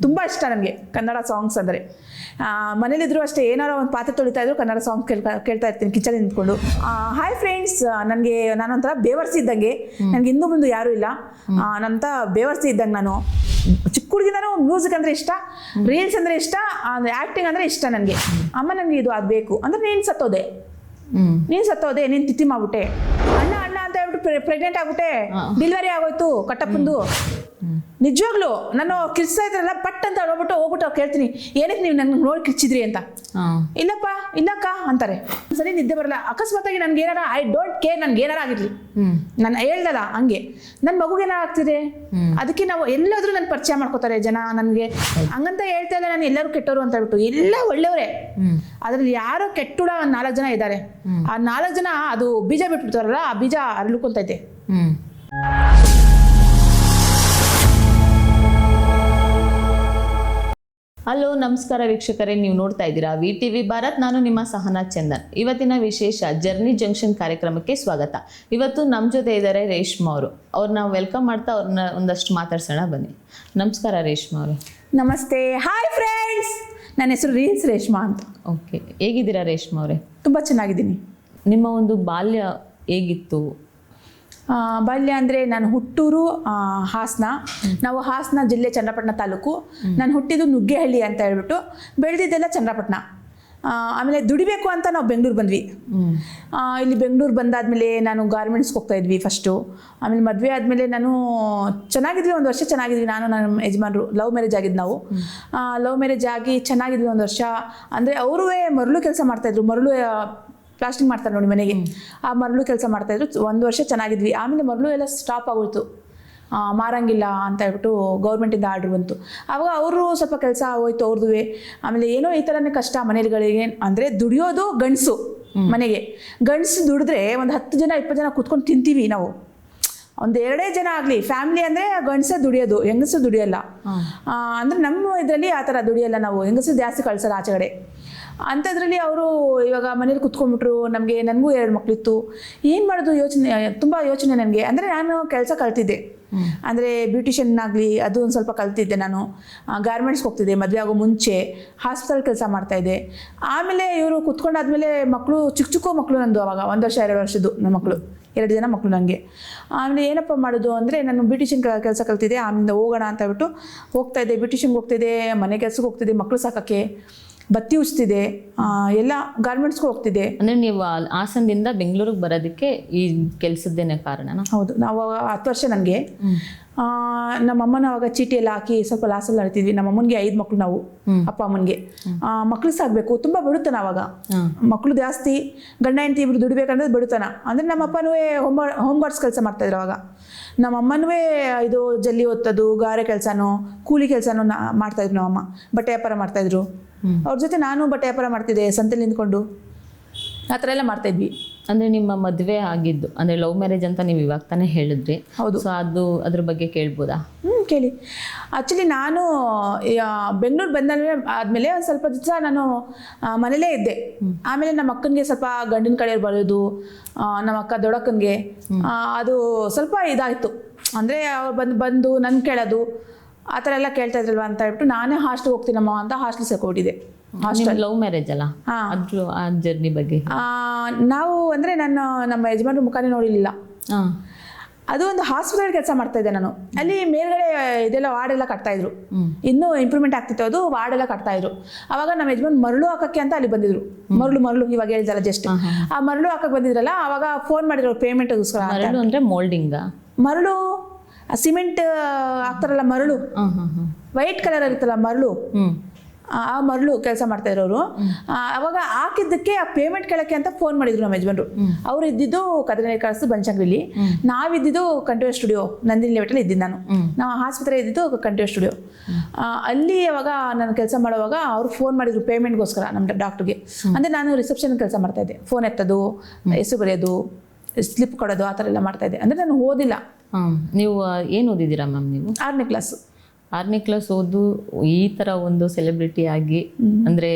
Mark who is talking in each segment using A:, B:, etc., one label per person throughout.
A: ತುಂಬ ಇಷ್ಟ ನನಗೆ ಕನ್ನಡ ಸಾಂಗ್ಸ್ ಅಂದರೆ. ಮನೇಲಿದ್ರು ಅಷ್ಟೇ, ಏನಾರೋ ಒಂದು ಪಾತ್ರೆ ತೊಳಿತಾ ಇದ್ರು ಕನ್ನಡ ಸಾಂಗ್ ಕೇಳ್ತಾ ಇರ್ತೀನಿ ಕಿಚನ್ ನಿಂತ್ಕೊಂಡು. ಹಾಯ್ ಫ್ರೆಂಡ್ಸ್, ನನಗೆ ನಾನೊಂಥರ ಬೇವರ್ಸಿ ಇದ್ದಂಗೆ. ನನಗೆ ಹಿಂದೂ ಮುಂದೆ ಯಾರೂ ಇಲ್ಲ, ನನ್ನಂಥ ಬೇವರ್ಸಿ ಇದ್ದಂಗೆ ನಾನು. ಚಿಕ್ಕ ಹುಡುಗಿನೂ ಮ್ಯೂಸಿಕ್ ಅಂದರೆ ಇಷ್ಟ, ರೀಲ್ಸ್ ಅಂದರೆ ಇಷ್ಟ, ಆ್ಯಕ್ಟಿಂಗ್ ಅಂದರೆ ಇಷ್ಟ ನನಗೆ. ಅಮ್ಮ ನನಗೆ ಇದು ಅದು ಬೇಕು ಅಂದರೆ ನೀನು ಸತ್ತೋದೆ, ನೀನು ತಿಥಿ ಮಾಡ್ಬಿಟ್ಟೆ, ಅಣ್ಣ ಅಣ್ಣ ಅಂತ ಹೇಳ್ಬಿಟ್ಟು ಪ್ರೆಗ್ನೆಂಟ್ ಆಗ್ಬಿಟ್ಟೆ, ಡೆಲಿವರಿ ಆಗೋಯ್ತು ಕಟ್ಟಪ್ಪಂದು. ನಿಜವಾಗ್ಲೂ ನಾನು ಕಿರ್ಚ್ತಾ ಇದ್ರಲ್ಲ, ಪಟ್ ಅಂತ ಹೋಗ್ಬಿಟ್ಟು ಕೇಳ್ತೀನಿ, ಏನಕ್ಕೆ ನೀವು ನನ್ನ ನೋಡಿ ಕಿರ್ಚಿದ್ರಿ ಅಂತ. ಇಲ್ಲಪ್ಪ ಇಲ್ಲಕ್ಕ ಅಂತಾರೆ. ಸರಿ ನಿದ್ದೆ ಬರಲ್ಲ, ಅಕಸ್ಮಾತಾಗಿ ನನ್ಗೆ ಏನಾರ, ಐ ಡೋಂಟ್ ಕೇರ್, ನನ್ಗೆ ಏನಾರ ಆಗಿರ್ಲಿ, ನಾನು ಹೇಳ್ದಲ್ಲ ಹಂಗೆ ನನ್ನ ಮಗುಗೆ ಏನಾರ ಆಗ್ತಿದೆ, ಅದಕ್ಕೆ ನಾವು ಎಲ್ಲಾದ್ರೂ ನನ್ನ ಪರಿಚಯ ಮಾಡ್ಕೋತಾರೆ ಜನ ನನಗೆ. ಹಂಗಂತ ಹೇಳ್ತಾ ಇಲ್ಲ ನಾನು ಎಲ್ಲರೂ ಕೆಟ್ಟವರು ಅಂತ ಹೇಳ್ಬಿಟ್ಟು, ಎಲ್ಲ ಒಳ್ಳೆಯವರೇ. ಅದ್ರಲ್ಲಿ ಯಾರೋ ಕೆಟ್ಟುಡ ಒಂದು 4 ಜನ ಇದ್ದಾರೆ. ಆ 4 ಜನ ಅದು ಬೀಜ ಬಿಟ್ಬಿಡ್ತಾರಲ್ಲ, ಆ ಬೀಜ ಅರಳುಕೊಂತೈತೆ.
B: ಹಲೋ ನಮಸ್ಕಾರ ವೀಕ್ಷಕರೇ, ನೀವು ನೋಡ್ತಾ ಇದ್ದೀರಾ VTV ಭಾರತ್. ನಾನು ನಿಮ್ಮ ಸಹನಾ ಚಂದನ್. ಇವತ್ತಿನ ವಿಶೇಷ ಜರ್ನಿ ಜಂಕ್ಷನ್ ಕಾರ್ಯಕ್ರಮಕ್ಕೆ ಸ್ವಾಗತ. ಇವತ್ತು ನಮ್ಮ ಜೊತೆ ಇದ್ದಾರೆ ರೇಷ್ಮಾ ಅವರು. ಅವ್ರನ್ನ ವೆಲ್ಕಮ್ ಮಾಡ್ತಾ ಅವ್ರನ್ನ ಒಂದಷ್ಟು ಮಾತಾಡ್ಸೋಣ ಬನ್ನಿ. ನಮಸ್ಕಾರ ರೇಷ್ಮಾ ಅವರು.
A: ನಮಸ್ತೆ, ಹಾಯ್ ಫ್ರೆಂಡ್ಸ್, ನನ್ನ ಹೆಸರು ರೀಲ್ಸ್ ರೇಷ್ಮಾ ಅಂತ.
B: ಓಕೆ, ಹೇಗಿದ್ದೀರಾ ರೇಷ್ಮಾ ಅವರೇ?
A: ತುಂಬ ಚೆನ್ನಾಗಿದ್ದೀನಿ.
B: ನಿಮ್ಮ ಒಂದು ಬಾಲ್ಯ ಹೇಗಿತ್ತು?
A: ಬಾಲ್ಯ ಅಂದರೆ ನಾನು ಹುಟ್ಟೂರು ಹಾಸನ. ನಾವು ಹಾಸನ ಜಿಲ್ಲೆ ಚನ್ನಪಟ್ಟಣ ತಾಲೂಕು. ನಾನು ಹುಟ್ಟಿದ್ದು ನುಗ್ಗೇಹಳ್ಳಿ ಅಂತ ಹೇಳ್ಬಿಟ್ಟು, ಬೆಳೆದಿದ್ದೆಲ್ಲ ಚನ್ನಪಟ್ಟಣ. ಆಮೇಲೆ ದುಡಿಬೇಕು ಅಂತ ನಾವು ಬೆಂಗಳೂರು ಬಂದ್ವಿ. ಇಲ್ಲಿ ಬೆಂಗಳೂರು ಬಂದಾದಮೇಲೆ ನಾನು ಗಾರ್ಮೆಂಟ್ಸ್ಗೆ ಹೋಗ್ತಾಯಿದ್ವಿ ಫಸ್ಟು. ಆಮೇಲೆ ಮದುವೆ ಆದಮೇಲೆ ನಾನು ಚೆನ್ನಾಗಿದ್ವಿ, 1 ವರ್ಷ ಚೆನ್ನಾಗಿದ್ವಿ. ನಾನು ನಮ್ಮ ಯಜಮಾನರು ಲವ್ ಮ್ಯಾರೇಜ್ ಆಗಿದ್ದು ನಾವು. ಲವ್ ಮ್ಯಾರೇಜ್ ಆಗಿ ಚೆನ್ನಾಗಿದ್ವಿ 1 ವರ್ಷ. ಅಂದರೆ ಅವರೂ ಮರಳು ಕೆಲಸ ಮಾಡ್ತಾಯಿದ್ರು, ಮರಳು ಪ್ಲಾಸ್ಟಿಂಗ್ ಮಾಡ್ತಾರೆ ನೋಡಿ ಮನೆಗೆ, ಆ ಮರಳು ಕೆಲಸ ಮಾಡ್ತಾಯಿದ್ರು. 1 ವರ್ಷ ಚೆನ್ನಾಗಿದ್ವಿ. ಆಮೇಲೆ ಮರಳು ಎಲ್ಲ ಸ್ಟಾಪ್ ಆಗೋಯ್ತು, ಮಾರಂಗಿಲ್ಲ ಅಂತ ಹೇಳ್ಬಿಟ್ಟು ಗೌರ್ಮೆಂಟಿಂದ ಆರ್ಡ್ರ್ ಬಂತು. ಆವಾಗ ಅವರು ಸ್ವಲ್ಪ ಕೆಲಸ ಹೋಯ್ತು ಅವ್ರದ್ದು. ಆಮೇಲೆ ಏನೋ ಈ ಥರನೇ ಕಷ್ಟ ಮನೆಗಳಿಗೆ. ಅಂದರೆ ದುಡಿಯೋದು ಗಂಡಸು, ಮನೆಗೆ ಗಂಡಸು ದುಡಿದ್ರೆ ಒಂದು 10 ಜನ 20 ಜನ ಕೂತ್ಕೊಂಡು ತಿಂತೀವಿ ನಾವು. ಒಂದು 2 ಜನ ಆಗಲಿ ಫ್ಯಾಮಿಲಿ ಅಂದರೆ ಗಂಡಸೇ ದುಡಿಯೋದು, ಹೆಂಗಸು ದುಡಿಯೋಲ್ಲ. ಅಂದರೆ ನಮ್ಮ ಇದರಲ್ಲಿ ಆ ಥರ ದುಡಿಯೋಲ್ಲ ನಾವು, ಹೆಂಗಸು ಜಾಸ್ತಿ ಕಳ್ಸಲ್ಲ ಆಚೆಗಡೆ. ಅಂಥದ್ರಲ್ಲಿ ಅವರು ಇವಾಗ ಮನೇಲಿ ಕುತ್ಕೊಂಡ್ಬಿಟ್ರು. ನನಗೂ 2 ಮಕ್ಕಳಿತ್ತು. ಏನು ಮಾಡೋದು ತುಂಬ ಯೋಚನೆ ನನಗೆ. ಅಂದರೆ ನಾನು ಕೆಲಸ ಕಲ್ತಿದ್ದೆ, ಅಂದರೆ ಬ್ಯೂಟಿಷಿಯನ್ ಆಗಲಿ ಅದು ಒಂದು ಸ್ವಲ್ಪ ಕಲ್ತಿದ್ದೆ ನಾನು. ಗಾರ್ಮೆಂಟ್ಸ್ಗೆ ಹೋಗ್ತಿದ್ದೆ ಮದುವೆ ಆಗೋ ಮುಂಚೆ, ಹಾಸ್ಪಿಟಲ್ ಕೆಲಸ ಮಾಡ್ತಾಯಿದ್ದೆ. ಆಮೇಲೆ ಇವರು ಕುತ್ಕೊಂಡಾದ್ಮೇಲೆ ಮಕ್ಕಳು ಚಿಕ್ಕ ಮಕ್ಕಳು ನಂದು. ಅವಾಗ 1 ವರ್ಷ 2 ವರ್ಷದ್ದು ನನ್ನ ಮಕ್ಕಳು, 2 ಜನ ಮಕ್ಕಳು ನನಗೆ. ಆಮೇಲೆ ಏನಪ್ಪ ಮಾಡೋದು ಅಂದರೆ ನಾನು ಬ್ಯೂಟಿಷಿಯನ್ ಕೆಲಸ ಕಲ್ತಿದ್ದೆ. ಆಮೇಲೆ ಹೋಗೋಣ ಅಂತ ಹೇಳ್ಬಿಟ್ಟು ಹೋಗ್ತಾಯಿದ್ದೆ, ಬ್ಯೂಟಿಷಿಯನ್ಗೆ ಹೋಗ್ತಿದ್ದೆ, ಮನೆ ಕೆಲಸಕ್ಕೆ ಹೋಗ್ತಿದ್ದೆ, ಮಕ್ಕಳು ಸಾಕೋಕ್ಕೆ ಬತ್ತಿ ಉಜ್ತಿದೆ, ಎಲ್ಲ ಗಾರ್ಮೆಂಟ್ಸ್ಗೂ ಹೋಗ್ತಿದ್ದೆ.
B: ಅಂದರೆ ನೀವು ಹಾಸನದಿಂದ ಬೆಂಗಳೂರಿಗೆ ಬರೋದಕ್ಕೆ ಈ ಕೆಲಸದ್ದೇನೆ ಕಾರಣನಾ?
A: ಹೌದು. ನಾವು 10 ವರ್ಷ ನನಗೆ. ನಮ್ಮಮ್ಮನ ಅವಾಗ ಚೀಟಿ ಎಲ್ಲ ಹಾಕಿ ಸ್ವಲ್ಪ ಲಾಸಲ್ಲಿ ನಡೀತಿದ್ವಿ. ನಮ್ಮಮ್ಮನಿಗೆ 5 ಮಕ್ಕಳು ನಾವು, ಅಪ್ಪ ಅಮ್ಮನಿಗೆ. ಮಕ್ಕಳು ಸಾಕಬೇಕು, ತುಂಬ ಬಡತನ ಅವಾಗ, ಮಕ್ಕಳು ಜಾಸ್ತಿ, ಗಂಡ ಹೆಂಡತಿ ಇಬ್ರು ದುಡಿಬೇಕಂದ್ರೆ ಬಡತನ. ಅಂದರೆ ನಮ್ಮಪ್ಪನೂ ಹೋಮ್ ಗಾರ್ಡ್ಸ್ ಕೆಲಸ ಮಾಡ್ತಾಯಿದ್ರು ಅವಾಗ. ನಮ್ಮಮ್ಮನೂ ಇದು ಜಲ್ಲಿ ಒತ್ತೋದು, ಗಾರೆ ಕೆಲಸನೋ ಕೂಲಿ ಕೆಲಸನೋ ಮಾಡ್ತಾಯಿದ್ರು. ನಮ್ಮಮ್ಮ ಬಟ್ಟೆ ವ್ಯಾಪಾರ ಮಾಡ್ತಾಯಿದ್ರು. ಅವ್ರ ಜೊತೆ ನಾನು ಬಟ್ಟೆ ವ್ಯಾಪಾರ ಮಾಡ್ತಿದ್ದೆ, ಸಂತೆಲಿ ನಿಂತ್ಕೊಂಡು ಆ ಥರ ಎಲ್ಲ ಮಾಡ್ತಾಯಿದ್ವಿ.
B: ಅಂದರೆ ನಿಮ್ಮ ಮದುವೆ ಆಗಿದ್ದು ಅಂದರೆ ಲವ್ ಮ್ಯಾರೇಜ್ ಅಂತ ನೀವು ಇವಾಗ ತಾನೇ ಹೇಳಿದ್ರಿ.
A: ಹೌದು.
B: ಸೊ ಅದ್ರ ಬಗ್ಗೆ ಕೇಳ್ಬೋದಾ?
A: ಕೇಳಿ. ಆ್ಯಕ್ಚುಲಿ ನಾನು ಬೆಂಗಳೂರು ಆದಮೇಲೆ ಒಂದು ಸ್ವಲ್ಪ ದಿವಸ ನಾನು ಮನೇಲೇ ಇದ್ದೆ. ಆಮೇಲೆ ನಮ್ಮ ಅಕ್ಕನಿಗೆ ಸ್ವಲ್ಪ ಗಂಡಿನ ಕಡೆಯವ್ರು ಬರೋದು, ನಮ್ಮ ಅಕ್ಕ ದೊಡ್ಡಕ್ಕನಿಗೆ ಅದು ಸ್ವಲ್ಪ ಇದಾಯಿತು. ಅಂದರೆ ಅವ್ರು ಬಂದು ನನ್ನ ಕೇಳೋದು ಆ ಥರ ಎಲ್ಲ ಕೇಳ್ತಾ ಇದ್ರಲ್ವ ಅಂತ ಹೇಳ್ಬಿಟ್ಟು ನಾನೇ ಹಾಸ್ಟೆಲ್ ಹೋಗ್ತೀನಮ್ಮ ಅಂತ ಹಾಸ್ಟೆಲ್ ಸೇರ್ಕೊಬಿಟ್ಟಿದೆ.
B: ಹಾಸ್ಟೆಲ್ ಲವ್ ಮ್ಯಾರೇಜ್ ಅಲ್ಲ? ಆ ಜರ್ನಿ ಬಗ್ಗೆ
A: ನಾವು ಅಂದರೆ ನಮ್ಮ ಯಜಮಾನ್ರ ಮುಖಾನೇ ನೋಡಿರಲಿಲ್ಲ. ಅದು ಒಂದು ಹಾಸ್ಪಿಟಲ್ ಕೆಲಸ ಮಾಡ್ತಾ ಇದ್ದೆ ನಾನು. ಅಲ್ಲಿ ಮೇಲ್ಗಡೆ ಇದೆಲ್ಲ ವಾರ್ಡೆಲ್ಲ ಕಟ್ತಾಯಿದ್ರು, ಇನ್ನೂ ಇಂಪ್ರೂವ್ಮೆಂಟ್ ಆಗ್ತಿತ್ತು. ಅದು ವಾರ್ಡೆಲ್ಲ ಕಟ್ತಾಯಿದ್ರು. ಆವಾಗ ನಮ್ಮ ಯಜಮಾನ್ ಮರಳು ಹಾಕೋಕ್ಕೆ ಅಂತ ಅಲ್ಲಿ ಬಂದಿದ್ರು. ಮರಳು ಇವಾಗ ಹೇಳಿದಲ್ಲ ಜಸ್ಟ್, ಆ ಮರಳು ಹಾಕಕ್ಕೆ ಬಂದಿದ್ರಲ್ಲ, ಆವಾಗ ಫೋನ್ ಮಾಡಿದ್ರು ಪೇಮೆಂಟ್ಗೋಸ್ಕರ.
B: ಮರಳು ಅಂದರೆ ಮೋಲ್ಡಿಂಗ? ಮರಳು
A: ಸಿಮೆಂಟ್ ಹಾಕ್ತಾರಲ್ಲ ಮರಳು, ವೈಟ್ ಕಲರ್ ಇರುತ್ತಲ್ಲ ಮರಳು, ಆ ಮರಳು ಕೆಲಸ ಮಾಡ್ತಾ ಇರೋರು. ಅವಾಗ ಹಾಕಿದ್ದಕ್ಕೆ ಆ ಪೇಮೆಂಟ್ ಕೇಳಕ್ಕೆ ಅಂತ ಫೋನ್ ಮಾಡಿದ್ರು ನಮ್ಮ ಯಜಮಾನ್ರು. ಅವ್ರು ಇದ್ದಿದ್ದು ಕದನೇ ಕಾಸು ಬನಶಂಕರಿಲಿ, ನಾವಿದ್ದಿದ್ದು ಕಂಠೀರವ ಸ್ಟುಡಿಯೋ ನಂದಿನಿ ಲೇಔಟಲ್ಲಿ ಇದ್ದಿದ್ದು ನಾನು. ನಾವು ಆಸ್ಪತ್ರೆ ಇದ್ದಿದ್ದು ಕಂಠೀರವ ಸ್ಟುಡಿಯೋ. ಅಲ್ಲಿ ಅವಾಗ ನಾನು ಕೆಲಸ ಮಾಡುವಾಗ ಅವ್ರು ಫೋನ್ ಮಾಡಿದ್ರು ಪೇಮೆಂಟ್ಗೋಸ್ಕರ ನಮ್ಮ ಡಾಕ್ಟ್ರಿಗೆ. ಅಂದರೆ ನಾನು ರಿಸೆಪ್ಷನ್ ಕೆಲಸ ಮಾಡ್ತಾಯಿದ್ದೆ, ಫೋನ್ ಎತ್ತೋದು, ಹೆಸರು ಬರೆಯೋದು, ಸ್ಲಿಪ್ ಕೊಡೋದು, ಆ ಥರ ಎಲ್ಲ ಮಾಡ್ತಾಯಿದ್ದೆ. ಅಂದರೆ ನಾನು ಓದಿಲ್ಲ.
B: ನೀವು ಏನು ಓದಿದ್ದೀರಾ ಮ್ಯಾಮ್? ನೀವು
A: 6ನೇ ಕ್ಲಾಸು.
B: 6ನೇ ಕ್ಲಾಸ್ ಓದು ಈ ಥರ ಒಂದು ಸೆಲೆಬ್ರಿಟಿ ಆಗಿ, ಅಂದರೆ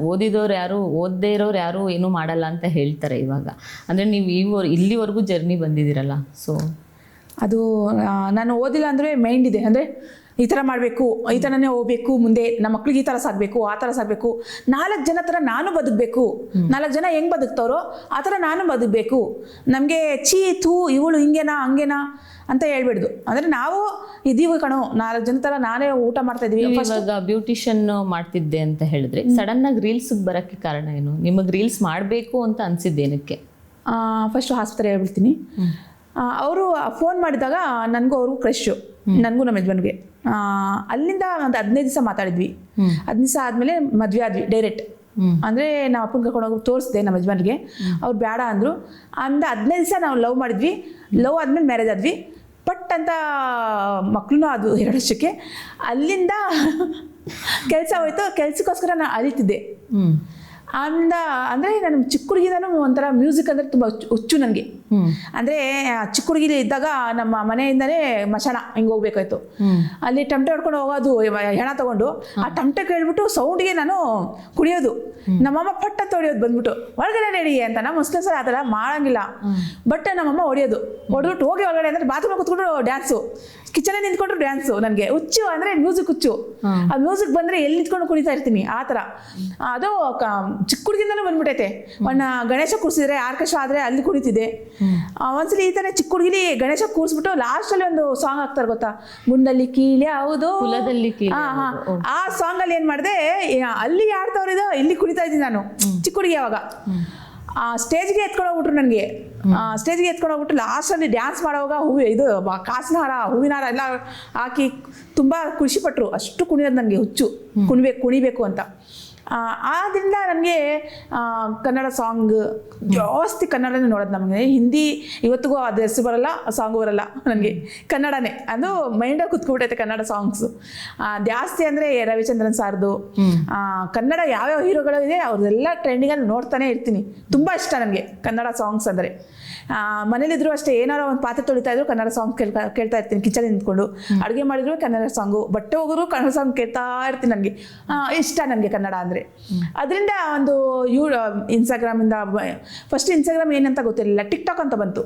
B: ಓದಿದವ್ರು ಯಾರು, ಓದದೇ ಇರೋರು ಯಾರು ಏನೂ ಮಾಡಲ್ಲ ಅಂತ ಹೇಳ್ತಾರೆ ಇವಾಗ. ಅಂದರೆ ನೀವು ಇಲ್ಲಿವರೆಗೂ ಜರ್ನಿ ಬಂದಿದ್ದೀರಲ್ಲ, ಸೊ
A: ಅದು ನಾನು ಓದಿಲ್ಲ ಅಂದರೆ ಮೈಂಡ್ ಇದೆ. ಅಂದರೆ ಈ ಥರ ಮಾಡಬೇಕು, ಈ ಥರನೇ ಹೋಗ್ಬೇಕು, ಮುಂದೆ ನಮ್ಮ ಮಕ್ಳಿಗೆ ಈ ಥರ ಸಾಗಬೇಕು, ಆ ಥರ ಸಾಗಬೇಕು, 4 ಜನ ಥರ ನಾನು ಬದುಕಬೇಕು, 4 ಜನ ಹೆಂಗೆ ಬದುಕ್ತಾರೋ ಆ ಥರ ನಾನು ಬದುಕಬೇಕು, ನಮಗೆ ಛೀ ಥೂ ಇವಳು ಹಿಂಗೇನಾ ಹಂಗೇನಾ ಅಂತ ಹೇಳ್ಬಿಡ್ದು. ಅಂದರೆ ನಾವು ಇದೀವಿ ಕಣೋ 4 ಜನ ಥರ ನಾನೇ ಊಟ ಮಾಡ್ತಾ ಇದೀವಿ.
B: ಇವಾಗ ಬ್ಯೂಟಿಷಿಯನ್ ಮಾಡ್ತಿದ್ದೆ ಅಂತ ಹೇಳಿದ್ರೆ ಸಡನ್ ಆಗಿ ರೀಲ್ಸ್ ಬರಕ್ಕೆ ಕಾರಣ ಏನು? ನಿಮಗೆ ರೀಲ್ಸ್ ಮಾಡಬೇಕು ಅಂತ ಅನ್ಸಿದ್ದೇನಕ್ಕೆ?
A: ಫಸ್ಟು ಆಸ್ಪತ್ರೆ ಹೇಳ್ಬಿಡ್ತೀನಿ. ಅವರು ಫೋನ್ ಮಾಡಿದಾಗ ನನಗೂ ಅವ್ರಿಗೂ ಕ್ರಶ್ಶು, ನನಗೂ ನಮ್ಮ ಯಜಮಾನ್ಗೆ. ಅಲ್ಲಿಂದ ಒಂದು 15 ದಿವಸ ಮಾತಾಡಿದ್ವಿ. 15 ದಿವಸ ಆದಮೇಲೆ ಮದುವೆ ಆದ್ವಿ ಡೈರೆಕ್ಟ್. ಅಂದರೆ ನಾವು ಅಪ್ಪನ ಕರ್ಕೊಂಡೋಗಿ ತೋರಿಸ್ದೆ ನಮ್ಮ ಯಜಮಾನ್ಗೆ, ಅವ್ರು ಬೇಡ ಅಂದರು. ಅಂದ 15 ದಿವಸ ನಾವು ಲವ್ ಮಾಡಿದ್ವಿ. ಲವ್ ಆದಮೇಲೆ ಮ್ಯಾರೇಜ್ ಆದ್ವಿ. ಪಟ್ ಅಂತ ಮಕ್ಕಳು ಅದು 2 ವರ್ಷಕ್ಕೆ. ಅಲ್ಲಿಂದ ಕೆಲಸ ಹೋಯ್ತು. ಕೆಲಸಕ್ಕೋಸ್ಕರ ನಾನು ಅಲಿತಿದ್ದೆ. ಅಂದರೆ ನಾನು ಚಿಕ್ಕ ಹುಡುಗಿದಾನು ಒಂಥರ ಮ್ಯೂಸಿಕ್ ಅಂದರೆ ತುಂಬ ಹುಚ್ಚು ನನಗೆ. ಅಂದರೆ ಚಿಕ್ಕ ಹುಡುಗಿಲಿ ಇದ್ದಾಗ ನಮ್ಮ ಮನೆಯಿಂದನೇ ಮಶಾಣ ಹಿಂಗೆ ಹೋಗ್ಬೇಕಾಯ್ತು. ಅಲ್ಲಿ ಟಮಟೆ ಹೊಡ್ಕೊಂಡು ಹೋಗೋದು ಹೆಣ ತಗೊಂಡು, ಆ ಟಮಟೆ ಕೇಳ್ಬಿಟ್ಟು ಸೌಂಡ್ಗೆ ನಾನು ಕುಡಿಯೋದು. ನಮ್ಮಮ್ಮ ಪಟ್ಟ ಹೊಡಿಯೋದು ಬಂದ್ಬಿಟ್ಟು, ಒಳಗಡೆ ನಡಿ ಅಂತ. ನಮ್ಮ ಮುಸ್ಲಿಮ್ಸರು ಆ ಥರ ಮಾಡೋಂಗಿಲ್ಲ. ಬಟ್ ನಮ್ಮಮ್ಮ ಹೊಡಿಯೋದು. ಹೊಡೆದ್ಬಿಟ್ಟು ಹೋಗಿ ಒಳಗಡೆ ಅಂದರೆ ಬಾತ್ರೂಮ್ ಕೂತ್ಕೊಂಡು ಡ್ಯಾನ್ಸು, ಕಿಚನ್ ನಿಂತ್ಕೊಂಡ್ರು ಡ್ಯಾನ್ಸು. ನನಗೆ ಹುಚ್ಚು ಅಂದರೆ ಮ್ಯೂಸಿಕ್ ಹುಚ್ಚು. ಆ ಮ್ಯೂಸಿಕ್ ಬಂದರೆ ಎಲ್ಲಿ ನಿಂತ್ಕೊಂಡು ಕುಣಿತಾ ಇರ್ತೀನಿ ಆ ಥರ. ಅದು ಚಿಕ್ಕ ಹುಡುಗಿಂದನೂ ಬಂದ್ಬಿಟ್ಟೈತೆ. ಗಣೇಶ ಕೂರಿಸಿದ್ರೆ ಆರ್ಕೆಸ್ಟ್ರಾ ಆದರೆ ಅಲ್ಲಿ ಕುಣಿತಿದ್ದೆ. ಒಂದ್ಸಲಿ ಈ ಥರ ಚಿಕ್ಕ ಹುಡುಗಿಲಿ ಗಣೇಶ ಕೂರಿಸ್ಬಿಟ್ಟು ಲಾಸ್ಟಲ್ಲಿ ಒಂದು ಸಾಂಗ್ ಹಾಕ್ತಾರೆ ಗೊತ್ತಾ, ಗುಂಡಲ್ಲಿ ಕೀಳೆ ಹೌದು
B: ಕುಲದಲ್ಲಿ
A: ಆ ಸಾಂಗಲ್ಲಿ ಏನು ಮಾಡಿದೆ, ಅಲ್ಲಿ ಆಡ್ತವ್ರಿದೋ ಇಲ್ಲಿ ಕುಣಿತಾ ಇದ್ದೀನಿ ನಾನು ಚಿಕ್ಕ ಹುಡುಗಿ. ಅವಾಗ ಸ್ಟೇಜ್ಗೆ ಎತ್ಕೊಂಡು ಹೋಗ್ಬಿಟ್ರು ನನಗೆ. ಸ್ಟೇಜ್ಗೆ ಎತ್ಕೊಂಡು ಹೋಗ್ಬಿಟ್ಟು ಲಾಸ್ಟಲ್ಲಿ ಡ್ಯಾನ್ಸ್ ಮಾಡೋವಾಗ ಇದು ಕಾಸಿನ ಹಾರ ಹೂವಿನ ಹಾರ ಎಲ್ಲ ಹಾಕಿ ತುಂಬ ಖುಷಿಪಟ್ಟರು. ಅಷ್ಟು ಕುಣಿಯೋದು ನನಗೆ ಹುಚ್ಚು, ಕುಣಿಬೇಕು ಅಂತ. ಆದ್ದರಿಂದ ನನಗೆ ಕನ್ನಡ ಸಾಂಗ್ ಜಾಸ್ತಿ ಕನ್ನಡನೇ ನೋಡೋದು. ನಮಗೆ ಹಿಂದಿ ಇವತ್ತಿಗೂ ಅದು ಹೆಸರು ಬರಲ್ಲ, ಸಾಂಗು ಬರಲ್ಲ ನನಗೆ. ಕನ್ನಡನೇ ಅದು ಮೈಂಡಲ್ಲಿ ಕುತ್ಕೊಬಿಟ್ಟೈತೆ ಕನ್ನಡ ಸಾಂಗ್ಸು ಜಾಸ್ತಿ. ಅಂದರೆ ರವಿಚಂದ್ರನ್ ಸಾರ್ದು ಕನ್ನಡ ಯಾವ್ಯಾವ ಹೀರೋಗಳು ಇದೆ ಅವ್ರದ್ದೆಲ್ಲ ಟ್ರೆಂಡಿಂಗಲ್ಲಿ ನೋಡ್ತಾನೆ ಇರ್ತೀನಿ. ತುಂಬ ಇಷ್ಟ ನನಗೆ ಕನ್ನಡ ಸಾಂಗ್ಸ್ ಅಂದರೆ. ಮನೇಲಿದ್ರು ಅಷ್ಟೇ, ಏನಾರೋ ಒಂದು ಪಾತ್ರೆ ತೊಳಿತಾ ಇದ್ರು ಕನ್ನಡ ಸಾಂಗ್ ಕೇಳ್ತಾ ಇರ್ತೀನಿ. ಕಿಚನ್ ನಿಂತ್ಕೊಂಡು ಅಡುಗೆ ಮಾಡಿದ್ರು ಕನ್ನಡ ಸಾಂಗು, ಬಟ್ಟೆ ಹೋಗೋರು ಕನ್ನಡ ಸಾಂಗ್ ಕೇಳ್ತಾ ಇರ್ತೀನಿ. ನನಗೆ ಇಷ್ಟ ನನಗೆ ಕನ್ನಡ ಅಂದರೆ. ಅದರಿಂದ ಒಂದು ಇನ್ಸ್ಟಾಗ್ರಾಮಿಂದ ಫಸ್ಟ್ ಇನ್ಸ್ಟಾಗ್ರಾಮ್ ಏನಂತ ಗೊತ್ತಿರಲಿಲ್ಲ, ಟಿಕ್ಟಾಕ್ ಅಂತ ಬಂತು.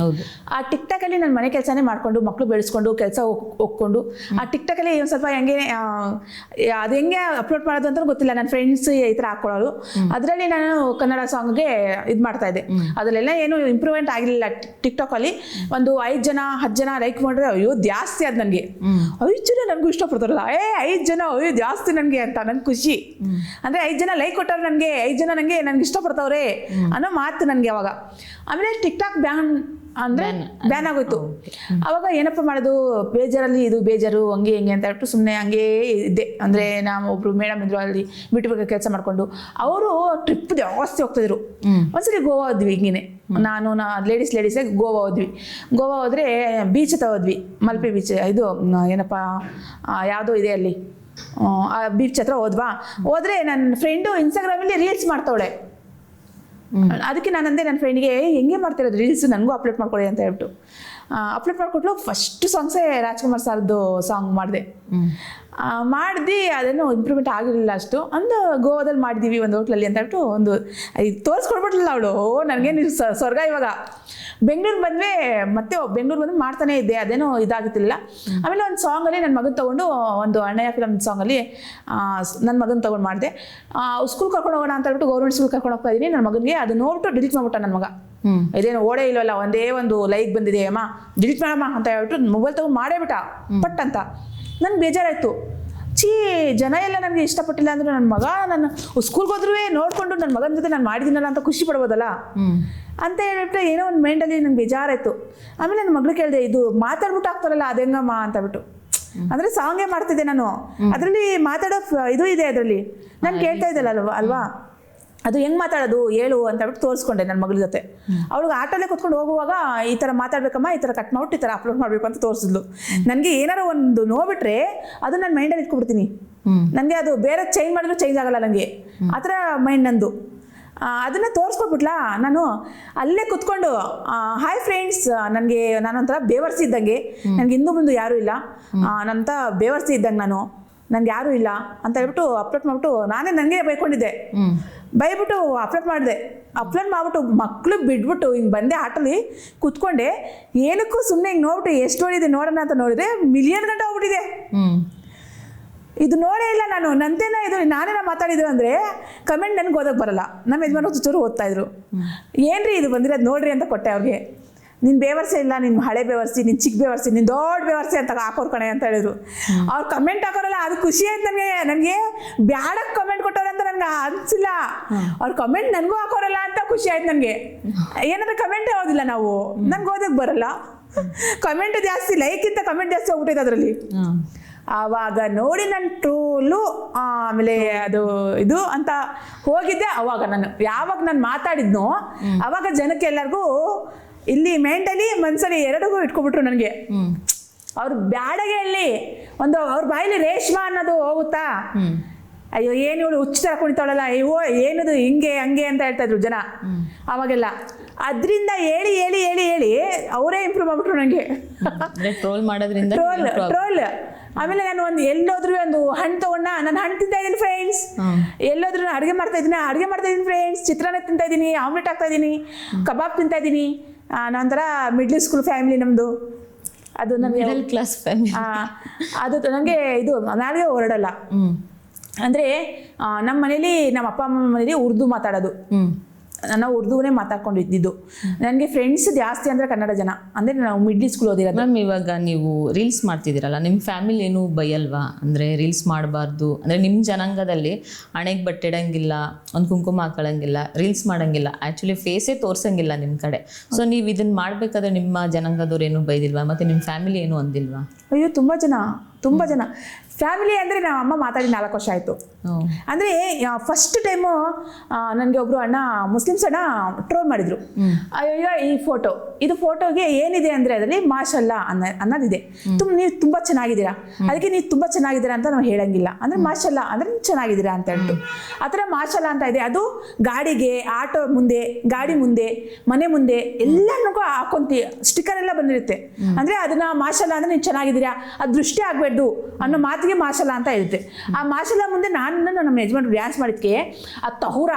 B: ಹೌದು.
A: ಆ ಟಿಕ್ಟಾಕಲ್ಲಿ ನಾನು ಮನೆ ಕೆಲಸನೇ ಮಾಡಿಕೊಂಡು ಮಕ್ಕಳು ಬೆಳೆಸ್ಕೊಂಡು ಕೆಲಸ ಹೋಗ್ಕೊಂಡು ಆ ಟಿಕ್ಟಾಕಲ್ಲಿ ಒಂದು ಸ್ವಲ್ಪ ಹೆಂಗೆ ಅದು ಹೆಂಗೆ ಅಪ್ಲೋಡ್ ಮಾಡೋದು ಅಂತ ಗೊತ್ತಿಲ್ಲ. ನನ್ನ ಫ್ರೆಂಡ್ಸ್ ಈ ಥರ ಹಾಕ್ಕೊಳ್ಳೋರು. ಅದರಲ್ಲಿ ನಾನು ಕನ್ನಡ ಸಾಂಗ್ಗೆ ಇದು ಮಾಡ್ತಾ ಇದ್ದೆ. ಅದರಲ್ಲೆಲ್ಲ ಏನು ಇಂಪ್ರೂವ್ಮೆಂಟ್ ಆಗಿರಲಿಲ್ಲ. ಟಿಕ್ಟಾಕಲ್ಲಿ ಒಂದು 5 ಜನ 10 ಜನ ಲೈಕ್ ಮಾಡಿದ್ರೆ ಅಯ್ಯೋ ಜಾಸ್ತಿ ಅದು ನನಗೆ. 5 ಜನ ನನಗೂ ಇಷ್ಟಪಡ್ತಾರಲ್ಲ, 5 ಜನ ಅಯ್ಯೋ ಜಾಸ್ತಿ ನನಗೆ ಅಂತ ನಂಗೆ ಖುಷಿ. ಅಂದರೆ 5 ಜನ ಲೈಕ್ ಕೊಟ್ಟವ್ರು ನನಗೆ, 5 ಜನ ನನಗೆ ಇಷ್ಟಪಡ್ತವ್ರೆ ಅನ್ನೋ ಮಾತು ನನಗೆ ಅವಾಗ. ಆಮೇಲೆ ಟಿಕ್ಟಾಕ್ ಬ್ಯಾನ್ ಆಗೋಯ್ತು. ಅವಾಗ ಏನಪ್ಪ ಮಾಡೋದು, ಬೇಜಾರಲ್ಲಿ ಇದು ಬೇಜಾರು ಹಂಗೆ ಹಿಂಗೆ ಅಂತ ಹೇಳ್ಬಿಟ್ಟು ಸುಮ್ಮನೆ ಹಂಗೇ ಇದ್ದೆ. ಅಂದರೆ ನಾವು ಒಬ್ರು ಮೇಡಮ್ ಇದ್ರು, ಅಲ್ಲಿ ಬಿಟ್ಟು ಬಗ್ಗೆ ಕೆಲಸ ಮಾಡಿಕೊಂಡು ಅವರು ಟ್ರಿಪ್ ಜಾಸ್ತಿ ಹೋಗ್ತಿದ್ರು. ಒಂದ್ಸರಿ ಗೋವಾ ಹೋದ್ವಿ. ಹಿಂಗೇನೆ ನಾನು ಲೇಡೀಸೇ ಗೋವಾ ಹೋದ್ವಿ. ಗೋವಾ ಹೋದರೆ ಬೀಚ್ ಹತ್ರ ಹೋದ್ವಿ, ಮಲ್ಪೆ ಬೀಚ್. ಇದು ಏನಪ್ಪ ಯಾವುದೋ ಇದೆ ಅಲ್ಲಿ, ಆ ಬೀಚ್ ಹತ್ರ ಹೋದ್ರೆ ನನ್ನ ಫ್ರೆಂಡು ಇನ್ಸ್ಟಾಗ್ರಾಮಲ್ಲಿ ರೀಲ್ಸ್ ಮಾಡ್ತಾವಳೆ. ಅದಕ್ಕೆ ನಾನಂದೆ ನನ್ನ ಫ್ರೆಂಡಿಗೆ, ಹೆಂಗೆ ಮಾಡ್ತಿರೋದು ರೀಲ್ಸ್, ನನಗೂ ಅಪ್ಲೋಡ್ ಮಾಡ್ಕೊಳ್ಳಿ ಅಂತ ಹೇಳ್ಬಿಟ್ಟು ಅಪ್ಲೋಡ್ ಮಾಡಿಕೊಟ್ಲು. ಫಸ್ಟ್ ಸಾಂಗ್ಸೇ ರಾಜ್ಕುಮಾರ್ ಸರ್ದು ಸಾಂಗ್ ಮಾಡಿದೆ. ಅದೇನೋ ಇಂಪ್ರೂವ್ಮೆಂಟ್ ಆಗಿರಲಿಲ್ಲ ಅಷ್ಟು. ಗೋವಾದಲ್ಲಿ ಮಾಡಿದ್ದೀವಿ ಒಂದು ಹೋಟ್ಲಲ್ಲಿ ಅಂತ ಹೇಳ್ಬಿಟ್ಟು ಒಂದು ತೋರಿಸ್ಕೊಡ್ಬಿಟ್ಲಿಲ್ಲ ಅವಳು. ನನಗೇನು ಸ್ವರ್ಗ. ಇವಾಗ ಬೆಂಗಳೂರು ಬಂದರೆ ಮತ್ತೆ ಬೆಂಗಳೂರು ಬಂದು ಮಾಡ್ತಾನೆ ಇದ್ದೆ, ಅದೇನೋ ಇದಾಗುತ್ತಿಲ್ಲ. ಆಮೇಲೆ ಒಂದು ಸಾಂಗಲ್ಲಿ ನನ್ನ ಮಗನ ತೊಗೊಂಡು, ಒಂದು ಅಣ್ಣಯ್ಯ ಫಿಲಮ್ ಸಾಂಗಲ್ಲಿ ನನ್ನ ಮಗನ ತೊಗೊಂಡು ಮಾಡಿದೆ. ಸ್ಕೂಲ್ ಕರ್ಕೊಂಡು ಹೋಗೋಣ ಅಂತ ಹೇಳ್ಬಿಟ್ಟು ಗೌರ್ಮೆಂಟ್ ಸ್ಕೂಲ್ ಕರ್ಕೊಂಡು ಹೋಗ್ತಾ ಇದ್ದೀನಿ ನನ್ನ ಮಗನಿಗೆ. ಅದು ನೋಡ್ಬಿಟ್ಟು ಡಿಲೀಟ್ ಮಾಡ್ಬಿಟ್ಟ ನನ್ನ ಮಗ. ಇದೇನು ಓಡೇ ಇಲ್ವಲ್ಲ, ಒಂದೇ ಒಂದು ಲೈಕ್ ಬಂದಿದೆ ಅಮ್ಮ, ಡಿಲೀಟ್ ಮಾಡಮ್ಮ ಅಂತ ಹೇಳ್ಬಿಟ್ಟು ಮೊಬೈಲ್ ತೊಗೊಂಡು ಮಾಡೇ ಬಿಟ್ಟ ಪಟ್ ಅಂತ. ನನ್ಗೆ ಬೇಜಾರಾಯಿತು. ಜನ ಎಲ್ಲ ನನಗೆ ಇಷ್ಟಪಟ್ಟಿಲ್ಲ ಅಂದರೂ ನನ್ನ ಮಗ ನನ್ನ ಸ್ಕೂಲ್ಗೆ ಹೋದ್ರೂ ನೋಡಿಕೊಂಡು ನನ್ನ ಮಗನ ಜೊತೆ ನಾನು ಮಾಡಿದ್ದೀನಲ್ಲ ಅಂತ ಖುಷಿ ಪಡ್ಬೋದಲ್ಲ ಅಂತ ಹೇಳ್ಬಿಟ್ಟು ಏನೋ ಒಂದು ಮೈಂಡಲ್ಲಿ ನಂಗೆ ಬೇಜಾರಾಯಿತು. ಆಮೇಲೆ ನನ್ನ ಮಗಳು ಕೇಳಿದೆ, ಇದು ಮಾತಾಡ್ಬಿಟ್ಟು ಆಗ್ತಾರಲ್ಲ ಅದೆಂಗಮ್ಮ ಅಂತ ಬಿಟ್ಟು. ಅಂದರೆ ಸಾಂಗೇ ಮಾಡ್ತಿದ್ದೆ ನಾನು, ಅದರಲ್ಲಿ ಮಾತಾಡೋ ಇದು ಇದೆ ಅದರಲ್ಲಿ. ನಾನು ಕೇಳ್ತಾ ಇದ್ದಲ್ಲ ಅಲ್ವಾ, ಅದು ಹೆಂಗೆ ಮಾತಾಡೋದು ಹೇಳು ಅಂತ ಹೇಳ್ಬಿಟ್ಟು ತೋರಿಸ್ಕೊಂಡೆ ನನ್ನ ಮಗಳ ಜೊತೆ. ಅವಳಿಗೆ ಆಟೋಲ್ಲೇ ಕೂತ್ಕೊಂಡು ಹೋಗುವಾಗ ಈ ಥರ ಮಾತಾಡ್ಬೇಕಮ್ಮ, ಈ ಥರ ಕಟ್ ಮಾಡ್ಬಿಟ್ಟು ಈ ಥರ ಅಪ್ಲೋಡ್ ಮಾಡಬೇಕು ಅಂತ ತೋರಿಸಿದ್ಲು. ನನಗೆ ಏನಾರೋ ಒಂದು ನೋಡ್ಬಿಟ್ರೆ ಅದು ನನ್ನ ಮೈಂಡಲ್ಲಿ ಇಟ್ಕೊಬಿಡ್ತೀನಿ. ನನಗೆ ಅದು ಬೇರೆ ಚೇಂಜ್ ಮಾಡಿದ್ರು ಚೇಂಜ್ ಆಗಲ್ಲ ನನಗೆ, ಆ ಥರ ಮೈಂಡ್ ನಂದು. ಅದನ್ನು ತೋರಿಸ್ಕೊಟ್ಬಿಟ್ಲಾ. ನಾನು ಅಲ್ಲೇ ಕುತ್ಕೊಂಡು ಹಾಯ್ ಫ್ರೆಂಡ್ಸ್, ನನಗೆ ನಾನೊಂಥರ ಬೇವರ್ಸಿ ಇದ್ದಂಗೆ, ನನಗೆ ಹಿಂದೂ ಮುಂದೆ ಯಾರೂ ಇಲ್ಲ, ನನ್ನಂಥ ಬೇವರ್ಸಿ ಇದ್ದಂಗೆ ನಾನು ನನಗೆ ಯಾರೂ ಇಲ್ಲ ಅಂತ ಹೇಳ್ಬಿಟ್ಟು ಅಪ್ಲೋಡ್ ಮಾಡಿಬಿಟ್ಟು ನಾನೇ ನನಗೆ ಬೈಕೊಂಡಿದ್ದೆ. ಬೈಬಿಟ್ಟು ಅಪ್ಲೋಡ್ ಮಾಡಿದೆ. ಅಪ್ಲೋಡ್ ಮಾಡಿಬಿಟ್ಟು ಮಕ್ಕಳು ಬಿಟ್ಬಿಟ್ಟು ಹಿಂಗೆ ಬಂದೆ ಆಟೋಲಿ ಕೂತ್ಕೊಂಡೆ. ಏನಕ್ಕೂ ಸುಮ್ಮನೆ ಹಿಂಗೆ ನೋಡ್ಬಿಟ್ಟು ಎಷ್ಟು ನೋಡಿದೆ ನೋಡೋಣ ಅಂತ ನೋಡಿದ್ರೆ ಮಿಲಿಯನ್ ಗಂಟೆ ಹೋಗ್ಬಿಟ್ಟಿದೆ. ಇದು ನೋಡೇ ಇಲ್ಲ ನಾನು. ನಂತೇನ ಇದು ನಾನೇನ ಮಾತಾಡಿದ್ರು ಅಂದರೆ ಕಮೆಂಟ್ ನನಗೆ ಓದೋಕ್ಕೆ ಬರಲ್ಲ. ನಮ್ಮ ಯಜಮಾನ ಚೂರು ಓದ್ತಾಯಿದ್ರು. ಏನ್ರಿ ಇದು ಬಂದಿರೋದು ನೋಡ್ರಿ ಅಂತ ಕೊಟ್ಟೆ ಅವ್ರಿಗೆ. ನಿನ್ನ ಬೇವರ್ಸೆ ಇಲ್ಲ, ನಿನ್ನ ಹಳೆ ಬೇವರ್ಸಿ, ನಿನ್ನ ಚಿಕ್ಕ ಬೇವರ್ಸಿ, ನಿನ್ನ ದೊಡ್ಡ ಬೇವರ್ಸಿ ಅಂತ ಹಾಕೋರು ಕಣೆ ಅಂತ ಹೇಳಿದ್ರು. ಅವ್ರು ಕಮೆಂಟ್ ಹಾಕೋರಲ್ಲ, ಅದು ಖುಷಿ ಆಯ್ತು ನನಗೆ ಬ್ಯಾಡಕ್ಕೆ ಕಮೆಂಟ್ ಕೊಟ್ಟವ್ರೆ ಅಂತ ನನಗೆ ಅನಿಸಿಲ್ಲ. ಅವ್ರ ಕಮೆಂಟ್ ನನಗೂ ಹಾಕೋರಲ್ಲ ಅಂತ ಖುಷಿ ಆಯ್ತು ನನಗೆ. ಏನಾದ್ರೆ ಕಮೆಂಟೇ ಓದಿಲ್ಲ ನಾವು, ನನಗೆ ಓದೋಕ್ಕೆ ಬರಲ್ಲ. ಕಮೆಂಟ್ ಜಾಸ್ತಿ, ಲೈಕ್ಗಿಂತ ಕಮೆಂಟ್ ಜಾಸ್ತಿ ಹೋಗ್ಬಿಟ್ಟಿದೆ ಅದರಲ್ಲಿ. ಆವಾಗ ನೋಡಿ ನನ್ನ ಟ್ರೋಲು ಆಮೇಲೆ ಅದು ಇದು ಅಂತ ಹೋಗಿದ್ದೆ. ಅವಾಗ ಯಾವಾಗ ನಾನು ಮಾತಾಡಿದ್ನೋ ಅವಾಗ ಜನಕ್ಕೆ ಎಲ್ಲರಿಗೂ ಇಲ್ಲಿ ಮೆಂಟಲಿ ಮನ್ಸಲ್ಲಿ ಎರಡಿಗೂ ಇಟ್ಕೊಬಿಟ್ರು ನನಗೆ. ಅವ್ರು ಬ್ಯಾಡಗೆ ಹೇಳಿ ಒಂದು ಅವ್ರ ಬಾಯಲ್ಲಿ ರೇಷ್ಮಾ ಅನ್ನೋದು ಹೋಗುತ್ತಾ, ಅಯ್ಯೋ ಏನು ಇವಳು ಹುಚ್ಚ ಥರ ಕುಣಿತಾಳಲ್ಲ, ಅಯ್ಯೋ ಏನದು ಹಿಂಗೆ ಹಂಗೆ ಅಂತ ಹೇಳ್ತಾ ಇದ್ರು ಜನ ಅವಾಗೆಲ್ಲ. ಅದರಿಂದ ಹೇಳಿ ಹೇಳಿ ಹೇಳಿ ಹೇಳಿ ಅವರೇ ಇಂಪ್ರೂವ್ ಮಾಡ್ಬಿಟ್ರು ನನಗೆ.
B: ಟ್ರೋಲ್ ಮಾಡೋದ್ರಿಂದ
A: ಟ್ರೋಲ್. ಆಮೇಲೆ ನಾನು ಎಲ್ಲೋದ್ರೂ ಒಂದು ಹಣ್ಣು ತಗೊಂಡ, ನಾನು ಹಣ್ಣು ತಿಂತಾ ಇದ್ದೀನಿ ಫ್ರೆಂಡ್ಸ್, ಎಲ್ಲೋದ್ರೂ ಅಡುಗೆ ಮಾಡ್ತಾ ಇದ್ದೀನಿ ಫ್ರೆಂಡ್ಸ್, ಚಿತ್ರಾನ್ನ ತಿಂತಾ ಇದ್ದೀನಿ, ಆಮ್ಲೆಟ್ ಹಾಕ್ತಾ ಇದ್ದೀನಿ, ಕಬಾಬ್ ತಿಂತಾ ಇದ್ದೀನಿ. ನಂತರ ಮಿಡ್ಲ್ ಸ್ಕೂಲ್ ಫ್ಯಾಮಿಲಿ ನಮ್ಮದು, ಅದು ನಮಗೆ
B: ಮಿಡಲ್ ಕ್ಲಾಸ್ ಫ್ಯಾಮಿಲಿ.
A: ಅದು ನನಗೆ ಇದು ನಾಲ್ಗೆ ಹೊರಡಲ್ಲ. ಅಂದರೆ ನಮ್ಮ ಮನೇಲಿ ನಮ್ಮ ಅಪ್ಪ ಅಮ್ಮ ಮನೇಲಿ ಉರ್ದು ಮಾತಾಡೋದು, ನಾವು ಉರ್ದುವೇ ಮಾತಾಡ್ಕೊಂಡಿದ್ದು. ನನಗೆ ಫ್ರೆಂಡ್ಸ್ ಜಾಸ್ತಿ ಅಂದರೆ ಕನ್ನಡ ಜನ. ಅಂದರೆ ನಾವು ಮಿಡ್ಲ್ ಸ್ಕೂಲ್ ಓದಿರೋದು.
B: ಮ್ಯಾಮ್, ಇವಾಗ ನೀವು ರೀಲ್ಸ್ ಮಾಡ್ತಿದ್ದೀರಲ್ಲ, ನಿಮ್ಮ ಫ್ಯಾಮಿಲಿ ಏನು ಬೈಯಲ್ವಾ? ಅಂದರೆ ರೀಲ್ಸ್ ಮಾಡಬಾರ್ದು ಅಂದರೆ ನಿಮ್ಮ ಜನಾಂಗದಲ್ಲಿ ಹಣೆಗೆ ಬಟ್ಟೆ ಇಡಂಗಿಲ್ಲ, ಒಂದು ಕುಂಕುಮ ಹಾಕೊಳ್ಳಂಗಿಲ್ಲ, ರೀಲ್ಸ್ ಮಾಡೋಂಗಿಲ್ಲ, ಆ್ಯಕ್ಚುಲಿ ಫೇಸೇ ತೋರ್ಸಂಗಿಲ್ಲ ನಿಮ್ಮ ಕಡೆ. ಸೊ ನೀವು ಇದನ್ನು ಮಾಡಬೇಕಾದ್ರೆ ನಿಮ್ಮ ಜನಾಂಗದವ್ರು ಏನೂ ಬೈದಿಲ್ವಾ? ಮತ್ತು ನಿಮ್ಮ ಫ್ಯಾಮಿಲಿ ಏನೂ ಅಂದಿಲ್ವಾ?
A: ಅಯ್ಯೋ ತುಂಬ ಜನ ಫ್ಯಾಮಿಲಿ ಅಂದರೆ ನಮ್ಮ ಅಮ್ಮ ಮಾತಾಡಿ 4 ವರ್ಷ ಆಯಿತು. ಅಂದರೆ ಫಸ್ಟ್ ಟೈಮು ನನಗೆ ಒಬ್ಬರು ಅಣ್ಣ, ಮುಸ್ಲಿಮ್ಸ್ ಅಣ್ಣ ಟ್ರೋಲ್ ಮಾಡಿದರು. ಅಯ್ಯೋ ಇದು ಫೋಟೋಗೆ ಏನಿದೆ ಅಂದರೆ ಅದರಲ್ಲಿ ಮಾಷಲ್ಲ ಅನ್ನೋದಿದೆ. ನೀವು ತುಂಬ ಚೆನ್ನಾಗಿದ್ದೀರಾ, ಅದಕ್ಕೆ ನೀವು ತುಂಬ ಚೆನ್ನಾಗಿದ್ದೀರಾ ಅಂತ ನಾವು ಹೇಳಂಗಿಲ್ಲ. ಅಂದರೆ ಮಾಷಲ್ಲ ಅಂದರೆ ನೀವು ಚೆನ್ನಾಗಿದ್ದೀರಾ ಅಂತ ಹೇಳ್ತು. ಆ ಥರ ಮಾಷಲ್ಲ ಅಂತ ಇದೆ. ಅದು ಗಾಡಿಗೆ, ಆಟೋ ಮುಂದೆ, ಗಾಡಿ ಮುಂದೆ, ಮನೆ ಮುಂದೆ ಎಲ್ಲನಕ್ಕೂ ಹಾಕೊಂತೀವಿ. ಸ್ಟಿಕ್ಕರ್ ಎಲ್ಲ ಬಂದಿರುತ್ತೆ. ಅಂದರೆ ಅದನ್ನ ಮಾಷಲ್ಲ ಅಂದರೆ ನೀವು ಚೆನ್ನಾಗಿದ್ದೀರಾ, ಅದು ದೃಷ್ಟಿ ಆಗಬಾರ್ದು ಅನ್ನೋ ಮಾತಿಗೆ ಮಾಷಲ್ಲ ಅಂತ ಇರುತ್ತೆ. ಆ ಮಾಷಲ್ಲ ಮುಂದೆ ನಾನು ನಮ್ಮ ಯಜಮಾನ್ರು ಡ್ಯಾನ್ಸ್ ಮಾಡಿದ್ಕೆ ಆ ತಹುರ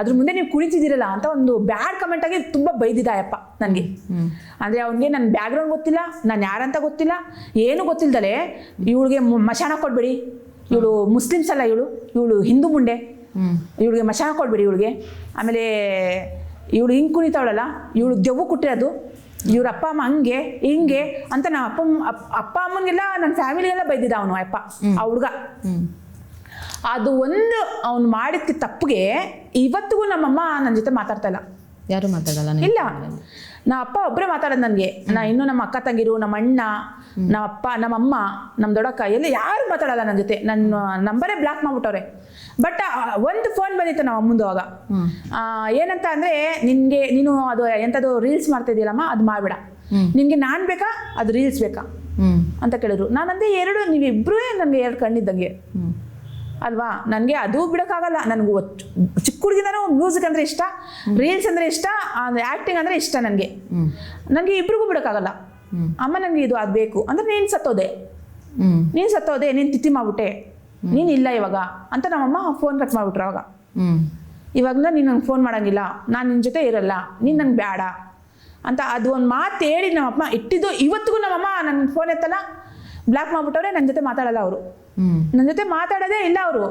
A: ಅದ್ರ ಮುಂದೆ ನೀವು ಕುಣಿತಿದ್ದೀರಲ್ಲ ಅಂತ ಒಂದು ಬ್ಯಾಡ್ ಕಮೆಂಟ್ ಆಗಿ ತುಂಬ ಬೈದಿದ್ದಾಯಪ್ಪ ನನಗೆ. ಅಂದರೆ ಅವನಿಗೆ ನನ್ನ ಬ್ಯಾಕ್ಗ್ರೌಂಡ್ ಗೊತ್ತಿಲ್ಲ, ನಾನು ಯಾರಂತ ಗೊತ್ತಿಲ್ಲ, ಏನು ಗೊತ್ತಿಲ್ದಲೆ ಇವಳಿಗೆ ಮಶಾನ ಕೊಡಬೇಡಿ, ಇವಳು ಮುಸ್ಲಿಮ್ಸ್ ಅಲ್ಲ, ಇವಳು ಹಿಂದೂ ಮುಂಡೆ, ಇವಳಿಗೆ ಮಶಾನ ಕೊಡಬೇಡಿ ಇವಳಿಗೆ. ಆಮೇಲೆ ಇವಳು ಹಿಂಗೆ ಕುಣಿತಾವಳಲ್ಲ, ಇವಳು ದೆವ್ವು ಕುಟ್ಟಿರೋದು, ಇವ್ರ ಅಪ್ಪ ಅಮ್ಮ ಹಂಗೆ ಹಿಂಗೆ ಅಂತ ನಮ್ಮ ಅಪ್ಪ ಅಮ್ಮನಿಗೆಲ್ಲ ನನ್ನ ಫ್ಯಾಮಿಲಿಗೆಲ್ಲ ಬೈದಿದ್ದ ಅವನು ಅಪ್ಪ ಆ ಹುಡುಗ. ಅದು ಒಂದು ಅವ್ನು ಮಾಡಿದ ತಪ್ಪಿಗೆ ಇವತ್ತಿಗೂ ನಮ್ಮಮ್ಮ ನನ್ನ ಜೊತೆ ಮಾತಾಡ್ತಾ ಇಲ್ಲ.
B: ಯಾರು ಮಾತಾಡಲ್ಲ?
A: ಇಲ್ಲ, ನಮ್ಮ ಅಪ್ಪ ಒಬ್ಬರೇ ಮಾತಾಡೋದು ನನಗೆ. ಇನ್ನೂ ನಮ್ಮ ಅಕ್ಕ ತಂಗಿರು, ನಮ್ಮ ಅಣ್ಣ, ನಮ್ಮ ಅಪ್ಪ, ನಮ್ಮಮ್ಮ, ನಮ್ಮ ದೊಡ್ಡಕ್ಕ ಎಲ್ಲ ಯಾರು ಮಾತಾಡಲ್ಲ ನನ್ನ ಜೊತೆ. ನನ್ನ ನಂಬರೇ ಬ್ಲಾಕ್ ಮಾಡ್ಬಿಟ್ಟವ್ರೆ. ಬಟ್ ಒಂದು ಫೋನ್ ಬಂದಿತ್ತು ನಮ್ಮ ಅಮ್ಮಂದು ಅವಾಗ. ಏನಂತ ಅಂದರೆ ನೀನು ಅದು ಎಂಥದ್ದು ರೀಲ್ಸ್ ಮಾಡ್ತಾ ಇದೆಯಲ್ಲಮ್ಮ, ಅದು ಮಾಡಬೇಡ, ನಿನಗೆ ನಾನು ಬೇಕಾ ಅದು ರೀಲ್ಸ್ ಬೇಕಾ ಅಂತ ಕೇಳಿದ್ರು. ನಾನಂದೆ ನೀವಿಬ್ಬರೂ ನನಗೆ 2 ಕಣ್ಣಿದ್ದಂಗೆ ಅಲ್ವಾ, ನನಗೆ ಅದು ಬಿಡೋಕ್ಕಾಗಲ್ಲ. ನನಗೂ ಚಿಕ್ಕ ಹುಡುಗಿಂದನೂ ಮ್ಯೂಸಿಕ್ ಅಂದರೆ ಇಷ್ಟ, ರೀಲ್ಸ್ ಅಂದರೆ ಇಷ್ಟ, ಆ್ಯಕ್ಟಿಂಗ್ ಅಂದರೆ ಇಷ್ಟ. ನನಗೆ ಇಬ್ರಿಗೂ ಬಿಡೋಕ್ಕಾಗಲ್ಲ. ಅಮ್ಮ ನನಗೆ ಇದು ಅದು ಬೇಕು ಅಂದರೆ ನೀನು ಸತ್ತೋದೆ, ನೀನು ತಿಥಿ ಮಾಡ್ಬಿಟ್ಟೆ, ನೀನು ಇಲ್ಲ ಇವಾಗ ಅಂತ ನಮ್ಮಮ್ಮ ಫೋನ್ ಕಟ್ ಮಾಡಿಬಿಟ್ರು. ಅವಾಗ ಇವಾಗಲ ನೀನು ನಂಗೆ ಫೋನ್ ಮಾಡೋಂಗಿಲ್ಲ, ನಾನು ನಿನ್ನ ಜೊತೆ ಇರಲ್ಲ, ನೀನು ನನಗೆ ಬೇಡ ಅಂತ ಅದು ಒಂದು ಮಾತು ಹೇಳಿ ನಮ್ಮಮ್ಮ ಇಟ್ಟಿದ್ದು. ಇವತ್ತಿಗೂ ನಮ್ಮಮ್ಮ ನನ್ನ ಫೋನ್ ಎತ್ತಲ್ಲ, ಬ್ಲಾಕ್ ಮಾಡಿಬಿಟ್ಟವ್ರೆ. ನನ್ನ ಜೊತೆ ಮಾತಾಡಲ್ಲ ಅವರು, ನನ್ನ ಜೊತೆ ಮಾತಾಡೋದೇ ಇಲ್ಲ ಅವರು.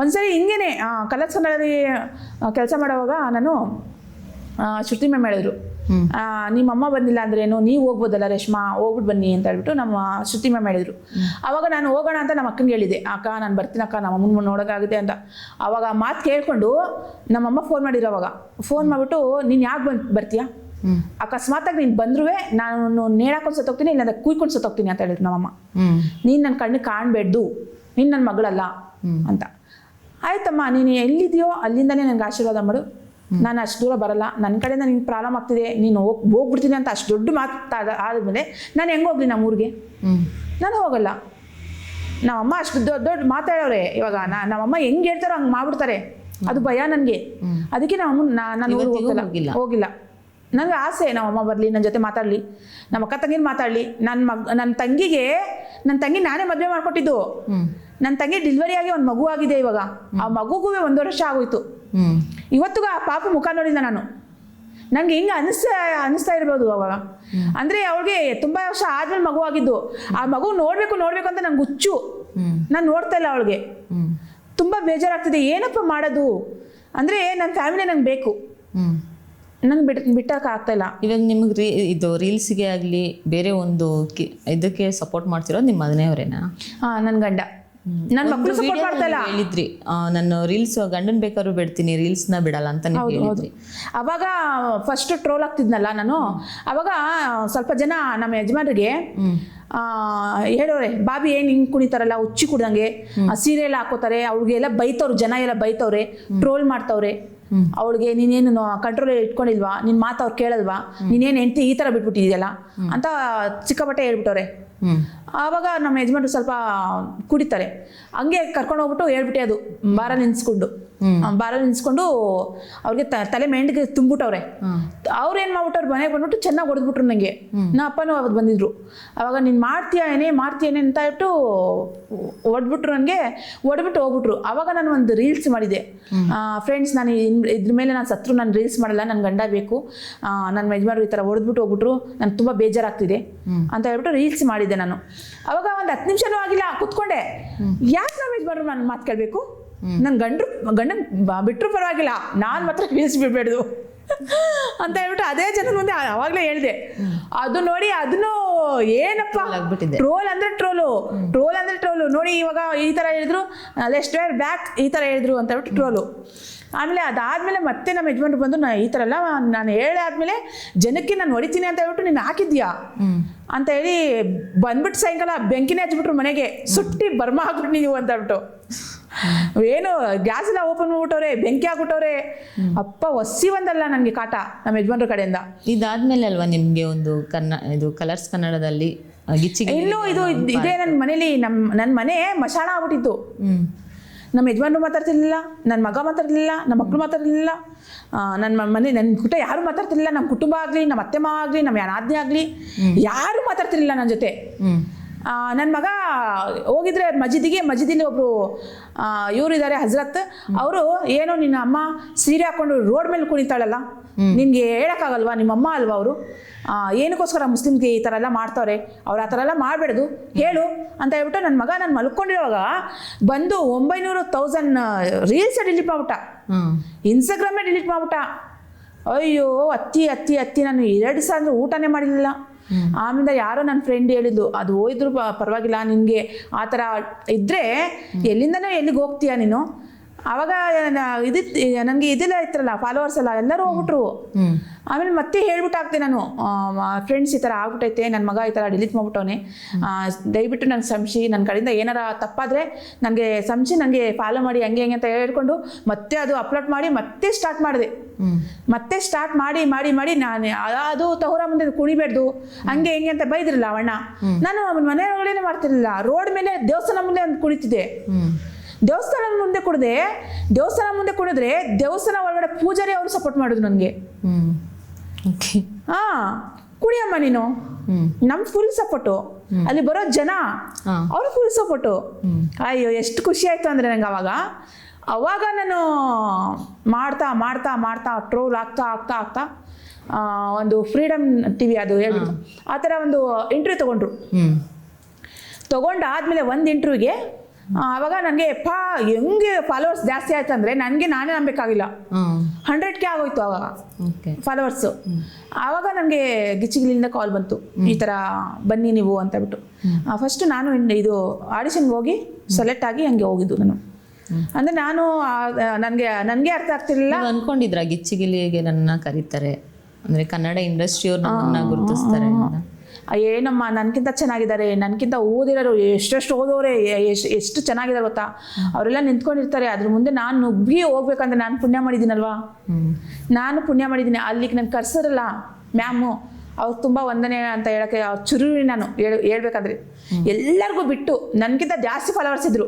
A: ಒಂದ್ಸರಿ ಹಿಂಗೇನೆ ಕಲರ್ಸ್ ಕನ್ನಡದಲ್ಲಿ ಕೆಲಸ ಮಾಡುವಾಗ ನಾನು ಶ್ರುತಿ ಮ್ಯಾಮ್ ಹೇಳಿದ್ರು, ನಿಮ್ಮಮ್ಮ ಬಂದಿಲ್ಲ ಅಂದ್ರೇನು, ನೀವು ಹೋಗ್ಬೋದಲ್ಲ ರೇಷ್ಮಾ, ಹೋಗ್ಬಿಟ್ಟು ಬನ್ನಿ ಅಂತ ಹೇಳ್ಬಿಟ್ಟು ನಮ್ಮ ಶ್ರುತಿ ಮ್ಯಾಮ್ ಹೇಳಿದ್ರು. ಆವಾಗ ನಾನು ಹೋಗೋಣ ಅಂತ ನಮ್ಮ ಅಕ್ಕನಿಗೆ ಹೇಳಿದೆ, ಅಕ್ಕ ನಾನು ಬರ್ತೀನಿ ಅಕ್ಕ, ನಮ್ಮ ಅಮ್ಮನ ನೋಡೋಕ್ಕಾಗುತ್ತೆ ಅಂತ. ಆವಾಗ ಆ ಮಾತು ಕೇಳಿಕೊಂಡು ನಮ್ಮಮ್ಮ ಫೋನ್ ಮಾಡಿದ್ರು. ಅವಾಗ ಫೋನ್ ಮಾಡಿಬಿಟ್ಟು ನೀನು ಯಾಕೆ ಬರ್ತೀಯಾ, ಅಕಸ್ಮಾತಾಗಿ ನೀನು ಬಂದ್ರೂ ನಾನು ನೇಣಾಕೊಂಡು ಸತ್ತೋಗ್ತೀನಿ, ಇಲ್ಲ ಕುಯ್ಕೊಂಡು ಸತ್ತೋಗ್ತೀನಿ ಅಂತ ಹೇಳಿದ್ರು ನಮ್ಮಮ್ಮ. ನೀನು ನನ್ನ ಕಣ್ಣಿಗೆ ಕಾಣಬೇಡ್ದು, ನೀನು ನನ್ನ ಮಗಳಲ್ಲ ಅಂತ. ಆಯ್ತಮ್ಮ, ನೀನು ಎಲ್ಲಿದೆಯೋ ಅಲ್ಲಿಂದನೇ ನನಗೆ ಆಶೀರ್ವಾದ ಮಾಡು, ನಾನು ಅಷ್ಟು ದೂರ ಬರಲ್ಲ, ನನ್ನ ಕಡೆಯಿಂದ ನಿನ್ಗೆ ಪ್ರಾಬ್ಲಮ್ ಆಗ್ತಿದೆ, ನೀನು ಹೋಗ್ಬಿಡ್ತೀನಿ ಅಂತ ಅಷ್ಟು ದೊಡ್ಡ ಮಾತು ಆದಮೇಲೆ ನಾನು ಹೆಂಗೆ ಹೋಗ್ಲಿ ನಮ್ಮ ಊರಿಗೆ, ನಾನು ಹೋಗಲ್ಲ. ನಮ್ಮಮ್ಮ ಅಷ್ಟು ದೊಡ್ಡ ಮಾತಾಡೋರೆ. ಇವಾಗ ನಮ್ಮಮ್ಮ ಹೆಂಗೆ ಹೇಳ್ತಾರೋ ಹಂಗೆ ಮಾಡ್ಬಿಡ್ತಾರೆ, ಅದು ಭಯ ನನಗೆ. ಅದಕ್ಕೆ ನಾನು ಹೋಗಿಲ್ಲ. ನನಗೆ ಆಸೆ ನಮ್ಮಮ್ಮ ಬರಲಿ, ನನ್ನ ಜೊತೆ ಮಾತಾಡಲಿ, ನಮ್ಮ ಅಕ್ಕ ತಂಗಿನ ಮಾತಾಡಲಿ. ನನ್ನ ತಂಗಿ ನಾನೇ ಮದುವೆ ಮಾಡ್ಕೊಟ್ಟಿದ್ದು. ನನ್ನ ತಂಗಿ ಡೆಲಿವರಿ ಆಗಿ ಒಂದು ಮಗು ಆಗಿದೆ ಇವಾಗ. ಆ ಮಗುಗೂ 1 ವರ್ಷ ಆಗೋಯ್ತು. ಇವತ್ತಿಗೂ ಆ ಪಾಪ ಮುಖ ನೋಡಿಲ್ಲ ನಾನು. ನನಗೆ ಹಿಂಗೆ ಅನಿಸ್ತಾ ಇರ್ಬೋದು ಅವಾಗ. ಅಂದರೆ ಅವಳಿಗೆ ತುಂಬ ವರ್ಷ ಆದ್ಮೇಲೆ ಮಗು ಆಗಿದ್ದು. ಆ ಮಗು ನೋಡಬೇಕು ಅಂತ ನಂಗೆ ಹುಚ್ಚು. ನಾನು ನೋಡ್ತಾ ಇಲ್ಲ ಅವಳಿಗೆ. ತುಂಬ ಬೇಜಾರಾಗ್ತಿದೆ. ಏನಪ್ಪ ಮಾಡೋದು ಅಂದರೆ ನನ್ನ ಫ್ಯಾಮಿಲಿ ನಂಗೆ ಬೇಕು. ನಂಗೆ ಬಿಟ್ಟಕ್ಕೆ ಆಗ್ತಾ ಇಲ್ಲ.
B: ಇವಾಗ ನಿಮ್ಗೆ ಇದು ರೀಲ್ಸ್ಗೆ ಆಗಲಿ ಬೇರೆ ಒಂದು ಇದಕ್ಕೆ ಸಪೋರ್ಟ್ ಮಾಡ್ತಿರೋದು ನಿಮ್ಮ ಮನೆಯವರೇನಾ?
A: ಹಾಂ, ನನ್ನ ಗಂಡ. ನನ್ನ ಮಕ್ಕಳು ಸಪೋರ್ಟ್ ಮಾಡ್ತಾ ಇಲ್ಲ.
B: ಹೇಳಿದ್ರಿ ನಾನು ರೀಲ್ಸ್ ಗಂಡನ್ ಬೇಕಾದ್ರೂ ಬಿಡ್ತೀನಿ, ರೀಲ್ಸ್ನ ಬಿಡಲ್ಲ ಅಂತ ನೀವು ಹೇಳಿದ್ರಿ.
A: ಅವಾಗ ಫಸ್ಟ್ ಟ್ರೋಲ್ ಆಗ್ತಿದ್ನಲ್ಲ ನಾನು, ಅವಾಗ ಸ್ವಲ್ಪ ಜನ ನಮ್ಮ ಯಜಮಾನ್ರಿಗೆ ಹೇಳೋರೆ, ಬಾಬಿ ಏನು ಹಿಂಗೆ ಕುಣಿತಾರಲ್ಲ ಹುಚ್ಚಿ ಕುಡ್ದಂಗೆ, ಸೀರೆ ಎಲ್ಲ ಹಾಕೋತಾರೆ, ಅವ್ರಿಗೆಲ್ಲ ಬೈತವ್ರು, ಜನ ಎಲ್ಲ ಬೈತವ್ರೆ, ಟ್ರೋಲ್ ಮಾಡ್ತವ್ರೆ. ಅವಳಿಗೆ ನೀನೇನು ಕಂಟ್ರೋಲ್ ಇಟ್ಕೊಂಡಿಲ್ವಾ, ನಿನ್ನ ಮಾತು ಅವ್ರು ಕೇಳಲ್ವಾ, ನೀನೇನು ಹೆಂಡ್ತಿ ಈ ಥರ ಬಿಟ್ಬಿಟ್ಟಿದೆಯಲ್ಲ ಅಂತ ಸಿಕ್ಕಾಪಟ್ಟೆ ಹೇಳ್ಬಿಟ್ಟವ್ರೆ. ಆವಾಗ ನಮ್ಮ ಯಜಮಾನ್ರು ಸ್ವಲ್ಪ ಕುಡಿತಾರೆ. ಹಂಗೆ ಕರ್ಕೊಂಡು ಹೋಗ್ಬಿಟ್ಟು ಹೇಳ್ಬಿಟ್ಟೆ, ಅದು ಬಾರಲ್ಲಿ ನಿನ್ಸ್ಕೊಂಡು ಅವ್ರಿಗೆ ತಲೆ ಮೆಂಡಿಗೆ ತುಂಬಿಟ್ಟವ್ರೆ. ಅವ್ರು ಏನು ಮಾಡ್ಬಿಟ್ಟವ್ರು, ಮನೆಗೆ ಬಂದ್ಬಿಟ್ಟು ಚೆನ್ನಾಗಿ ಹೊಡೆದ್ಬಿಟ್ರು ನನಗೆ. ನಾ ಅಪ್ಪನೂ ಅವತ್ತು ಬಂದಿದ್ರು. ಅವಾಗ ನೀನು ಮಾಡ್ತೀಯೇನೆ ಅಂತ ಹೇಳ್ಬಿಟ್ಟು ಹೊಡೆದ್ಬಿಟ್ರು, ನನಗೆ ಹೊಡೆದ್ಬಿಟ್ಟು ಹೋಗ್ಬಿಟ್ರು. ಅವಾಗ ನಾನು ಒಂದು ರೀಲ್ಸ್ ಮಾಡಿದೆ, ಫ್ರೆಂಡ್ಸ್ ನಾನು ಇದ್ರ ಮೇಲೆ ನಾನು ಸತ್ರು ನಾನು ರೀಲ್ಸ್ ಮಾಡಲ್ಲ, ನನ್ನ ಗಂಡ ಬೇಕು, ನನ್ನ ಯಜಮಾನ್ರು ಈ ಥರ ಹೊಡೆದ್ಬಿಟ್ಟು ಹೋಗ್ಬಿಟ್ರು, ನನಗೆ ತುಂಬ ಬೇಜಾರಾಗ್ತಿದೆ ಅಂತ ಹೇಳ್ಬಿಟ್ಟು ರೀಲ್ಸ್ ಮಾಡಿದ್ದೆ ನಾನು. ಅವಾಗ ಒಂದು 10 ನಿಮಿಷನೂ ಆಗಿಲ್ಲ, ಕುತ್ಕೊಂಡೆ. ಯಾಕೆ ನಮ್ಮ ಯಜಮಾನ್ರು ನನ್ನ ಮಾತು ಕೇಳಬೇಕು? ನನ್ನ ಗಂಡನ್ ಬಿಟ್ಟರು ಪರವಾಗಿಲ್ಲ, ನಾನು ಮಾತ್ರ ರೀಲ್ಸ್ ಬಿಡಬೇಡ್ದು ಅಂತ ಹೇಳ್ಬಿಟ್ಟು ಅದೇ ಜನ ಮುಂದೆ ಅವಾಗಲೇ ಹೇಳಿದೆ. ಅದು ನೋಡಿ ಅದನ್ನು ಏನಪ್ಪ ಟ್ರೋಲ್ ಅಂದ್ರೆ ಟ್ರೋಲು ನೋಡಿ. ಇವಾಗ ಈ ಥರ ಹೇಳಿದ್ರು, ಲೆಸ್ಟ್ ವೇರ್ ಬ್ಯಾಕ್ ಈ ಥರ ಹೇಳಿದ್ರು ಅಂತ ಹೇಳ್ಬಿಟ್ಟು ಟ್ರೋಲು. ಆಮೇಲೆ ಅದಾದಮೇಲೆ ಮತ್ತೆ ನಮ್ಮ ಯಜಮಾನ್ರು ಬಂದು ಈ ಥರ ಎಲ್ಲ ನಾನು ಹೇಳಾದ್ಮೇಲೆ ಜನಕ್ಕೆ ನಾನು ಹೊಡಿತೀನಿ ಅಂತ ಹೇಳ್ಬಿಟ್ಟು ನೀನು ಹಾಕಿದ್ಯಾ ಅಂತ ಹೇಳಿ ಬಂದ್ಬಿಟ್ಟು ಸಾಯಂಕಾಲ ಬೆಂಕಿನೇ ಹಚ್ಬಿಟ್ರು ಮನೆಗೆ, ಸುಟ್ಟಿ ಬರ್ಮ ಹಾಕ್ಬಿಟ್ಟು ನೀವು ಅಂತ ಹೇಳ್ಬಿಟ್ಟು. ಏನು ಗ್ಯಾಸ್ ಎಲ್ಲ ಓಪನ್ ಮಾಡ್ಬಿಟ್ಟವ್ರೆ, ಬೆಂಕಿ ಹಾಕ್ಬಿಟ್ಟವ್ರೆ. ಅಪ್ಪ ಒಸಿ ಒಂದಲ್ಲ ನನಗೆ ಕಾಟ ನಮ್ಮ ಯಜಮಾನ್ರ ಕಡೆಯಿಂದ.
B: ಇದಾದ್ಮೇಲೆ ಅಲ್ವಾ ನಿಮ್ಗೆ ಒಂದು ಇದು ಕಲರ್ಸ್ ಕನ್ನಡದಲ್ಲಿ
A: ಇನ್ನೂ ಇದು ಇದೇ ನನ್ನ ಮನೇಲಿ ನನ್ನ ಮನೆ ಮಶಾಣ ಆಗ್ಬಿಟ್ಟಿತ್ತು. ನಮ್ಮ ಯಜಮಾನ್ರು ಮಾತಾಡ್ತಿರ್ಲಿಲ್ಲ, ನನ್ನ ಮಗ ಮಾತಾಡ್ತಿರ್ಲಿಲ್ಲ, ನಮ್ಮ ಮಕ್ಕಳು ಮಾತಾಡ್ತಿರ್ಲಿಲ್ಲ, ನನ್ನ ಮನೆ ನನ್ನ ಕುಟುಂಬ ಯಾರು ಮಾತಾಡ್ತಿರ್ಲಿಲ್ಲ. ನಮ್ಮ ಕುಟುಂಬ ಆಗಲಿ, ನಮ್ಮ ಅತ್ತೆ ಮಾವ ಆಗಲಿ, ನಮ್ಮ ನಾದ್ನಿ ಆಗಲಿ ಯಾರು ಮಾತಾಡ್ತಿರ್ಲಿಲ್ಲ ನನ್ನ ಜೊತೆ. ನನ್ನ ಮಗ ಹೋಗಿದ್ರೆ ಮಜಿದಿಲಿ ಒಬ್ರು ಇವರು ಇದ್ದಾರೆ ಹಜರತ್, ಅವರು ಏನೋ ನಿನ್ನ ಅಮ್ಮ ಸೀರೆ ಹಾಕೊಂಡು ರೋಡ್ ಮೇಲೆ ಕುಣಿತಾಳಲ್ಲ, ನಿನ್ಗೆ ಹೇಳಕ್ಕಾಗಲ್ವಾ, ನಿಮ್ಮಮ್ಮ ಅಲ್ವಾ ಅವರು, ಏನಕ್ಕೋಸ್ಕರ ಮುಸ್ಲಿಮ್ಗೆ ಈ ಥರ ಎಲ್ಲ ಮಾಡ್ತಾವ್ರೆ, ಅವ್ರು ಆ ಥರ ಎಲ್ಲ ಮಾಡಬೇಡ್ದು ಹೇಳು ಅಂತ ಹೇಳ್ಬಿಟ್ಟು ನನ್ನ ಮಗ ನಾನು ಮಲ್ಕೊಂಡಿರುವಾಗ ಬಂದು 900,000 ರೀಲ್ಸ್ ಡಿಲೀಟ್ ಮಾಡ್ಬಿಟ್ಟ, ಇನ್ಸ್ಟಾಗ್ರಾಮೇ ಡಿಲೀಟ್ ಮಾಡ್ಬಿಟ್ಟ. ಅಯ್ಯೋ ಅತ್ತಿ ನಾನು 2 ದಿವಸ ಅಂದರೆ ಊಟನೇ ಮಾಡಿರಲಿಲ್ಲ. ಆಮೇಲೆ ಯಾರೋ ನನ್ನ ಫ್ರೆಂಡ್ ಹೇಳಿದ್ದು, ಅದು ಹೋಯ್ದ್ರು ಪರವಾಗಿಲ್ಲ, ನಿನಗೆ ಆ ಥರ ಇದ್ದರೆ ಎಲ್ಲಿಂದನೋ ಎಲ್ಲಿಗೆ ಹೋಗ್ತೀಯ ನೀನು. ಆವಾಗ ನನಗೆ ಇದೆಲ್ಲ ಇತ್ತರಲ್ಲ ಫಾಲೋವರ್ಸ್ ಎಲ್ಲ ಎಲ್ಲರೂ ಹೋಗ್ಬಿಟ್ರು. ಆಮೇಲೆ ಮತ್ತೆ ಹೇಳ್ಬಿಟ್ಟಾಗ್ತೆ ನಾನು, ಫ್ರೆಂಡ್ಸ್ ಈ ಥರ ಆಗ್ಬಿಟ್ಟೈತೆ, ನನ್ನ ಮಗ ಈ ಥರ ಡಿಲೀಟ್ ಮಾಡ್ಬಿಟ್ಟವನೆ, ದಯವಿಟ್ಟು ನಂಗೆ ಸಂಶಿ, ನನ್ನ ಕಡೆಯಿಂದ ಏನಾರ ತಪ್ಪಾದರೆ ನನಗೆ ಸಂಶಿ, ನನಗೆ ಫಾಲೋ ಮಾಡಿ ಹಂಗೆ ಅಂತ ಹೇಳ್ಕೊಂಡು ಮತ್ತೆ ಅದು ಅಪ್ಲೋಡ್ ಮಾಡಿ ಮತ್ತೆ ಸ್ಟಾರ್ಟ್ ಮಾಡಿದೆ. ಮತ್ತೆ ಸ್ಟಾರ್ಟ್ ಮಾಡಿ ನಾನು ಅದು ತಹುರ ಮುಂದೆ ಕುಣಿಬೇಡ್ದು ಹಂಗೆ ಹೆಂಗೆ ಅಂತ ಬೈದ್ರಲ್ಲ ಅವಣ್ಣ. ನಾನು ಮನೆ ಒಳಗಡೆ ಮಾಡ್ತಿರ್ಲಿಲ್ಲ, ರೋಡ್ ಮೇಲೆ ದೇವಸ್ಥಾನ ಮುಂದೆ ಒಂದು ಕುಣಿತಿದ್ದೆ. ದೇವಸ್ಥಾನ ಮುಂದೆ ಕುಣಿದ್ರೆ ದೇವಸ್ಥಾನ ಒಳಗಡೆ ಪೂಜಾರಿ ಅವರು ಸಪೋರ್ಟ್ ಮಾಡೋದು ನನಗೆ. ಕುಣಿಯಮ್ಮ ನೀನು, ನಮ್ ಫುಲ್ ಸಪೋರ್ಟು, ಅಲ್ಲಿ ಬರೋ ಜನ ಅವ್ರು ಫುಲ್ ಸಪೋರ್ಟು. ಅಯ್ಯೋ ಎಷ್ಟು ಖುಷಿ ಆಯ್ತು ಅಂದ್ರೆ ನಂಗೆ ಅವಾಗ ನಾನು ಮಾಡ್ತಾ ಟ್ರೋಲ್ ಆಗ್ತಾ ಒಂದು ಫ್ರೀಡಮ್ ಟಿವಿ ಅದು ಹೇಳ್ಬಿಟ್ಟು ಆ ಥರ ಒಂದು ಇಂಟರ್ವ್ಯೂ ತಗೊಂಡಾದ್ಮೇಲೆ ಒಂದು ಇಂಟರ್ವ್ಯೂಗೆ ಆವಾಗ ನನಗೆ ಹೆಂಗೆ ಫಾಲೋವರ್ಸ್ ಜಾಸ್ತಿ ಆಯ್ತು ಅಂದರೆ ನನಗೆ ನಾನೇ ನಂಬೇಕಾಗಿಲ್ಲ, 100K ಆಗೋಯ್ತು ಆವಾಗ ಫಾಲೋವರ್ಸು. ಆವಾಗ ನನಗೆ ಗಿಚ್ಚಿಗಿಲಿಂದ ಕಾಲ್ ಬಂತು, ಈ ಥರ ಬನ್ನಿ ನೀವು ಅಂತ ಬಿಟ್ಟು. ಫಸ್ಟ್ ನಾನು ಇದು ಆಡಿಷನ್ಗೆ ಹೋಗಿ ಸೆಲೆಕ್ಟ್ ಆಗಿ ಹಂಗೆ ಹೋಗಿದ್ದು ನಾನು. ಅಂದರೆ ನಾನು ನನಗೆ ಅರ್ಥ ಆಗ್ತಿರ್ಲಿಲ್ಲ.
B: ಅನ್ಕೊಂಡಿದ್ರ ಗಿಚ್ಚಿಗಿಲಿಗೆ ನನ್ನ ಕರೀತಾರೆ ಅಂದರೆ ಕನ್ನಡ ಇಂಡಸ್ಟ್ರಿಯವ್ರು ನಮ್ಮನ್ನ ಗುರುತಿಸ್ತಾರೆ?
A: ಏನಮ್ಮ ನನ್ಕಿಂತ ಚೆನ್ನಾಗಿದ್ದಾರೆ, ನನ್ಕಿಂತ ಓದಿರೋರು ಎಷ್ಟೆಷ್ಟು ಓದೋರೆ ಎಷ್ಟು ಚೆನ್ನಾಗಿದ್ದಾರೆ ಗೊತ್ತಾ, ಅವರೆಲ್ಲ ನಿಂತ್ಕೊಂಡಿರ್ತಾರೆ. ಅದ್ರ ಮುಂದೆ ನಾನು ನುಗ್ಗಿ ಹೋಗ್ಬೇಕಂದ್ರೆ ನಾನು ಪುಣ್ಯ ಮಾಡಿದ್ದೀನಲ್ವಾ, ಅಲ್ಲಿಗೆ ನಾನು ಕರ್ಸರಲ್ಲ ಮ್ಯಾಮು, ಅವ್ರು ತುಂಬ ವಂದನೆ ಅಂತ ಹೇಳೋಕ್ಕೆ ಅವ್ರು ಚುರುವಿ ನಾನು ಹೇಳ್ಬೇಕಂದ್ರೆ ಎಲ್ಲರಿಗೂ ಬಿಟ್ಟು, ನನಗಿಂತ ಜಾಸ್ತಿ ಫಾಲೋವರ್ಸ್ ಇದ್ರು,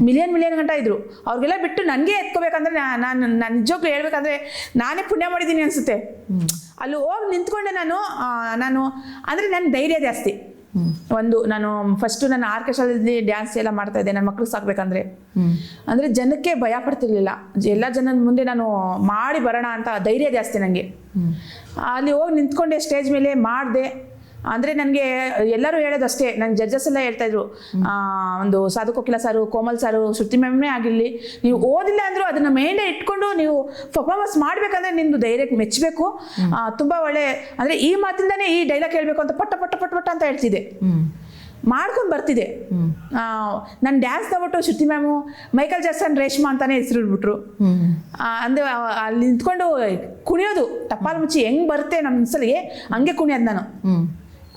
A: ಮಿಲಿಯನ್ ಗಂಟ ಇದ್ರು, ಅವ್ರಿಗೆಲ್ಲ ಬಿಟ್ಟು ನನಗೆ ಎತ್ಕೋಬೇಕಂದ್ರೆ ನಾನು ನಿಜವಾಗ್ಲೂ ಹೇಳ್ಬೇಕಂದ್ರೆ ನಾನೇ ಪುಣ್ಯ ಮಾಡಿದ್ದೀನಿ ಅನಿಸುತ್ತೆ. ಅಲ್ಲಿ ಹೋಗಿ ನಿಂತ್ಕೊಂಡೆ ನಾನು ಅಂದರೆ ನನ್ನ ಧೈರ್ಯ ಜಾಸ್ತಿ, ಒಂದು ನಾನು ಫಸ್ಟು ನನ್ನ ಆರ್ಕೆಸ್ಟ್ರಾದಲ್ಲಿ ಡ್ಯಾನ್ಸ್ ಎಲ್ಲ ಮಾಡ್ತಾ ಇದ್ದೆ ನನ್ನ ಮಕ್ಳು ಸಾಕ್ಬೇಕಂದ್ರೆ. ಅಂದರೆ ಜನಕ್ಕೆ ಭಯ ಪಡ್ತಿರ್ಲಿಲ್ಲ. ಎಲ್ಲ ಜನದ ಮುಂದೆ ನಾನು ಮಾಡಿ ಬರೋಣ ಅಂತ ಧೈರ್ಯ ಜಾಸ್ತಿ ನನಗೆ. ಅಲ್ಲಿ ಹೋಗಿ ನಿಂತ್ಕೊಂಡೆ ಸ್ಟೇಜ್ ಮೇಲೆ ಮಾಡಿದೆ. ಅಂದರೆ ನನಗೆ ಎಲ್ಲರೂ ಹೇಳೋದು ಅಷ್ಟೇ, ನನ್ನ ಜಡ್ಜಸ್ ಎಲ್ಲ ಹೇಳ್ತಾಯಿದ್ರು, ಒಂದು ಸಾಧು ಕೋಕಿಲ ಸಾರು, ಕೋಮಲ್ ಸಾರು, ಶ್ರುತಿ ಮ್ಯಾಮ್ನೇ ಆಗಿರಲಿ, ನೀವು ಓದಿಲ್ಲ ಅಂದರೂ ಅದನ್ನು ಮೇಂಟೈನ್ ಇಟ್ಕೊಂಡು ನೀವು ಪರ್ಫಾರ್ಮೆನ್ಸ್ ಮಾಡಬೇಕಂದ್ರೆ ನಿಮ್ಮದು ಧೈರ್ಯಕ್ಕೆ ಮೆಚ್ಚಬೇಕು. ತುಂಬ ಒಳ್ಳೆ ಅಂದರೆ ಈ ಮಾತಿಂದನೇ ಈ ಡೈಲಾಗ್ ಹೇಳಬೇಕು ಅಂತ ಪಟ್ಟ ಪಟ್ಟ ಪಟ್ಟ ಪಟ್ಟ ಅಂತ ಹೇಳ್ತಿದ್ದೆ, ಮಾಡ್ಕೊಂಡು ಬರ್ತಿದ್ದೆ. ನನ್ನ ಡ್ಯಾನ್ಸ್ ತಗೊಟ್ಟು ಶ್ರುತಿ ಮ್ಯಾಮು ಮೈಕಲ್ ಜಾಕ್ಸನ್ ರೇಷ್ಮಾ ಅಂತಾನೆ ಹೆಸರು ಇಟ್ಬಿಟ್ರು. ಅಂದರೆ ಅಲ್ಲಿ ನಿಂತ್ಕೊಂಡು ಕುಣಿಯೋದು ಟಪಾಲು ಮುಚ್ಚಿ ಹೆಂಗೆ ಬರುತ್ತೆ ನಮ್ಮ ಸಲಿಗೆ ಹಂಗೆ ಕುಣಿಯೋದು ನಾನು.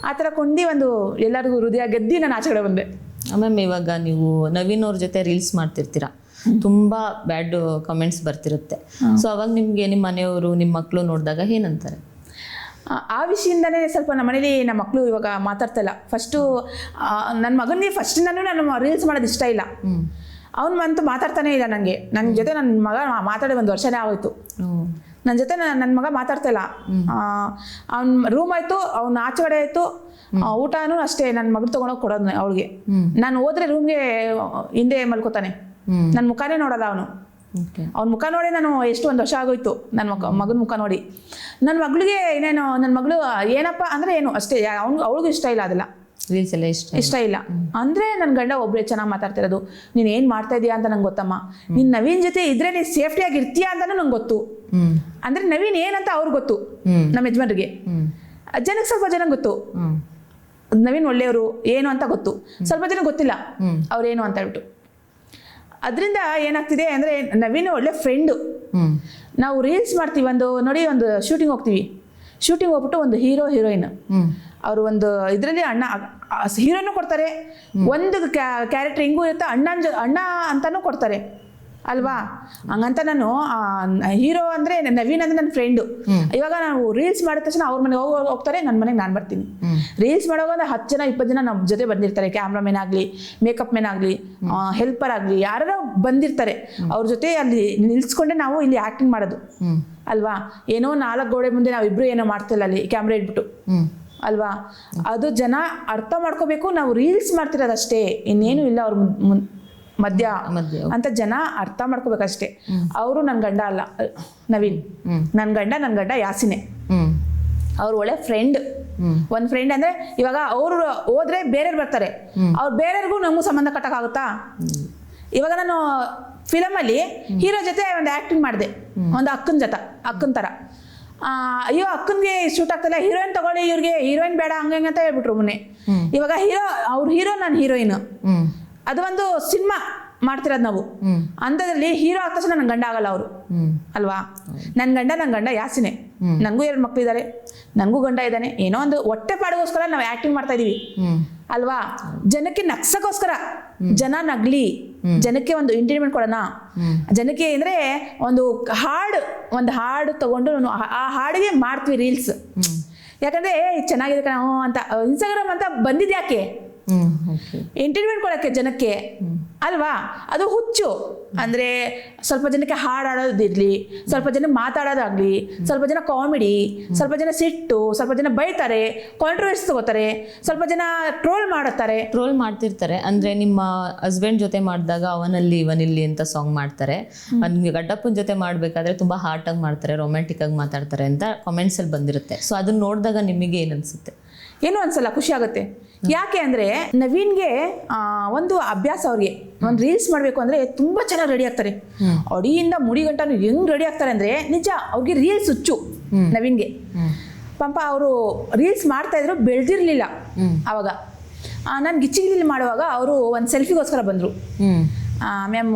A: ಆ ಥರ ಕೊಂಡಿ ಒಂದು ಎಲ್ಲರಿಗೂ ಹೃದಯ ಗೆದ್ದಿ ನಾನು ಆಚೆ ಕಡೆ ಬಂದೆ.
B: ಮ್ಯಾಮ್, ಇವಾಗ ನೀವು ನವೀನ್ ಅವ್ರ ಜೊತೆ ರೀಲ್ಸ್ ಮಾಡ್ತಿರ್ತೀರಾ, ತುಂಬ ಬ್ಯಾಡ್ ಕಮೆಂಟ್ಸ್ ಬರ್ತಿರುತ್ತೆ. ಸೊ ಅವಾಗ ನಿಮಗೆ ನಿಮ್ಮ ಮನೆಯವರು ನಿಮ್ಮ ಮಕ್ಕಳು ನೋಡಿದಾಗ ಏನಂತಾರೆ?
A: ಆ ವಿಷಯದಿಂದನೇ ಸ್ವಲ್ಪ ನಮ್ಮ ಮನೇಲಿ ನಮ್ಮ ಮಕ್ಕಳು ಇವಾಗ ಮಾತಾಡ್ತಾ ಇಲ್ಲ. ಫಸ್ಟು ನನ್ನ ಮಗನಿಗೆ ಫಸ್ಟಿಂದನೂ ನಾನು ರೀಲ್ಸ್ ಮಾಡೋದು ಇಷ್ಟ ಇಲ್ಲ. ಅವನು ಮಾತಾಡ್ತಾನೆ ಇಲ್ಲ ನನಗೆ. ನನ್ನ ಜೊತೆ ನನ್ನ ಮಗ ಮಾತಾಡಿ 1 ವರ್ಷನೇ ಆಗೋಯ್ತು. ನನ್ನ ಜೊತೆ ನನ್ನ ಮಗ ಮಾತಾಡ್ತಾ ಇಲ್ಲ. ಅವ್ನ ರೂಮ್ ಆಯಿತು, ಅವ್ನ ಆಚೆಗಡೆ ಆಯಿತು, ಊಟನೂ ಅಷ್ಟೇ ನನ್ನ ಮಗಳು ತೊಗೊಂಡೋಗಿ ಕೊಡೋದು ಅವಳಿಗೆ. ನಾನು ಹೋದ್ರೆ ರೂಮ್ಗೆ ಹಿಂದೆ ಮಲ್ಕೋತಾನೆ, ನನ್ನ ಮುಖಾನೇ ನೋಡಲ್ಲ ಅವನು. ಅವ್ನ ಮುಖ ನೋಡಿ ನಾನು ಎಷ್ಟು 1 ವರ್ಷ ಆಗೋಯ್ತು ನನ್ನ ಮಗನ ಮುಖ ನೋಡಿ. ನನ್ನ ಮಗಳಿಗೆ ಇನ್ನೇನು ನನ್ನ ಮಗಳು ಏನಪ್ಪ ಅಂದರೆ ಏನು ಅಷ್ಟೇ, ಅವಳಿಗೂ ಇಷ್ಟ ಇಲ್ಲ ಅದೆಲ್ಲ,
B: ರೀಲ್ಸ್ ಎಲ್ಲ
A: ಇಷ್ಟ ಇಲ್ಲ. ಅಂದರೆ ನನ್ನ ಗಂಡ ಒಬ್ಬರೇ ಚೆನ್ನಾಗಿ ಮಾತಾಡ್ತಿರೋದು. ನೀನು ಏನು ಮಾಡ್ತಾ ಇದೀಯಾ ಅಂತ ನಂಗೆ ಗೊತ್ತಮ್ಮ, ನೀನು ನವೀನ್ ಜೊತೆ ಇದ್ರೆ ನೀನು ಸೇಫ್ಟಿಯಾಗಿ ಇರ್ತೀಯಾ ಅಂತಲೂ ನಂಗೆ ಗೊತ್ತು. ಅಂದರೆ ನವೀನ್ ಏನಂತ ಅವ್ರಿಗೆ ಗೊತ್ತು, ನಮ್ಮ ಯಜಮಾನ್ರಿಗೆ. ಜನಕ್ಕೆ ಸ್ವಲ್ಪ ಜನ ಗೊತ್ತು ನವೀನ್ ಒಳ್ಳೆಯವರು ಏನು ಅಂತ ಗೊತ್ತು, ಸ್ವಲ್ಪ ಜನ ಗೊತ್ತಿಲ್ಲ ಅವ್ರೇನು ಅಂತ ಹೇಳ್ಬಿಟ್ಟು. ಅದರಿಂದ ಏನಾಗ್ತಿದೆ ಅಂದರೆ ನವೀನ್ ಒಳ್ಳೆ ಫ್ರೆಂಡು. ನಾವು ರೀಲ್ಸ್ ಮಾಡ್ತೀವಿ, ನೋಡಿ ಒಂದು ಶೂಟಿಂಗ್ ಹೋಗ್ತೀವಿ, ಶೂಟಿಂಗ್ ಹೋಗ್ಬಿಟ್ಟು ಒಂದು ಹೀರೋ ಹೀರೋಯಿನ್ ಅವರು ಒಂದು ಇದರಲ್ಲಿ ಹೀರೋನು ಕೊಡ್ತಾರೆ, ಒಂದು ಕ್ಯಾರೆಕ್ಟರ್ ಹಿಂಗೂ ಇರುತ್ತೆ, ಅಣ್ಣ ಅಂತಾನೂ ಕೊಡ್ತಾರೆ ಅಲ್ವಾ. ಹಂಗಂತ ನಾನು ಹೀರೋ ಅಂದರೆ ನವೀನ್ ಅಂದರೆ ನನ್ನ ಫ್ರೆಂಡು. ಇವಾಗ ನಾವು ರೀಲ್ಸ್ ಮಾಡಿದ ತಕ್ಷಣ ಅವ್ರ ಮನೆಗೆ ಹೋಗ್ತಾರೆ, ನನ್ನ ಮನೆಗೆ ನಾನು ಬರ್ತೀನಿ. ರೀಲ್ಸ್ ಮಾಡೋವಾಗ 10 ಜನ 20 ಜನ ನಮ್ಮ ಜೊತೆ ಬಂದಿರ್ತಾರೆ. ಕ್ಯಾಮ್ರಾಮನ್ ಆಗಲಿ, ಮೇಕಪ್ ಮೆನ್ ಆಗಲಿ, ಹೆಲ್ಪರ್ ಆಗಲಿ, ಯಾರೋ ಬಂದಿರ್ತಾರೆ. ಅವ್ರ ಜೊತೆ ಅಲ್ಲಿ ನಿಲ್ಸ್ಕೊಂಡೆ ನಾವು ಇಲ್ಲಿ ಆ್ಯಕ್ಟಿಂಗ್ ಮಾಡೋದು ಅಲ್ವಾ. ಏನೋ 4 ಗೋಡೆ ಮುಂದೆ ನಾವಿಬ್ರು ಏನೋ ಮಾಡ್ತಿಲ್ಲ ಅಲ್ಲಿ ಕ್ಯಾಮ್ರಾ ಇಟ್ಬಿಟ್ಟು ಅಲ್ವಾ. ಅದು ಜನ ಅರ್ಥ ಮಾಡ್ಕೋಬೇಕು, ನಾವು ರೀಲ್ಸ್ ಮಾಡ್ತಿರೋದಷ್ಟೇ, ಇನ್ನೇನು ಇಲ್ಲ ಅವ್ರ ಮಧ್ಯ ಅಂತ ಜನ ಅರ್ಥ ಮಾಡ್ಕೋಬೇಕಷ್ಟೇ. ಅವರು ನನ್ನ ಗಂಡ ಅಲ್ಲ ನವೀನ್, ನನ್ನ ಗಂಡ ಯಾಸಿನೇ. ಅವ್ರು ಒಳ್ಳೆ ಫ್ರೆಂಡ್. ಒಂದು ಫ್ರೆಂಡ್ ಅಂದರೆ ಇವಾಗ ಅವರು ಹೋದ್ರೆ ಬೇರೆಯವ್ರು ಬರ್ತಾರೆ, ಅವ್ರು ಬೇರೆಯವ್ರಿಗೂ ನಮಗೂ ಸಂಬಂಧ ಕಟ್ಟಕ್ಕಾಗುತ್ತಾ? ಇವಾಗ ನಾನು ಫಿಲಮಲ್ಲಿ ಹೀರೋ ಜೊತೆ ಒಂದು ಆ್ಯಕ್ಟಿಂಗ್ ಮಾಡಿದೆ, ಒಂದು ಅಕ್ಕನ ಥರ. ಅಯ್ಯೋ ಅಕ್ಕನಿಗೆ ಶೂಟ್ ಆಗ್ತಲ್ಲ, ಹೀರೋಯಿನ್ ತಗೊಳ್ಳಿ, ಇವ್ರಿಗೆ ಹೀರೋಯಿನ್ ಬೇಡ ಹಂಗೆ ಅಂತ ಹೇಳ್ಬಿಟ್ರು ಮೊನ್ನೆ. ಇವಾಗ ಅವ್ರ ಹೀರೋ ನಾನು ಹೀರೋಯಿನ್, ಅದು ಒಂದು ಸಿನಿಮಾ ಮಾಡ್ತಿರೋದು ನಾವು. ಅಂಥದ್ರಲ್ಲಿ ಹೀರೋ ಆದ ತಕ್ಷಣ ನನ್ನ ಗಂಡ ಆಗಲ್ಲ ಅವರು ಅಲ್ವಾ. ನನ್ನ ಗಂಡ ಯಾಸಿನೇ. ನನಗೂ 2 ಮಕ್ಕಳಿದ್ದಾರೆ, ನನಗೂ ಗಂಡ ಇದ್ದಾನೆ. ಏನೋ ಒಂದು ಹೊಟ್ಟೆ ಪಾಡಿಗೋಸ್ಕರ ನಾವು ಆ್ಯಕ್ಟಿಂಗ್ ಮಾಡ್ತಾ ಇದೀವಿ ಅಲ್ವಾ. ಜನಕ್ಕೆ ನಗ್ಸಕ್ಕೋಸ್ಕರ, ಜನ ನಗ್ಲಿ, ಜನಕ್ಕೆ ಒಂದು ಎಂಟರ್ಟೈನ್ಮೆಂಟ್ ಕೊಡೋಣ. ಜನಕ್ಕೆ ಅಂದರೆ ಒಂದು ಹಾಡು ತಗೊಂಡು ಆ ಹಾಡಿಗೆ ಮಾಡ್ತೀವಿ ರೀಲ್ಸ್. ಯಾಕಂದರೆ ಚೆನ್ನಾಗಿದೆ ಕಣ ಅಂತ ಇನ್ಸ್ಟಾಗ್ರಾಮ್ ಅಂತ ಬಂದಿದ್ದು ಯಾಕೆ? ಎಂಟರ್ಟೈನ್ಮೆಂಟ್ ಕೊಡೋಕ್ಕೆ ಜನಕ್ಕೆ ಅಲ್ವಾ. ಅದು ಹುಚ್ಚು. ಅಂದರೆ ಸ್ವಲ್ಪ ಜನಕ್ಕೆ ಹಾಡಾಡೋದಿರಲಿ, ಸ್ವಲ್ಪ ಜನ ಮಾತಾಡೋದಾಗಲಿ, ಸ್ವಲ್ಪ ಜನ ಕಾಮಿಡಿ, ಸ್ವಲ್ಪ ಜನ ಸಿಟ್ಟು, ಸ್ವಲ್ಪ ಜನ ಬೈತಾರೆ, ಕಾಂಟ್ರವರ್ಸಿ ತಗೋತಾರೆ, ಸ್ವಲ್ಪ ಜನ ಟ್ರೋಲ್
B: ಮಾಡ್ತಿರ್ತಾರೆ. ಅಂದರೆ ನಿಮ್ಮ ಹಸ್ಬೆಂಡ್ ಜೊತೆ ಮಾಡಿದಾಗ ಅವನಲ್ಲಿ ಇವನಿಲ್ಲಿ ಅಂತ ಸಾಂಗ್ ಮಾಡ್ತಾರೆ, ಗಡ್ಡಪ್ಪನ ಜೊತೆ ಮಾಡಬೇಕಾದ್ರೆ ತುಂಬ ಹಾರ್ಟಾಗಿ ಮಾಡ್ತಾರೆ, ರೊಮ್ಯಾಂಟಿಕ್ ಆಗಿ ಮಾತಾಡ್ತಾರೆ ಅಂತ ಕಾಮೆಂಟ್ಸಲ್ಲಿ ಬಂದಿರುತ್ತೆ. ಸೊ ಅದನ್ನ ನೋಡಿದಾಗ ನಿಮಗೆ ಏನು ಅನಿಸುತ್ತೆ?
A: ಏನೂ ಅನ್ಸಲ್ಲ, ಖುಷಿ ಆಗುತ್ತೆ. ಯಾಕೆ ಅಂದರೆ ನವೀನ್ಗೆ ಒಂದು ಅಭ್ಯಾಸ, ಅವ್ರಿಗೆ ಒಂದು ರೀಲ್ಸ್ ಮಾಡಬೇಕು ಅಂದರೆ ತುಂಬ ಚೆನ್ನಾಗಿ ರೆಡಿ ಆಗ್ತಾರೆ. ಅಡಿಯಿಂದ ಮುಡಿ ಗಂಟನು ಹೆಂಗೆ ರೆಡಿ ಆಗ್ತಾರೆ ಅಂದರೆ ನಿಜ, ಅವ್ರಿಗೆ ರೀಲ್ಸ್ ಹುಚ್ಚು ನವೀನ್ಗೆ. ಪಾಪ ಅವರು ರೀಲ್ಸ್ ಮಾಡ್ತಾಯಿದ್ರು, ಬೆಳೆದಿರಲಿಲ್ಲ ಆವಾಗ. ನಾನು ಗಿಚ್ಚಿಗಿಲಿ ಮಾಡುವಾಗ ಅವರು ಒಂದು ಸೆಲ್ಫಿಗೋಸ್ಕರ ಬಂದರು. ಮ್ಯಾಮ್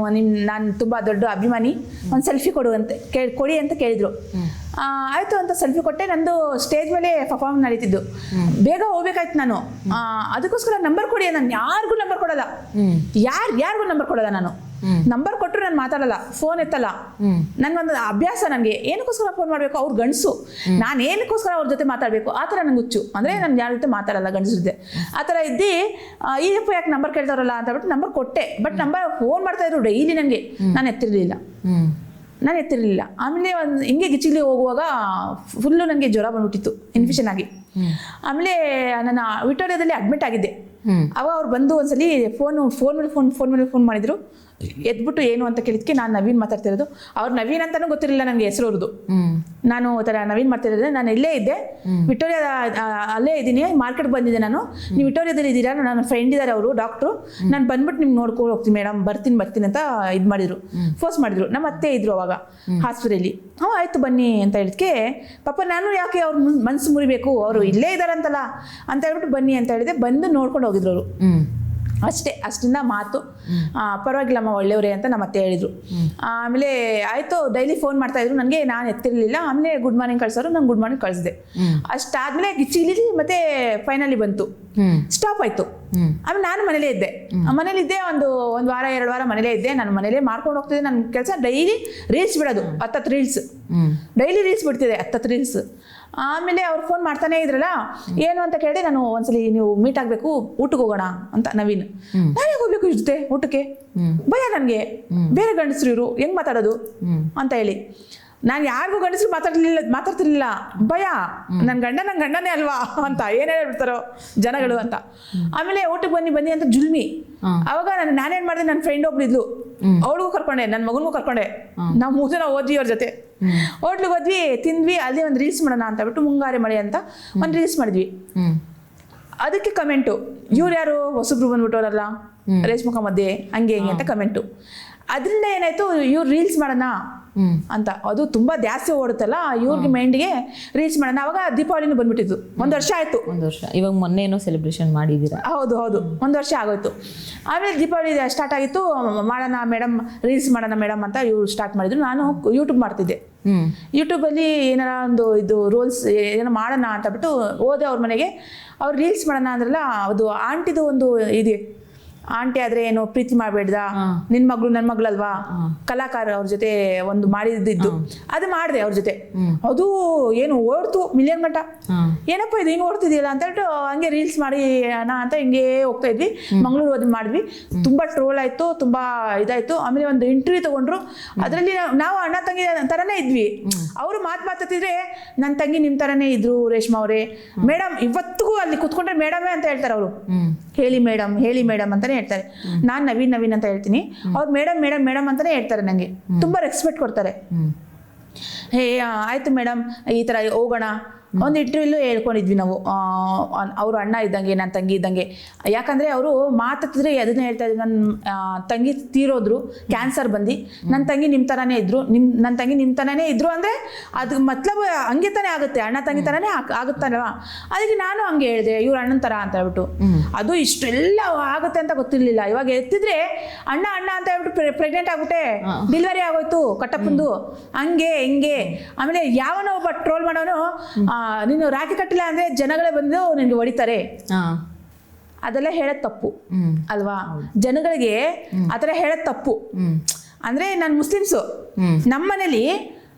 A: ನಾನು ತುಂಬ ದೊಡ್ಡ ಅಭಿಮಾನಿ, ಒಂದು ಸೆಲ್ಫಿ ಕೊಡಿ ಅಂತ ಕೇಳಿದರು. ಆಯಿತು ಅಂತ ಸೆಲ್ಫಿ ಕೊಟ್ಟೆ. ನಂದು ಸ್ಟೇಜ್ ಮೇಲೆ ಪರ್ಫಾರ್ಮೆನ್ಸ್ ನಡೀತಿದ್ದು, ಬೇಗ ಹೋಗ್ಬೇಕಾಯ್ತು ನಾನು. ಅದಕ್ಕೋಸ್ಕರ ನಂಬರ್ ಕೊಡಿ, ನಾನು ಯಾರಿಗೂ ನಂಬರ್ ಕೊಡಲ್ಲ, ಯಾರಿಗೂ ನಂಬರ್ ಕೊಡಲ್ಲ ನಾನು. ನಂಬರ್ ಕೊಟ್ಟರು ನಾನು ಮಾತಾಡಲ್ಲ, ಫೋನ್ ಎತ್ತಲ್ಲ. ನನಗೊಂದು ಅಭ್ಯಾಸ, ನನಗೆ ಏನಕ್ಕೋಸ್ಕರ ಫೋನ್ ಮಾಡಬೇಕು, ಅವ್ರು ಗಂಡಸು, ನಾನು ಏನಕ್ಕೋಸ್ಕರ ಅವ್ರ ಜೊತೆ ಮಾತಾಡಬೇಕು, ಆ ಥರ ನಂಗೆ ಹುಚ್ಚು. ಅಂದರೆ ನಾನು ಯಾರ ಜೊತೆ ಮಾತಾಡಲ್ಲ ಗಂಡಸ್ರ ಜೊತೆ. ಆ ಥರ ಇದ್ದು ಈಗಪ್ಪ ಯಾಕೆ ನಂಬರ್ ಕೇಳ್ತಾರಲ್ಲ ಅಂತ ಹೇಳ್ಬಿಟ್ಟು ನಂಬರ್ ಕೊಟ್ಟೆ. ಬಟ್ ನಂಬರ್ ಫೋನ್ ಮಾಡ್ತಾಯಿದ್ರು ಡೈಲಿ ನನಗೆ, ನಾನು ಎತ್ತಿರಲಿಲ್ಲ. ಆಮೇಲೆ ಒಂದು ಹಿಂಗೆ ಗಿಚ್ಚಿಲಿ ಹೋಗುವಾಗ ಫುಲ್ಲು ನನಗೆ ಜ್ವರ ಬಂದ್ಬಿಟ್ಟಿತ್ತು, ಇನ್ಫೆಕ್ಷನ್ ಆಗಿ. ಆಮೇಲೆ ನಾನು ವಿಕ್ಟೋರಿಯಾದಲ್ಲಿ ಅಡ್ಮಿಟ್ ಆಗಿದ್ದೆ. ಅವಾಗ ಅವ್ರು ಬಂದು ಒಂದ್ಸಲಿ ಫೋನ್ ಮೇಲೆ ಫೋನ್ ಮಾಡಿದ್ರು. ಎದ್ಬಿಟ್ಟು ಏನು ಅಂತ ಕೇಳಿದ್ಕೆ ನಾನು ನವೀನ್ ಮಾತಾಡ್ತಿರೋದು. ಅವ್ರು ನವೀನ್ ಅಂತಾನೂ ಗೊತ್ತಿರಲಿಲ್ಲ ನನಗೆ ಹೆಸರು ಅವ್ರದ್ದು. ನಾನು ಥರ ನವೀನ್ ಮಾಡ್ತಿರೋದು. ನಾನು ಇಲ್ಲೇ ಇದ್ದೆ, ವಿಕ್ಟೋರಿಯಾ ಅಲ್ಲೇ ಇದ್ದೀನಿ, ಮಾರ್ಕೆಟ್ ಬಂದಿದ್ದೆ ನಾನು. ನೀವು ವಿಕ್ಟೋರಿಯಾದಲ್ಲಿ ಇದ್ದೀರಾ? ನನ್ನ ಫ್ರೆಂಡ್ ಇದ್ದಾರೆ, ಅವರು ಡಾಕ್ಟ್ರು. ನಾನು ಬಂದ್ಬಿಟ್ಟು ನಿಮ್ಗೆ ನೋಡ್ಕೊಂಡು ಹೋಗ್ತೀನಿ ಮೇಡಮ್, ಬರ್ತೀನಿ ಅಂತ ಇದು ಮಾಡಿದ್ರು, ಫೋರ್ಸ್ ಮಾಡಿದ್ರು. ನಮ್ಮ ಅತ್ತೆ ಇದ್ರು ಅವಾಗ ಹಾಸ್ಪಿಟಲಲ್ಲಿ. ಆಯ್ತು ಬನ್ನಿ ಅಂತ ಹೇಳಿದ್ಕೆ ಪಾಪ ನಾನು ಯಾಕೆ ಅವ್ರ ಮನಸ್ಸು ಮುರಿಬೇಕು, ಅವರು ಇಲ್ಲೇ ಇದ್ದಾರಂತಲ್ಲ ಅಂತ ಹೇಳ್ಬಿಟ್ಟು ಬನ್ನಿ ಅಂತ ಹೇಳಿದೆ. ಬಂದು ನೋಡ್ಕೊಂಡು ಹೋಗಿದ್ರು ಅವರು. ಅಷ್ಟಿಂದ ಮಾತು. ಪರವಾಗಿಲ್ಲಮ್ಮ ಒಳ್ಳೆಯವರೇ ಅಂತ ನಮ್ಮ ಅತ್ತೆ ಹೇಳಿದ್ರು. ಆಮೇಲೆ ಆಯಿತು, ಡೈಲಿ ಫೋನ್ ಮಾಡ್ತಾಯಿದ್ರು ನನಗೆ, ನಾನು ಎತ್ತಿರಲಿಲ್ಲ. ಆಮೇಲೆ ಗುಡ್ ಮಾರ್ನಿಂಗ್ ಕಳ್ಸೋರು, ನಾನು ಗುಡ್ ಮಾರ್ನಿಂಗ್ ಕಳಿಸಿದೆ. ಅಷ್ಟಾದ್ಮೇಲೆ ಗಿಚ್ಚಿಲಿ ಮತ್ತೆ ಫೈನಲಿ ಬಂತು, ಸ್ಟಾಪ್ ಆಯಿತು. ಆಮೇಲೆ ನಾನು ಮನೇಲಿದ್ದೆ ಒಂದು ವಾರ 2 ವಾರ ಮನೇಲೇ ಇದ್ದೆ. ನಾನು ಮನೇಲೇ ಮಾಡ್ಕೊಂಡು ಹೋಗ್ತಿದ್ದೆ. ನನ್ನ ಕೆಲಸ ಡೈಲಿ ರೀಲ್ಸ್ ಬಿಡೋದು, 10 ರೀಲ್ಸ್ ಡೈಲಿ ರೀಲ್ಸ್ ಬಿಡ್ತಿದ್ದೆ, 10 ರೀಲ್ಸ್. ಆಮೇಲೆ ಅವ್ರು ಫೋನ್ ಮಾಡ್ತಾನೆ ಇದ್ರಲ್ಲ, ಏನು ಅಂತ ಕೇಳಿದೆ ನಾನು. ಒಂದ್ಸಲಿ ನೀವು ಮೀಟ್ ಆಗಬೇಕು, ಊಟಕ್ಕೆ ಹೋಗೋಣ ಅಂತ. ನವೀನ್, ನಾನೇ ಹೋಗ್ಬೇಕು ಇವ್ರ ಜೊತೆ ಊಟಕ್ಕೆ, ಭಯ ನನಗೆ, ಬೇರೆ ಗಂಡಸರು ಇವರು ಹೆಂಗ್ ಮಾತಾಡೋದು ಅಂತ ಹೇಳಿ. ನಾನು ಯಾರಿಗೂ ಗಂಡಸರು ಮಾತಾಡ್ತಿರ್ಲಿಲ್ಲ, ಭಯ. ನನ್ನ ಗಂಡನೇ ಅಲ್ವಾ ಅಂತ ಏನೇ ಹೇಳ್ಬಿಡ್ತಾರೋ ಜನಗಳು ಅಂತ. ಆಮೇಲೆ ಊಟಕ್ಕೆ ಬನ್ನಿ ಅಂತ ಜುಲ್ಮಿ. ಅವಾಗ ನಾನೇನ್ ಮಾಡಿದೆ, ನನ್ನ ಫ್ರೆಂಡ್ ಒಬ್ಳಿದ್ಲು, ಅವಳಿಗೂ ಕರ್ಕೊಂಡೆ, ನನ್ನ ಮಗನಿಗೂ ಕರ್ಕೊಂಡೆ. ನಾವು 3 ಜನ ಹೋದ್ವಿ ಅವ್ರ ಜೊತೆ. ಹೋಟ್ಲಿಗೆ ಹೋದ್ವಿ, ತಿಂದ್ವಿ. ಅಲ್ಲಿ ಒಂದು ರೀಲ್ಸ್ ಮಾಡೋಣ ಅಂತ ಬಿಟ್ಟು ಮುಂಗಾರಿ ಮಳೆ ಅಂತ ಒಂದು ರೀಲ್ಸ್ ಮಾಡಿದ್ವಿ. ಅದಕ್ಕೆ ಕಮೆಂಟು, ಇವ್ರು ಯಾರು ಹೊಸಬ್ರು ಬಂದ್ಬಿಟ್ಟವರಲ್ಲ ರೇಷ್ಮುಖ ಮಧ್ಯೆ ಹಂಗೆ ಹಿಂಗೆ ಅಂತ ಕಮೆಂಟು. ಅದರಿಂದ ಏನಾಯ್ತು, ಇವ್ರು ರೀಲ್ಸ್ ಮಾಡೋಣ ಅಂತ. ಅದು ತುಂಬಾ ಜಾಸ್ತಿ ಓಡುತ್ತಲ್ಲ ಇವ್ರಿಗೆ ಮೈಂಡ್ಗೆ, ರೀಲ್ಸ್ ಮಾಡೋಣ. ಅವಾಗ ದೀಪಾವಳಿನೂ ಬಂದ್ಬಿಟ್ಟಿತ್ತು, 1 ವರ್ಷ ಆಯ್ತು.
B: 1 ವರ್ಷ. ಇವಾಗ ಮೊನ್ನೆ ಏನೋ ಸೆಲೆಬ್ರೇಷನ್ ಮಾಡಿದ್ದೀರಾ?
A: ಹೌದು 1 ವರ್ಷ ಆಗೋಯ್ತು. ಆಮೇಲೆ ದೀಪಾವಳಿ ಸ್ಟಾರ್ಟ್ ಆಗಿತ್ತು, ಮಾಡೋಣ ಮೇಡಮ್, ರೀಲ್ಸ್ ಮಾಡೋಣ ಮೇಡಮ್ ಅಂತ ಇವ್ರು ಸ್ಟಾರ್ಟ್ ಮಾಡಿದ್ರು. ನಾನು ಯೂಟ್ಯೂಬ್ ಮಾಡ್ತಿದ್ದೆ. ಯೂಟ್ಯೂಬಲ್ಲಿ ಏನಾರ ಒಂದು ಇದು ರೋಲ್ಸ್ ಏನೋ ಮಾಡೋಣ ಅಂತ ಬಿಟ್ಟು ಹೋದೆ ಅವ್ರ ಮನೆಗೆ. ಅವ್ರು ರೀಲ್ಸ್ ಮಾಡೋಣ ಅಂದ್ರಲ್ಲ, ಅದು ಆಂಟಿದು ಒಂದು ಇದೆ, ಆಂಟಿ ಆದ್ರೆ ಏನು ಪ್ರೀತಿ ಮಾಡ್ಬೇಡ್ದ, ನಿನ್ ಮಗಳು ನನ್ನ ಮಗಳಲ್ವಾ, ಕಲಾಕಾರ ಅವ್ರ ಜೊತೆ ಒಂದು ಮಾಡಿದ್ದು, ಅದು ಮಾಡಿದೆ ಅವ್ರ ಜೊತೆ. ಅದು ಏನು ಓಡ್ತು ಮಿಲಿಯನ್ ಗಂಟ. ಏನಪ್ಪ ಇದು ಹಿಂಗೆ ಓಡ್ತಿದೆಯಲ್ಲ ಅಂತ ಹೇಳ್ಬಿಟ್ಟು ಹಂಗೆ ರೀಲ್ಸ್ ಮಾಡಿ ಅಂತ ಹಿಂಗೆ ಹೋಗ್ತಾ ಇದ್ವಿ. ಮಂಗಳೂರು ಅದು ಮಾಡಿದ್ವಿ. ತುಂಬಾ ಟ್ರೋಲ್ ಆಯ್ತು, ತುಂಬಾ ಇದಾಯ್ತು. ಆಮೇಲೆ ಒಂದು ಇಂಟರ್ವ್ಯೂ ತಗೊಂಡ್ರು. ಅದರಲ್ಲಿ ನಾವು ಅಣ್ಣ ತಂಗಿ ತರನೇ ಇದ್ವಿ. ಅವರು ಮಾತಾಡ್ತಿದ್ರೆ ನನ್ನ ತಂಗಿ ನಿಮ್ ತರನೇ ಇದ್ರು ರೇಷ್ಮಾ ಅವರೇ, ಮೇಡಮ್ ಇವತ್ತಿಗೂ ಅಲ್ಲಿ ಕುತ್ಕೊಂಡ್ರೆ ಮೇಡಮೇ ಅಂತ ಹೇಳ್ತಾರೆ ಅವರು. ಹೇಳಿ ಮೇಡಮ್ ಅಂತಾನೆ ಹೇಳ್ತಾರೆ. ನಾನ್ ನವೀನ್ ಅಂತ ಹೇಳ್ತೀನಿ, ಅವ್ರು ಮೇಡಮ್ ಅಂತಾನೆ ಹೇಳ್ತಾರೆ. ನಂಗೆ ತುಂಬಾ ರೆಸ್ಪೆಕ್ಟ್ ಕೊಡ್ತಾರೆ. ಆಯ್ತು ಮೇಡಮ್, ಈ ತರ ಹೋಗೋಣ. ಒಂದು ಇಂಟರ್ವ್ಯೂಲ್ಲೂ ಹೇಳ್ಕೊಂಡಿದ್ವಿ ನಾವು, ಅವರು ಅಣ್ಣ ಇದ್ದಂಗೆ, ನನ್ನ ತಂಗಿ ಇದ್ದಂಗೆ. ಯಾಕಂದರೆ ಅವರು ಮಾತಾಡ್ತಿದ್ರೆ ಅದನ್ನೇ ಹೇಳ್ತಾ ಇದ್ರು, ನನ್ನ ತಂಗಿ ತೀರೋದ್ರು, ಕ್ಯಾನ್ಸರ್ ಬಂದು. ನನ್ನ ತಂಗಿ ನಿಮ್ಮ ಥರನೇ ಇದ್ರು, ನನ್ನ ತಂಗಿ ನಿಮ್ಮ ಥರನೇ ಇದ್ರು ಅಂದರೆ ಅದು ಮತ್ಲಬ್ ಹಂಗೆ ತಾನೇ ಆಗುತ್ತೆ, ಅಣ್ಣ ತಂಗಿ ಥರನೇ ಆಗುತ್ತಲ್ವಾ. ಅದಕ್ಕೆ ನಾನು ಹಂಗೆ ಹೇಳಿದೆ, ಇವ್ರು ಅಣ್ಣನ ಥರ ಅಂತ ಹೇಳ್ಬಿಟ್ಟು. ಅದು ಇಷ್ಟೆಲ್ಲ ಆಗುತ್ತೆ ಅಂತ ಗೊತ್ತಿರಲಿಲ್ಲ. ಇವಾಗ ಎತ್ತಿದ್ರೆ ಅಣ್ಣ ಅಂತ ಹೇಳ್ಬಿಟ್ಟು ಪ್ರೆಗ್ನೆಂಟ್ ಆಗ್ಬಿಟ್ಟೆ, ಡೆಲಿವರಿ ಆಗೋಯ್ತು ಕಟ್ಟಪ್ಪಂದು, ಹಂಗೆ ಹಿಂಗೆ. ಆಮೇಲೆ ಯಾವನೋ ಒಬ್ಬ ಟ್ರೋಲ್ ಮಾಡೋನು, ನೀನು ರಾಖಿ ಕಟ್ಟಿಲ್ಲ ಅಂದ್ರೆ ಜನಗಳೇ ಬಂದು ನಿನ್ಗೆ ಹೊಡಿತಾರೆ, ಅದೆಲ್ಲ ಹೇಳೋದ್ ತಪ್ಪು ಅಲ್ವಾ. ಜನಗಳಿಗೆ ಆತರ ಹೇಳೋದ್ ತಪ್ಪು. ಅಂದ್ರೆ ನಾನು ಮುಸ್ಲಿಮ್ಸು, ನಮ್ಮ ಮನೇಲಿ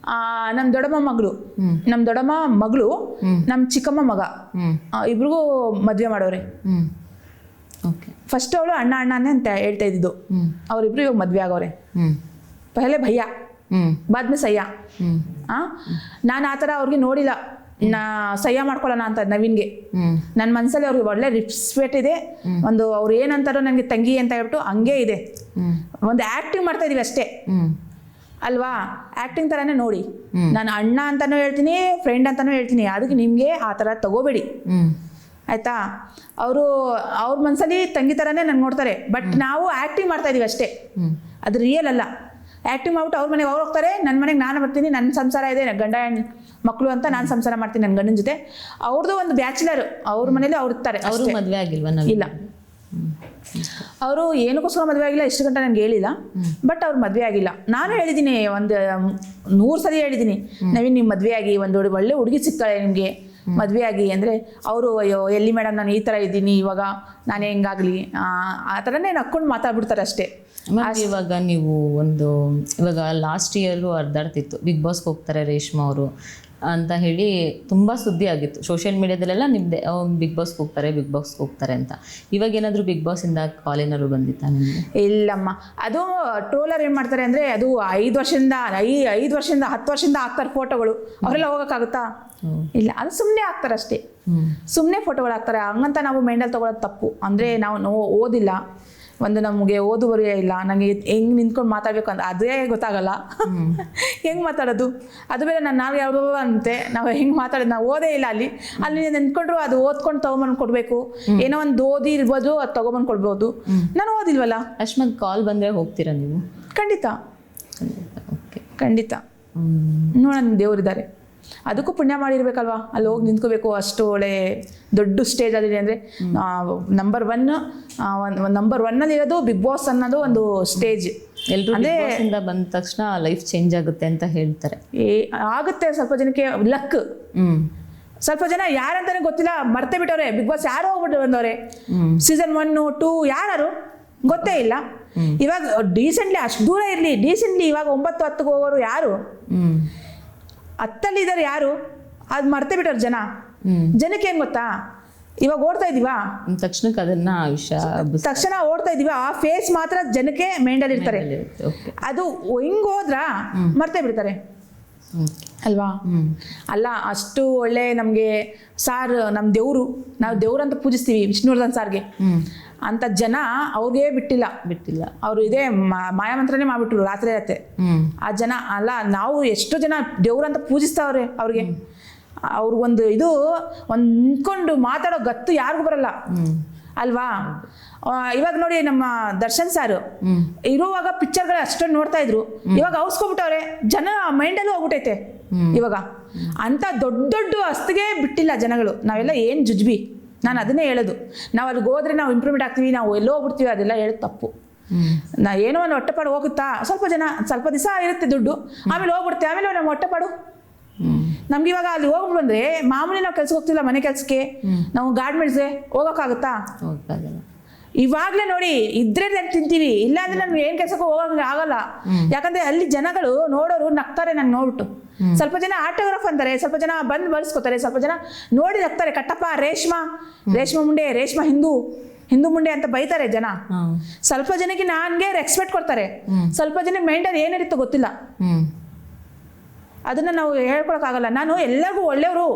A: ನಮ್ಮ ದೊಡ್ಡಮ್ಮ ಮಗಳು ನಮ್ಮ ಚಿಕ್ಕಮ್ಮ ಮಗ ಇಬ್ರಿಗೂ ಮದ್ವೆ ಮಾಡೋರೆ. ಫಸ್ಟ್ ಅವಳು ಅಣ್ಣನೇ ಅಂತ ಹೇಳ್ತಾ ಇದ್ದಿದ್ದು, ಅವ್ರಿಬ್ರು ಇವಾಗ ಮದ್ವೆ ಆಗೋರೆ. ಪಹಲೆ ಭಯ್ಯ, ಬಾದ್ಮೆ ಸಯ್ಯ. ನಾನು ಆತರ ಅವ್ರಿಗೆ ನೋಡಿಲ್ಲ, ಸಹ್ಯ ಮಾಡ್ಕೊಳ್ಳೋಣ ಅಂತ ನವೀನ್ಗೆ. ನನ್ನ ಮನಸ್ಸಲ್ಲಿ ಅವ್ರಿಗೆ ಒಳ್ಳೆ ರೆಸ್ಪೆಕ್ಟ್ ಇದೆ. ಒಂದು ಅವ್ರು ಏನಂತಾರೋ ನನಗೆ ತಂಗಿ ಅಂತ ಹೇಳ್ಬಿಟ್ಟು ಹಂಗೆ ಇದೆ. ಒಂದು ಆಕ್ಟಿಂಗ್ ಮಾಡ್ತಾ ಇದೀವಿ ಅಷ್ಟೇ ಅಲ್ವಾ. ಆಕ್ಟಿಂಗ್ ಥರನೇ ನೋಡಿ. ನಾನು ಅಣ್ಣ ಅಂತಾನೂ ಹೇಳ್ತೀನಿ, ಫ್ರೆಂಡ್ ಅಂತಾನೂ ಹೇಳ್ತೀನಿ. ಅದಕ್ಕೆ ನಿಮಗೆ ಆ ಥರ ತಗೋಬೇಡಿ ಆಯ್ತಾ. ಅವ್ರ ಮನಸ್ಸಲ್ಲಿ ತಂಗಿ ಥರನೇ ನನ್ಗೆ ನೋಡ್ತಾರೆ, ಬಟ್ ನಾವು ಆಕ್ಟಿಂಗ್ ಮಾಡ್ತಾ ಇದೀವಿ ಅಷ್ಟೇ, ಅದು ರಿಯಲ್ ಅಲ್ಲ. ಆ್ಯಕ್ಟಿಂಗ್ ಮಾಡ್ಬಿಟ್ಟು ಅವ್ರ ಮನೆಗೆ ಅವ್ರು ಹೋಗ್ತಾರೆ, ನನ್ನ ಮನೆಗೆ ನಾನು ಬರ್ತೀನಿ, ನನ್ನ ಸಂಸಾರ ಇದೆ, ಗಂಡ ಮಕ್ಕಳು ಅಂತ ನಾನು ಸಂಸಾರ ಮಾಡ್ತೀನಿ ನನ್ನ ಗಂಡನ ಜೊತೆ. ಅವ್ರದ್ದು ಒಂದು ಬ್ಯಾಚುಲರ್, ಅವ್ರ ಮನೇಲಿ ಅವ್ರು ಇರ್ತಾರೆ.
B: ಅವರು ಮದುವೆ ಆಗಿಲ್ವಾ?
A: ಇಲ್ಲ, ಅವರು ಏನಕ್ಕೋಸ್ಕರ ಮದುವೆ ಆಗಿಲ್ಲ ಇಷ್ಟು ಗಂಟೆ ನನಗೆ ಹೇಳಿಲ್ಲ, ಬಟ್ ಅವ್ರು ಮದುವೆ ಆಗಿಲ್ಲ. ನಾನು ಹೇಳಿದ್ದೀನಿ, ಒಂದು 100 ಸರಿ ಹೇಳಿದ್ದೀನಿ, ನವೀನ್ ನೀವು ಮದುವೆ ಆಗಿ, ಒಂದು ಒಳ್ಳೆ ಹುಡುಗಿ ಸಿಗ್ತಾಳೆ ನಿಮಗೆ, ಮದುವೆ ಆಗಿ ಅಂದರೆ. ಅವರು ಅಯ್ಯೋ ಎಲ್ಲಿ ಮೇಡಮ್ ನಾನು ಈ ಥರ ಇದ್ದೀನಿ, ಇವಾಗ ನಾನೇ ಹೆಂಗಾಗಲಿ ಆ ಥರನೇ ನಕ್ಕೊಂಡು ಮಾತಾಡ್ಬಿಡ್ತಾರೆ ಅಷ್ಟೇ.
B: ಇವಾಗ ನೀವು ಇವಾಗ ಲಾಸ್ಟ್ ಇಯರ್ಗೂ ಅರ್ಧಾಡ್ತಿತ್ತು, ಬಿಗ್ ಬಾಸ್ಗೆ ಹೋಗ್ತಾರೆ ರೇಷ್ಮಾ ಅವರು, ಅಂತ ಹೇಳಿ ತುಂಬ ಸುದ್ದಿ ಆಗಿತ್ತು ಸೋಷಿಯಲ್ ಮೀಡಿಯಾದಲ್ಲೆಲ್ಲ. ನಿಮ್ಮದೇ ಬಿಗ್ ಬಾಸ್ಗೆ ಹೋಗ್ತಾರೆ ಅಂತ. ಇವಾಗ ಏನಾದರೂ ಬಿಗ್ ಬಾಸಿಂದ ಕಾಲ್ ಏನಾದ್ರು ಬಂದಿತ್ತಾ ನಿಮಗೆ?
A: ಇಲ್ಲಮ್ಮ, ಅದು ಟ್ರೋಲರ್ ಏನು ಮಾಡ್ತಾರೆ ಅಂದರೆ, ಅದು 5 ವರ್ಷದಿಂದ 10 ವರ್ಷದಿಂದ ಹಾಕ್ತಾರೆ ಫೋಟೋಗಳು. ಅವರೆಲ್ಲ ಹೋಗೋಕ್ಕಾಗುತ್ತಾ? ಇಲ್ಲ, ಅದು ಸುಮ್ಮನೆ ಹಾಕ್ತಾರೆ ಅಷ್ಟೇ. ಸುಮ್ಮನೆ ಫೋಟೋಗಳು ಹಾಕ್ತಾರೆ. ಹಂಗಂತ ನಾವು ಮೈಂಡಲ್ಲಿ ತೊಗೊಳೋದು ತಪ್ಪು. ಅಂದರೆ ನಾವು ಓದಿಲ್ಲ, ನಮಗೆ ಓದು ಬರೆಯೇ ಇಲ್ಲ, ನನಗೆ ಹೆಂಗೆ ನಿಂತ್ಕೊಂಡು ಮಾತಾಡಬೇಕು ಅಂತ ಅದೇ ಗೊತ್ತಾಗಲ್ಲ. ಹೆಂಗೆ ಮಾತಾಡೋದು ಅದು ಬೇರೆ. ನಾನು ನಾಲ್ಗೆ ಯಾವುದೋ ಅಂತೆ, ನಾವು ಹೆಂಗೆ ಮಾತಾಡೋದು, ನಾವು ಓದೇ ಇಲ್ಲ. ಅಲ್ಲಿ ನಿಂತ್ಕೊಂಡ್ರು ಅದು ಓದ್ಕೊಂಡು ತೊಗೊಂಬಂದು ಕೊಡಬೇಕು. ಏನೋ ಒಂದು ಓದಿ ಇರ್ಬೋದು, ಅದು ತೊಗೊಬಂದು ಕೊಡ್ಬೋದು. ನಾನು ಓದಿಲ್ವಲ್ಲ.
B: ಅಷ್ಟ್ಮಾಗಿ ಕಾಲ್ ಬಂದರೆ ಹೋಗ್ತೀರಾ ನೀವು?
A: ಖಂಡಿತ
B: ಓಕೆ,
A: ಖಂಡಿತ. ನೋಡೋಣ, ದೇವರಿದ್ದಾರೆ, ಅದಕ್ಕೂ ಪುಣ್ಯ ಮಾಡಿರ್ಬೇಕಲ್ವಾ. ಅಲ್ಲಿ ಹೋಗಿ ನಿಂತ್ಕೋಬೇಕು. ಅಷ್ಟು ಒಳ್ಳೆ ದೊಡ್ಡ ಸ್ಟೇಜ್ ಅಲ್ಲಿದೆ ಅಂದರೆ ನಂಬರ್ 1 ಇರೋದು ಬಿಗ್ ಬಾಸ್ ಅನ್ನೋದು ಒಂದು ಸ್ಟೇಜ್.
B: ಎಲ್ಲರೂ ಬಂದ ತಕ್ಷಣ ಲೈಫ್ ಚೇಂಜ್ ಆಗುತ್ತೆ ಅಂತ ಹೇಳ್ತಾರೆ.
A: ಆಗುತ್ತೆ. ಸ್ವಲ್ಪ ಜನಕ್ಕೆ ಲಕ್. ಸ್ವಲ್ಪ ಜನ ಯಾರಂತಾನೆ ಗೊತ್ತಿಲ್ಲ, ಮರ್ತೇ ಬಿಟ್ಟವ್ರೆ. ಬಿಗ್ ಬಾಸ್ ಯಾರೋ ಹೋಗ್ಬಿಟ್ಟು ಬಂದವ್ರೆ. ಸೀಸನ್ 1, 2 ಯಾರು ಗೊತ್ತೇ ಇಲ್ಲ. ಇವಾಗ ಡೀಸೆಂಟ್ಲಿ ಅಷ್ಟು ದೂರ ಇರಲಿ, ಡೀಸೆಂಟ್ಲಿ ಇವಾಗ 9, 10 ಹೋಗೋರು ಯಾರು? 10 ಇದ್ದಾರೆ ಯಾರು? ಅದು ಮರ್ತೇ ಬಿಟ್ಟವ್ರು ಜನ. ಜನಕ್ಕೆ ಏನು ಗೊತ್ತಾ, ಇವಾಗ ಓಡ್ತಾ ಇದೀವಾ
B: ತಕ್ಷಣಕ್ಕೆ ಅದನ್ನ
A: ತಕ್ಷಣ ಓಡ್ತಾ ಇದೀವ, ಆ ಫೇಸ್ ಮಾತ್ರ ಜನಕ್ಕೆ ಮೈಂಡಲ್ಲಿ ಇರ್ತಾರೆ. ಅದು ಹಿಂಗ್ ಹೋದ್ರ ಮರ್ತೇ ಬಿಡ್ತಾರೆ ಅಲ್ವಾ? ಅಲ್ಲ, ಅಷ್ಟು ಒಳ್ಳೆ ನಮಗೆ ಸಾರ್, ನಮ್ಮ ದೇವರು, ನಾವು ದೇವ್ರಂತ ಪೂಜಿಸ್ತೀವಿ ವಿಷ್ಣುವರ್ಧನ್ ಸಾರ್ಗೆ. ಅಂತ ಜನ ಅವ್ರಿಗೆ ಬಿಟ್ಟಿಲ್ಲ. ಅವರು ಇದೇ ಮಾಯಾಮಂತ್ರನೇ ಮಾಡ್ಬಿಟ್ರು ರಾತ್ರಿ. ಆ ಜನ ಅಲ್ಲ, ನಾವು ಎಷ್ಟೋ ಜನ ದೇವ್ರಂತ ಪೂಜಿಸ್ತಾವ್ರೆ ಅವ್ರಿಗೆ. ಅವ್ರಿಗೊಂದು ಒಂದು ನಿಂತ್ಕೊಂಡು ಮಾತಾಡೋ ಗತ್ತು ಯಾರಿಗೂ ಬರಲ್ಲ ಅಲ್ವಾ? ಇವಾಗ ನೋಡಿ, ನಮ್ಮ ದರ್ಶನ್ ಸಾರು ಇರುವಾಗ ಪಿಕ್ಚರ್ಗಳು ಅಷ್ಟೊಂದು ನೋಡ್ತಾ ಇದ್ರು. ಇವಾಗ ಔಸ್ಕೊಬಿಟ್ಟವ್ರೆ, ಜನ ಮೈಂಡಲ್ಲೂ ಹೋಗ್ಬಿಟ್ಟೈತೆ ಇವಾಗ. ಅಂತ ದೊಡ್ಡ ಅಸ್ತಿಗೆ ಬಿಟ್ಟಿಲ್ಲ ಜನಗಳು. ನಾವೆಲ್ಲ ಏನು ಜುಜ್ಬಿ. ನಾನು ಅದನ್ನೇ ಹೇಳೋದು. ನಾವು ಅಲ್ಲಿಗೆ ಹೋದ್ರೆ ನಾವು ಇಂಪ್ರೂವ್ಮೆಂಟ್ ಆಗ್ತೀವಿ, ನಾವು ಎಲ್ಲೋ ಹೋಗ್ಬಿಡ್ತೀವಿ, ಅದೆಲ್ಲ ಹೇಳೋದು ತಪ್ಪು. ಏನೋ ಒಂದು ಹೊಟ್ಟೆಪಾಡು ಹೋಗುತ್ತಾ, ಸ್ವಲ್ಪ ದಿವಸ ಇರುತ್ತೆ ದುಡ್ಡು, ಆಮೇಲೆ ಹೋಗ್ಬಿಡ್ತೀವಿ. ಆಮೇಲೆ ನಮ್ಮ ಹೊಟ್ಟೆಪಾಡು ನಮ್ಗೆ ಇವಾಗ ಅಲ್ಲಿ ಹೋಗ್ಬಿಟ್ಟು ಬಂದ್ರೆ ಮಾಮೂಲಿ ನಾವು ಕೆಲ್ಸಕ್ಕೆ ಹೋಗ್ತಿಲ್ಲ, ಮನೆ ಕೆಲಸಕ್ಕೆ ನಾವು ಗಾರ್ಮೆಂಟ್ಸ್ಗೆ ಹೋಗೋಕ್ಕಾಗುತ್ತಾ? ಇವಾಗಲೇ ನೋಡಿ, ಇದ್ರೆ ತಿಂತೀವಿ, ಇಲ್ಲ ಅಂದ್ರೆ ನನ್ಗೆ ಏನು ಕೆಲಸಕ್ಕೂ ಹೋಗೋಕೆ ಆಗಲ್ಲ. ಯಾಕಂದ್ರೆ ಅಲ್ಲಿ ಜನಗಳು ನೋಡೋರು ನಗ್ತಾರೆ ನಂಗೆ ನೋಡ್ಬಿಟ್ಟು. ಸ್ವಲ್ಪ ಜನ ಆಟೋಗ್ರಾಫ್ ಅಂತಾರೆ, ಸ್ವಲ್ಪ ಜನ ಬಂದು ಬಳಸ್ಕೋತಾರೆ, ಸ್ವಲ್ಪ ಜನ ನೋಡಿ ನಗ್ತಾರೆ. ಕಟ್ಟಪ್ಪ ರೇಷ್ಮಾ ಮುಂಡೆ, ರೇಷ್ಮಾ ಹಿಂದೂ ಮುಂಡೆ ಅಂತ ಬೈತಾರೆ ಜನ. ಸ್ವಲ್ಪ ಜನಕ್ಕೆ ನನಗೆ ರೆಸ್ಪೆಕ್ಟ್ ಕೊಡ್ತಾರೆ, ಸ್ವಲ್ಪ ಜನ ಮೈಂಡಲ್ಲಿ ಏನಿರುತ್ತೋ ಗೊತ್ತಿಲ್ಲ. ಅದನ್ನ ನಾವು ಹೇಳ್ಕೊಳಕ್ಕಾಗಲ್ಲ. ನಾನು ಎಲ್ಲರಿಗೂ ಒಳ್ಳೆಯವರು,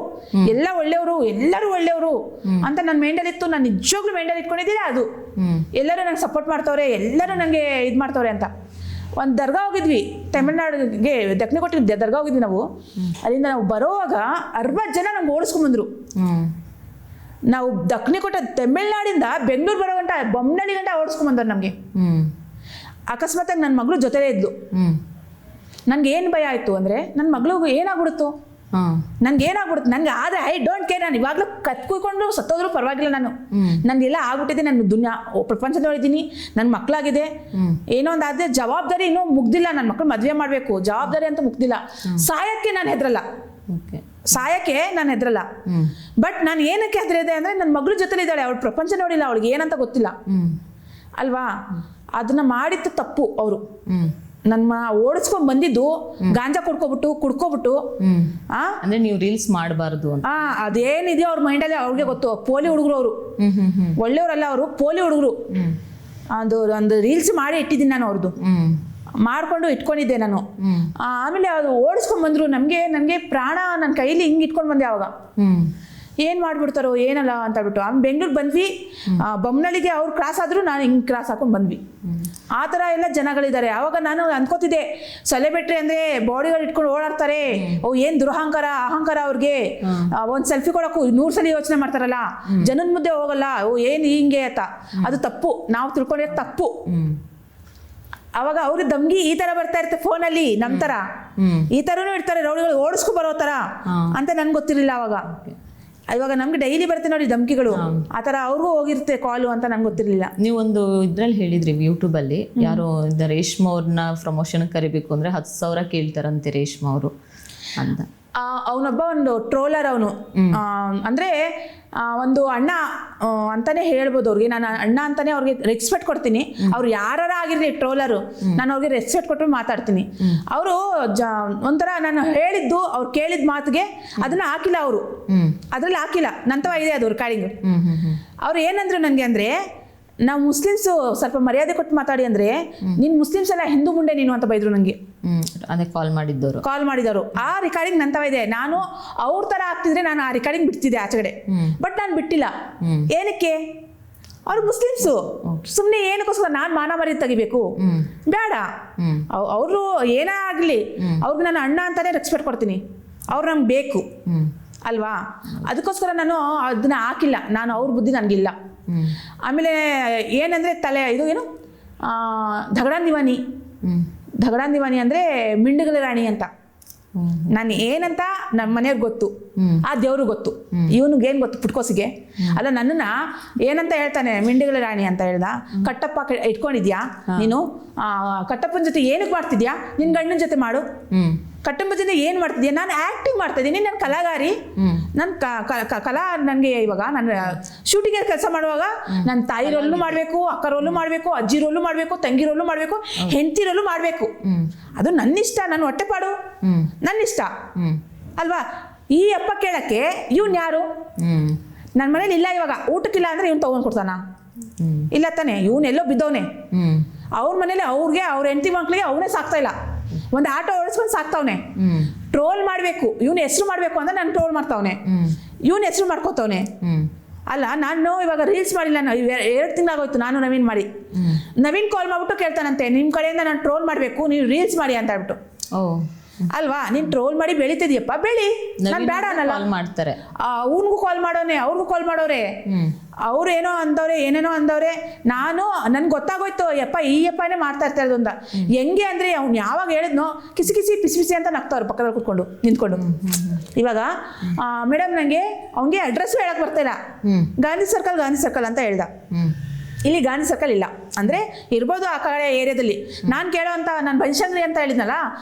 A: ಎಲ್ಲರೂ ಒಳ್ಳೆಯವರು ಅಂತ ನನ್ನ ಮೈಂಡಲ್ಲಿ ಇತ್ತು. ನಾನು ನಿಜವಾಗ್ಲೂ ಮೈಂಡಲ್ಲಿ ಇಟ್ಕೊಂಡಿದ್ದೀನಿ. ಅದು ಎಲ್ಲರೂ ನಂಗೆ ಸಪೋರ್ಟ್ ಮಾಡ್ತವ್ರೆ, ಎಲ್ಲರೂ ನನಗೆ ಇದು ಮಾಡ್ತವ್ರೆ ಅಂತ. ಒಂದು ದರ್ಗಾ ಹೋಗಿದ್ವಿ, ತಮಿಳ್ನಾಡಿಗೆ ದಕ್ಷಿಣಕೋಟೆ ದರ್ಗಾ ಹೋಗಿದ್ವಿ ನಾವು. ಅಲ್ಲಿಂದ ನಾವು ಬರೋವಾಗ 60 ಜನ ನಮ್ಗೆ ಓಡಿಸ್ಕೊಂಡ್ಬಂದ್ರು. ನಾವು ದಕ್ಷಿಣಕೋಟೆ ತಮಿಳ್ನಾಡಿಂದ ಬೆಂಗಳೂರು ಬರೋ ಗಂಟ, ಬೊಮ್ಮನಹಳ್ಳಿ ಗಂಟ ಓಡಿಸ್ಕೊಂಡ್ಬಂದವ್ರು ನಮಗೆ. ಅಕಸ್ಮಾತಾಗಿ ನನ್ನ ಮಗಳು ಜೊತೆಲೇ ಇದ್ಲು. ನನ್ಗೆ ಏನು ಭಯ ಆಯಿತು ಅಂದರೆ, ನನ್ನ ಮಗಳಿಗೂ ಏನಾಗ್ಬಿಡುತ್ತೋ, ನನಗೆ ಆದರೆ ಐ ಡೋಂಟ್ ಕೇರ್. ನಾನು ಇವಾಗಲೂ ಕತ್ಕೊಂಡು ಸತ್ತೋದ್ರೂ ಪರವಾಗಿಲ್ಲ. ನನಗೆಲ್ಲ ಆಗ್ಬಿಟ್ಟಿದೆ. ನಾನು ಪ್ರಪಂಚ ನೋಡಿದ್ದೀನಿ, ನನ್ನ ಮಕ್ಕಳಾಗಿದೆ. ಏನೋ ಒಂದು ಆದರೆ ಜವಾಬ್ದಾರಿ ಇನ್ನೂ ಮುಗ್ದಿಲ್ಲ. ನನ್ನ ಮಕ್ಕಳು ಮದುವೆ ಮಾಡಬೇಕು, ಜವಾಬ್ದಾರಿ ಅಂತ ಮುಗ್ದಿಲ್ಲ. ಸಾಯಕ್ಕೆ ನಾನು ಹೆದರಲ್ಲ. ಬಟ್ ನಾನು ಏನಕ್ಕೆ ಹೆದರಿದೆ ಅಂದರೆ, ನನ್ನ ಮಗಳ ಜೊತೆಲಿದ್ದಾಳೆ, ಅವಳು ಪ್ರಪಂಚ ನೋಡಿಲ್ಲ, ಅವಳಿಗೆ ಏನಂತ ಗೊತ್ತಿಲ್ಲ ಅಲ್ವಾ? ಅದನ್ನ ಮಾಡಿದ್ದು ತಪ್ಪು. ಅವರು ನನ್ನ ಓಡಿಸ್ಕೊಂಡ್ ಬಂದಿದ್ದು ಗಾಂಜಾ ಕುಡ್ಕೋಬಿಟ್ಟು
B: ಅಂದ್ರೆ ನೀವು ರೀಲ್ಸ್ ಮಾಡಬಾರ್ದು ಅಂತ.
A: ಅದೇನಿದೆಯೋ ಅವ್ರ ಮೈಂಡಲ್ಲಿ ಅವ್ರಿಗೆ ಗೊತ್ತು. ಪೋಲಿ ಹುಡುಗರು ಅವರು, ಒಳ್ಳೆಯವರಲ್ಲ ಅವರು, ಪೋಲಿ ಹುಡುಗರು. ಒಂದು ರೀಲ್ಸ್ ಮಾಡಿ ಇಟ್ಟಿದ್ದೀನಿ ನಾನು, ಅವ್ರದ್ದು ಮಾಡ್ಕೊಂಡು ಇಟ್ಕೊಂಡಿದ್ದೆ ನಾನು. ಆಮೇಲೆ ಅದು ಓಡಿಸ್ಕೊಂಡ್ ಬಂದ್ರು. ನನಗೆ ಪ್ರಾಣ ನನ್ನ ಕೈಲಿ ಹಿಂಗೆ ಇಟ್ಕೊಂಡು ಬಂದೆ. ಅವಾಗ ಏನು ಮಾಡ್ಬಿಡ್ತಾರೋ ಏನಲ್ಲ ಅಂತ ಹೇಳ್ಬಿಟ್ಟು ಆಮೇಲೆ ಬೆಂಗಳೂರು ಬಂದ್ವಿ. ಬೊಮ್ಮನಹಳ್ಳಿಗೆ ಅವ್ರು ಕ್ರಾಸ್ ಆದರೂ ನಾನು ಹಿಂಗೆ ಕ್ರಾಸ್ ಹಾಕೊಂಡು ಬಂದ್ವಿ. ಆ ಥರ ಎಲ್ಲ ಜನಗಳಿದ್ದಾರೆ. ಆವಾಗ ನಾನು ಅನ್ಕೋತಿದ್ದೆ, ಸೆಲೆಬ್ರಿಟಿ ಅಂದರೆ ಬಾಡಿಗಳು ಇಟ್ಕೊಂಡು ಓಡಾಡ್ತಾರೆ, ಏನು ದುರಹಂಕಾರ ಅಹಂಕಾರ ಅವ್ರಿಗೆ. ಒಂದು ಸೆಲ್ಫಿ ಕೊಡೋಕ್ಕೂ 100 ಸಲ ಯೋಚನೆ ಮಾಡ್ತಾರಲ್ಲ, ಜನದ ಮುದ್ದೆ ಹೋಗಲ್ಲ, ಏನು ಹಿಂಗೆ ಅಂತ. ಅದು ತಪ್ಪು, ನಾವು ತಿಳ್ಕೊಂಡಿರೋದು ತಪ್ಪು. ಅವಾಗ ಅವ್ರಿಗೆ ಧಮ್ಗಿ ಈ ತರ ಬರ್ತಾ ಇರುತ್ತೆ ಫೋನಲ್ಲಿ, ನಮ್ಮ ಥರ ಈ ಥರನೂ ಇರ್ತಾರೆ ರೌಡಿಗಳು, ಓಡಿಸ್ಕೊ ಬರೋ ಥರ ಅಂತ ನನ್ಗೆ ಗೊತ್ತಿರಲಿಲ್ಲ ಅವಾಗ. ಇವಾಗ ನಮ್ಗೆ ಡೈಲಿ ಬರುತ್ತೆ ನೋಡಿ ಧಮ್ಕಿಗಳು, ಆ ಥರ ಅವ್ರಿಗೂ ಹೋಗಿರುತ್ತೆ ಕಾಲು ಅಂತ ನಂಗೆ ಗೊತ್ತಿರಲಿಲ್ಲ.
B: ನೀವು ಒಂದು ಇದ್ರಲ್ಲಿ ಹೇಳಿದ್ರಿ ಯೂಟ್ಯೂಬಲ್ಲಿ, ಯಾರೋ ರೇಷ್ಮಾ ಅವ್ರನ್ನ ಪ್ರಮೋಷನ್ ಕರಿಬೇಕು ಅಂದರೆ 10,000 ಕೇಳ್ತಾರಂತೆ ರೇಷ್ಮಾ ಅವರು ಅಂತ.
A: ಅವನೊಬ್ಬ ಒಂದು ಟ್ರೋಲರ್ ಅವನು. ಅಂದರೆ ಒಂದು ಅಣ್ಣ ಅಂತಾನೆ ಹೇಳ್ಬೋದು ಅವ್ರಿಗೆ. ನಾನು ಅಣ್ಣ ಅಂತಾನೆ ಅವ್ರಿಗೆ ರೆಸ್ಪೆಕ್ಟ್ ಕೊಡ್ತೀನಿ. ಅವ್ರು ಯಾರ ಆಗಿರಲಿ ಟ್ರೋಲರು, ನಾನು ಅವ್ರಿಗೆ ರೆಸ್ಪೆಕ್ಟ್ ಕೊಟ್ಟು ಮಾತಾಡ್ತೀನಿ. ಅವರು ಒಂಥರ ನಾನು ಹೇಳಿದ್ದು ಅವ್ರು ಕೇಳಿದ ಮಾತಿಗೆ ಅದನ್ನ ಹಾಕಿಲ್ಲ, ಅವರು ಅದ್ರಲ್ಲಿ ಹಾಕಿಲ್ಲ. ನಂತವ ಇದೆ ಅದು ರೆಕಾರ್ಡಿಂಗ್. ಅವ್ರು ಏನಂದ್ರು ನನಗೆ ಅಂದರೆ, ನಾವು ಮುಸ್ಲಿಮ್ಸು ಸ್ವಲ್ಪ ಮರ್ಯಾದೆ ಕೊಟ್ಟು ಮಾತಾಡಿ ಅಂದರೆ, ನೀನು ಮುಸ್ಲಿಮ್ಸ್ ಎಲ್ಲ ಹಿಂದೂ ಮುಂಡೆ ನೀನು ಅಂತ ಬೈದ್ರು ನನಗೆ.
B: ಅದೇ ಕಾಲ್ ಮಾಡಿದವರು. ಆ ರೆಕಾರ್ಡಿಂಗ್ ನಂತವ ಇದೆ. ನಾನು ಅವ್ರ ಥರ ಆಗ್ತಿದ್ರೆ ನಾನು ಆ ರೆಕಾರ್ಡಿಂಗ್ ಬಿಡ್ತಿದ್ದೆ ಆಚೆಗಡೆ. ಬಟ್ ನಾನು ಬಿಟ್ಟಿಲ್ಲ. ಏನಕ್ಕೆ? ಅವ್ರು ಮುಸ್ಲಿಮ್ಸು. ಸುಮ್ಮನೆ ಏನಕ್ಕೋಸ್ಕರ ನಾನು ಮಾನ ಮರ್ಯಾದೆ ತೆಗಿಬೇಕು? ಬೇಡ. ಅವರು ಏನೇ ಆಗಲಿ ಅವ್ರಿಗೆ ನಾನು ಅಣ್ಣ ಅಂತಾನೆ ರೆಸ್ಪೆಕ್ಟ್ ಕೊಡ್ತೀನಿ. ಅವ್ರು ನಮ್ಗೆ ಬೇಕು ಅಲ್ವಾ? ಅದಕ್ಕೋಸ್ಕರ ನಾನು ಅದನ್ನ ಹಾಕಿಲ್ಲ. ನಾನು ಅವ್ರ ಬುದ್ಧಿ ನನಗಿಲ್ಲ. ಆಮೇಲೆ ಏನಂದರೆ ಇದು ಏನು ಧಗಡಾನ್ ದಿವಾನಿ ಅಂದರೆ ಮಿಂಡುಗಳ ರಾಣಿ ಅಂತ. ನಾನು ಏನಂತ ನಮ್ಮ ಮನೆಯವ್ರಿಗೆ ಗೊತ್ತು, ಆ ದೇವ್ರಿಗೆ ಗೊತ್ತು, ಇವನಿಗೆ ಏನು ಗೊತ್ತು ಪುಟ್ಕೋಸಿಗೆ. ಅಲ್ಲ, ನನ್ನನ್ನು ಏನಂತ ಹೇಳ್ತಾನೆ, ಮಿಂಡುಗಳ ರಾಣಿ ಅಂತ ಹೇಳ್ದ. ಕಟ್ಟಪ್ಪ ಇಟ್ಕೊಂಡಿದ್ಯಾ ನೀನು? ಕಟ್ಟಪ್ಪನ ಜೊತೆ ಏನಕ್ಕೆ ಮಾಡ್ತಿದ್ಯಾ? ನಿನ್ನ ಗಂಡನ ಜೊತೆ ಮಾಡು. ಕಟ್ಟಪ್ಪನ ಜೊತೆ ಏನು ಮಾಡ್ತಿದ್ಯಾ? ನಾನು ಆ್ಯಕ್ಟಿಂಗ್ ಮಾಡ್ತಾ ಇದ್ದೀನಿ, ನಾನು ಕಲಾಗಾರಿ. ನನ್ನ ಕಲಾ ನನಗೆ ಇವಾಗ ನಾನು ಶೂಟಿಂಗ್ ಕೆಲಸ ಮಾಡುವಾಗ ನನ್ನ ತಾಯಿ ರೋಲ್ನು ಮಾಡಬೇಕು, ಅಕ್ಕ ರೋಲ್ನು ಮಾಡಬೇಕು, ಅಜ್ಜಿ ರೋಲ್ನು ಮಾಡಬೇಕು, ತಂಗಿ ರೋಲ್ನು ಮಾಡಬೇಕು, ಹೆಂಡತಿ ರೋಲ್ನು ಮಾಡಬೇಕು. ಅದು ನನ್ನಿಷ್ಟ, ನನ್ನ ಹೊಟ್ಟೆಪಾಡು, ನನ್ನಿಷ್ಟ ಅಲ್ವಾ? ಈ ಅಪ್ಪ ಕೇಳಕ್ಕೆ ಇವ್ನು ಯಾರು? ನನ್ನ ಮನೇಲಿ ಇಲ್ಲ, ಇವಾಗ ಊಟಕ್ಕಿಲ್ಲ ಅಂದರೆ ಇವ್ನು ತಗೊಂಡು ಕೊಡ್ತಾನ? ಇಲ್ಲ ತಾನೆ. ಇವನೆಲ್ಲೋ ಬಿದ್ದವನೆ. ಅವ್ರ ಮನೇಲಿ ಅವ್ರಿಗೆ, ಅವ್ರ ಹೆಂಡತಿ ಮಕ್ಳಿಗೆ ಅವನೇ ಸಾಕ್ತಾ ಇಲ್ಲ. ಒಂದು ಆಟೋ ಓಡಿಸ್ಕೊಂಡು ಸಾಕ್ತಾವನೆ. ಟ್ರೋಲ್ ಮಾಡಬೇಕು, ಇವನು ಹೆಸರು ಮಾಡಬೇಕು ಅಂದ್ರೆ ನಾನು ಟ್ರೋಲ್ ಮಾಡ್ತಾವನೆ, ಇವನು ಹೆಸರು ಮಾಡ್ಕೋತಾವನೆ. ಅಲ್ಲ, ನಾನು ಇವಾಗ ರೀಲ್ಸ್ ಮಾಡಿಲ್ಲ, 2 ತಿಂಗಳಾಗೋಯ್ತು ನಾನು ನವೀನ್ ಮಾಡಿ. ನವೀನ್ ಕಾಲ್ ಮಾಡ್ಬಿಟ್ಟು ಕೇಳ್ತಾನಂತೆ, ನಿಮ್ಮ ಕಡೆಯಿಂದ ನಾನು ಟ್ರೋಲ್ ಮಾಡಬೇಕು, ನೀವು ರೀಲ್ಸ್ ಮಾಡಿ ಅಂತ ಹೇಳ್ಬಿಟ್ಟು. ಅಲ್ವಾ? ನೀನು ಟ್ರೋಲ್ ಮಾಡಿ ಬೆಳಿತಿದ್ಯಪ್ಪ, ಬೆಳಿ, ನಾನು ಬೇಡ ಅನ್ನಲ್ಲ. ಮಾಡ್ತಾರೆ,
A: ಅವನಿಗೂ ಕಾಲ್ ಮಾಡೋನೆ, ಅವ್ರಿಗೂ ಕಾಲ್ ಮಾಡೋರೆ. ಅವ್ರು ಏನೋ ಅಂದವ್ರೆ, ಏನೇನೋ ಅಂದವ್ರೆ. ನನ್ಗೆ ಗೊತ್ತಾಗೋಯ್ತು, ಈ ಅಪ್ಪನೇ ಮಾಡ್ತಾ ಇರ್ತಾರೆ ಅಂತ. ಹೆಂಗೆ ಅಂದರೆ ಅವ್ನು ಯಾವಾಗ ಹೇಳಿದ್ನೋ ಕಿಸಿ ಪಿಸಿ ಪಿಸಿ ಅಂತ ನಗ್ತಾವ್ರು ಪಕ್ಕದಲ್ಲಿ ಕೂತ್ಕೊಂಡು ನಿಂತ್ಕೊಂಡು. ಇವಾಗ ಮೇಡಮ್ ನನಗೆ ಅವನಿಗೆ ಅಡ್ರೆಸ್ಸು ಹೇಳಕ್ ಬರ್ತಾಯಿಲ್ಲ. ಗಾಂಧಿ ಸರ್ಕಲ್ ಅಂತ ಹೇಳ್ದ. ಇಲ್ಲಿ ಗಾಂಧಿ ಸರ್ಕಲ್ ಇಲ್ಲ ಅಂದರೆ ಇರ್ಬೋದು ಆ ಕಡೆ ಏರಿಯಾದಲ್ಲಿ. ನಾನು ಕೇಳೋವಂಥ ನಾನು ಬನಶಂಕರಿ ಅಂತ ಹೇಳಿದ್ನಲ್ಲ,